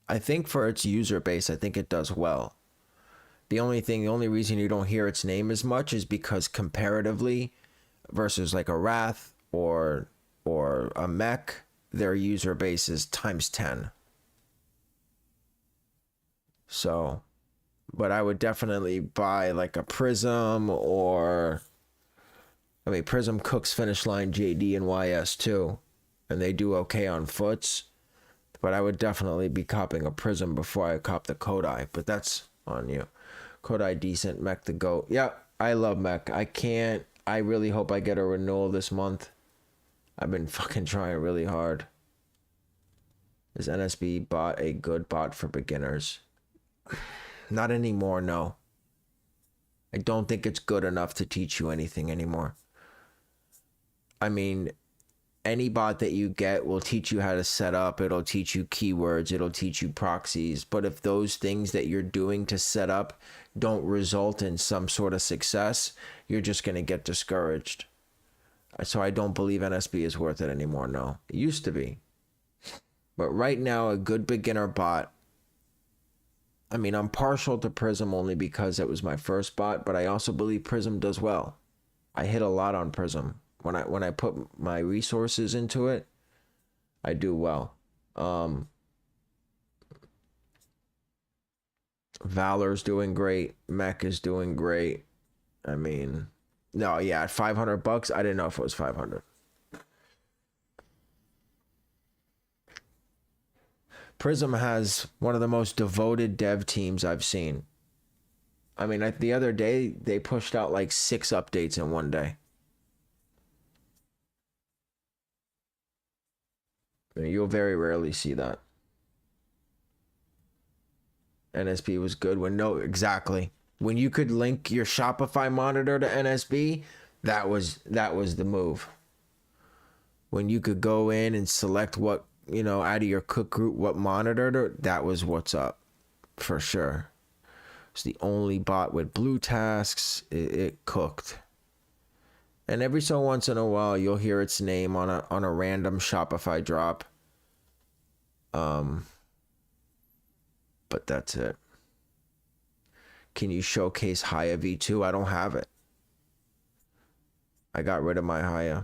S1: I think for its user base, I think it does well. The only reason you don't hear its name as much is because comparatively versus like a Wrath or a Mech, their user base is times 10. So, but I would definitely buy like a Prism Prism cooks Finish Line, JD, and YS too. And they do okay on foots, but I would definitely be copping a Prism before I cop the Kodai, but that's on you. Kodai decent, Mech the GOAT. Yeah, I love Mech. I really hope I get a renewal this month. I've been fucking trying really hard. Is NSB bot a good bot for beginners? Not anymore, no. I don't think it's good enough to teach you anything anymore. I mean, any bot that you get will teach you how to set up. It'll teach you keywords. It'll teach you proxies. But if those things that you're doing to set up don't result in some sort of success, you're just going to get discouraged. So I don't believe NSB is worth it anymore. No, it used to be. But right now, a good beginner bot. I mean, I'm partial to Prism only because it was my first bot, but I also believe Prism does well. I hit a lot on Prism. When I put my resources into it, I do well. Valor's doing great. Mek is doing great. I mean, no, yeah, at $500, I didn't know if it was 500. Prism has one of the most devoted dev teams I've seen. I mean, the other day they pushed out like 6 updates in one day. I mean, you'll very rarely see that. NSB was good when exactly. When you could link your Shopify monitor to NSB, that was the move. When you could go in and select what, out of your cook group, what monitor, that was what's up for sure. It's the only bot with blue tasks. It cooked. And every so once in a while, you'll hear its name on a random Shopify drop. But that's it. Can you showcase Haya V2? I don't have it. I got rid of my Haya.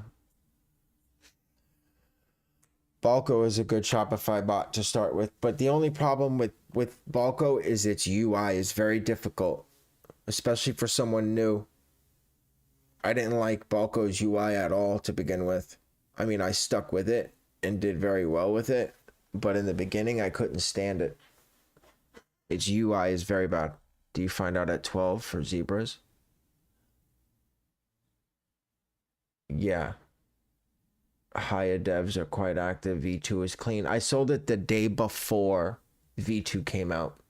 S1: Balco is a good Shopify bot to start with, but the only problem with Balco is its UI is very difficult, especially for someone new. I didn't like Balco's UI at all to begin with. I mean, I stuck with it and did very well with it, but in the beginning, I couldn't stand it. Its UI is very bad. Do you find out at 12 for zebras? Yeah. Haya devs are quite active. V2 is clean. I sold it the day before V2 came out.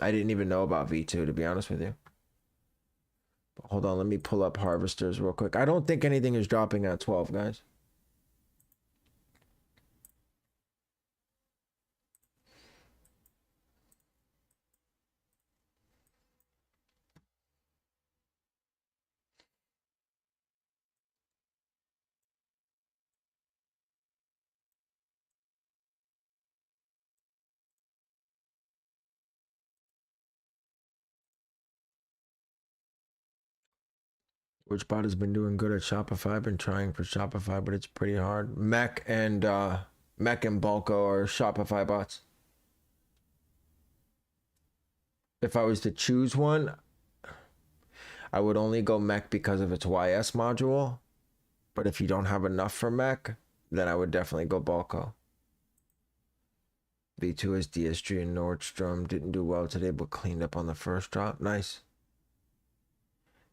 S1: I didn't even know about V2, to be honest with you. But hold on, let me pull up harvesters real quick. I don't think anything is dropping at 12, guys. Which bot has been doing good at Shopify? I've been trying for Shopify, but it's pretty hard. Mek and Balco are Shopify bots. If I was to choose one, I would only go Mek because of its YS module. But if you don't have enough for Mek, then I would definitely go Balco. V2 is DSG and Nordstrom. Didn't do well today, but cleaned up on the first drop. Nice.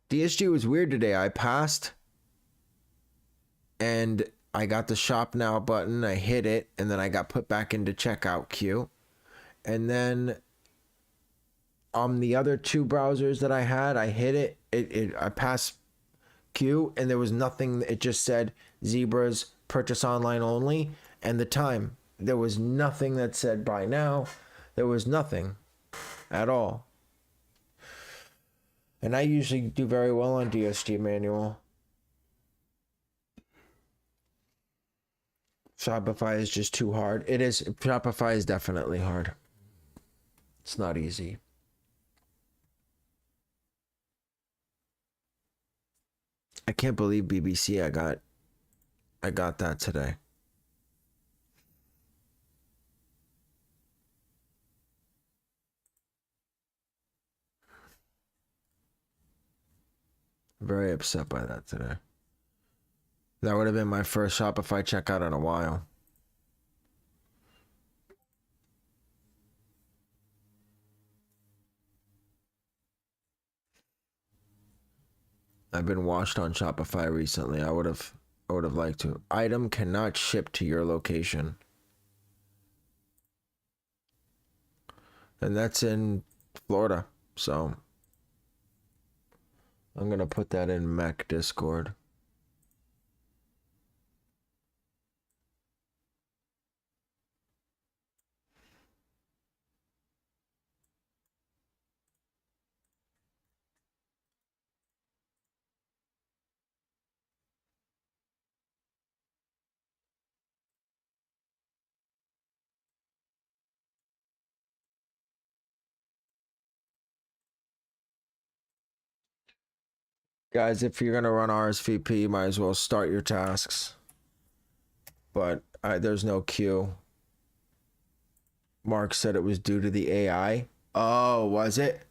S1: DSG was weird today. I passed and I got the shop now button. I hit it and then I got put back into checkout queue. And then on the other 2 browsers that I had, I hit it. I passed queue and there was nothing. It just said zebras purchase online only and the time. There was nothing that said buy now. There was nothing at all. And I usually do very well on DSG manual. Shopify is just too hard. It is. Shopify is definitely hard. It's not easy. I can't believe BBC. I got that today. Very upset by that today. That would have been my first Shopify checkout in a while. I've been watched on Shopify recently. I would have liked to. Item cannot ship to your location. And that's in Florida. So I'm going to put that in Mek Discord. Guys, if you're gonna run RSVP, you might as well start your tasks. But there's no queue. Mark said it was due to the AI. Oh, was it?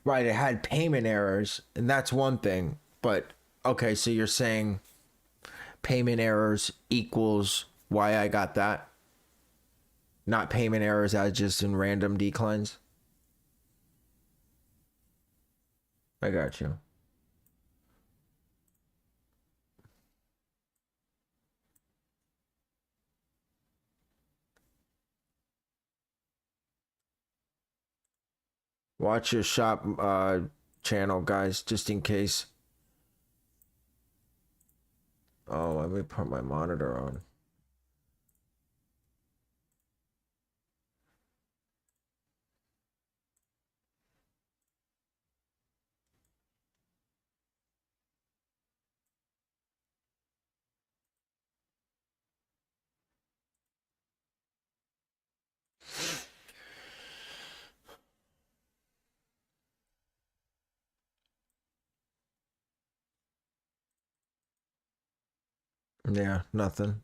S1: Right, it had payment errors, and that's one thing. But okay, so you're saying payment errors equals why I got that? Not payment errors as just in random declines? I got you. Watch your shop channel, guys, just in case. Oh, let me put my monitor on. Yeah, nothing.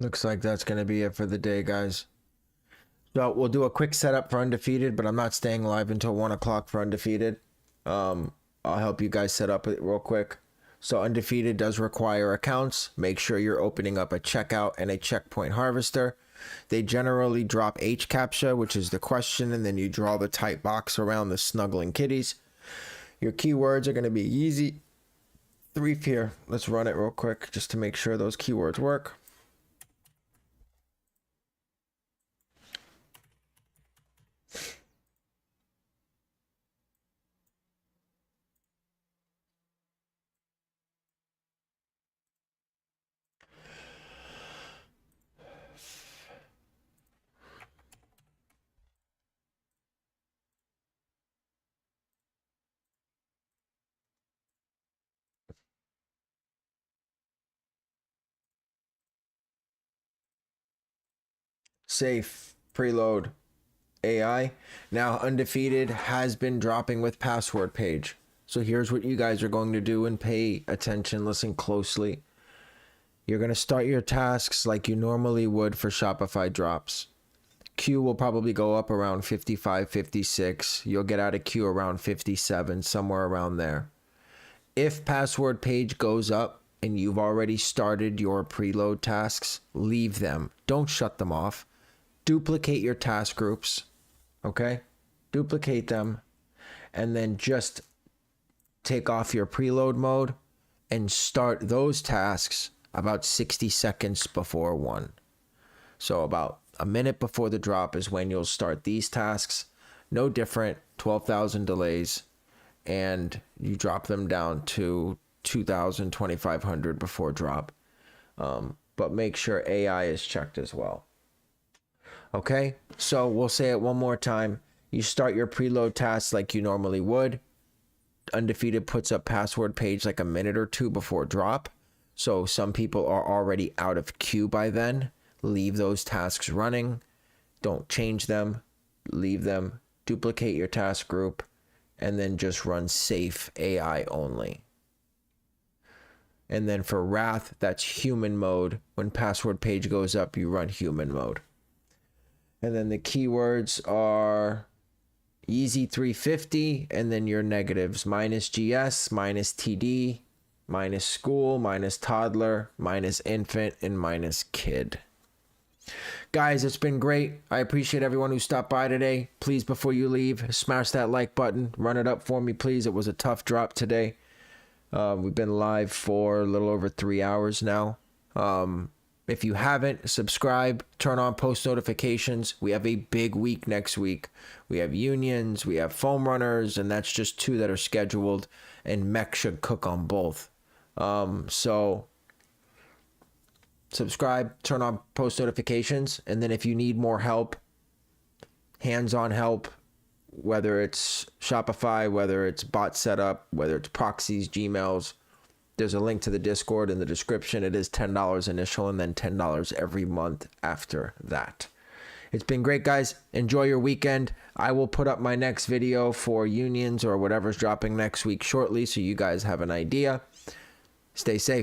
S1: Looks like that's going to be it for the day, guys. So we'll do a quick setup for Undefeated, but I'm not staying live until 1 o'clock for Undefeated. I'll help you guys set up it real quick. So Undefeated does require accounts. Make sure you're opening up a checkout and a checkpoint harvester. They generally drop H CAPTCHA, which is the question, and then you draw the type box around the snuggling kitties. Your keywords are going to be Yeezy 3 here. Let's run it real quick just to make sure those keywords work. Safe, preload, AI. Now Undefeated has been dropping with password page. So here's what you guys are going to do, and pay attention, listen closely. You're going to start your tasks like you normally would for Shopify drops. Queue will probably go up around 55, 56. You'll get out of queue around 57, somewhere around there. If password page goes up and you've already started your preload tasks, leave them. Don't shut them off. Duplicate your task groups, okay? Duplicate them, and then just take off your preload mode and start those tasks about 60 seconds before 1. So about a minute before the drop is when you'll start these tasks. No different, 12,000 delays, and you drop them down to 2,000, 2,500 before drop. But make sure AI is checked as well. Okay, so we'll say it one more time. You start your preload tasks like you normally would. Undefeated puts up password page like a minute or two before drop. So some people are already out of queue by then. Leave those tasks running. Don't change them. Leave them. Duplicate your task group. And then just run safe AI only. And then for Wrath, that's human mode. When password page goes up, you run human mode. And then the keywords are Yeezy 350, and then your negatives: minus GS, minus TD, minus school, minus toddler, minus infant, and minus kid. Guys, it's been great. I appreciate everyone who stopped by today. Please, before you leave, smash that like button. Run it up for me, please. It was a tough drop today. We've been live for a little over 3 hours now. If you haven't, subscribe, turn on post notifications. We have a big week next week. We have unions, we have foam runners, and that's just 2 that are scheduled, and Mek should cook on both. So subscribe, turn on post notifications, and then if you need more help, hands-on help, whether it's Shopify, whether it's bot setup, whether it's proxies, Gmails, there's a link to the Discord in the description. It is $10 initial and then $10 every month after that. It's been great, guys. Enjoy your weekend. I will put up my next video for unions or whatever's dropping next week shortly so you guys have an idea. Stay safe.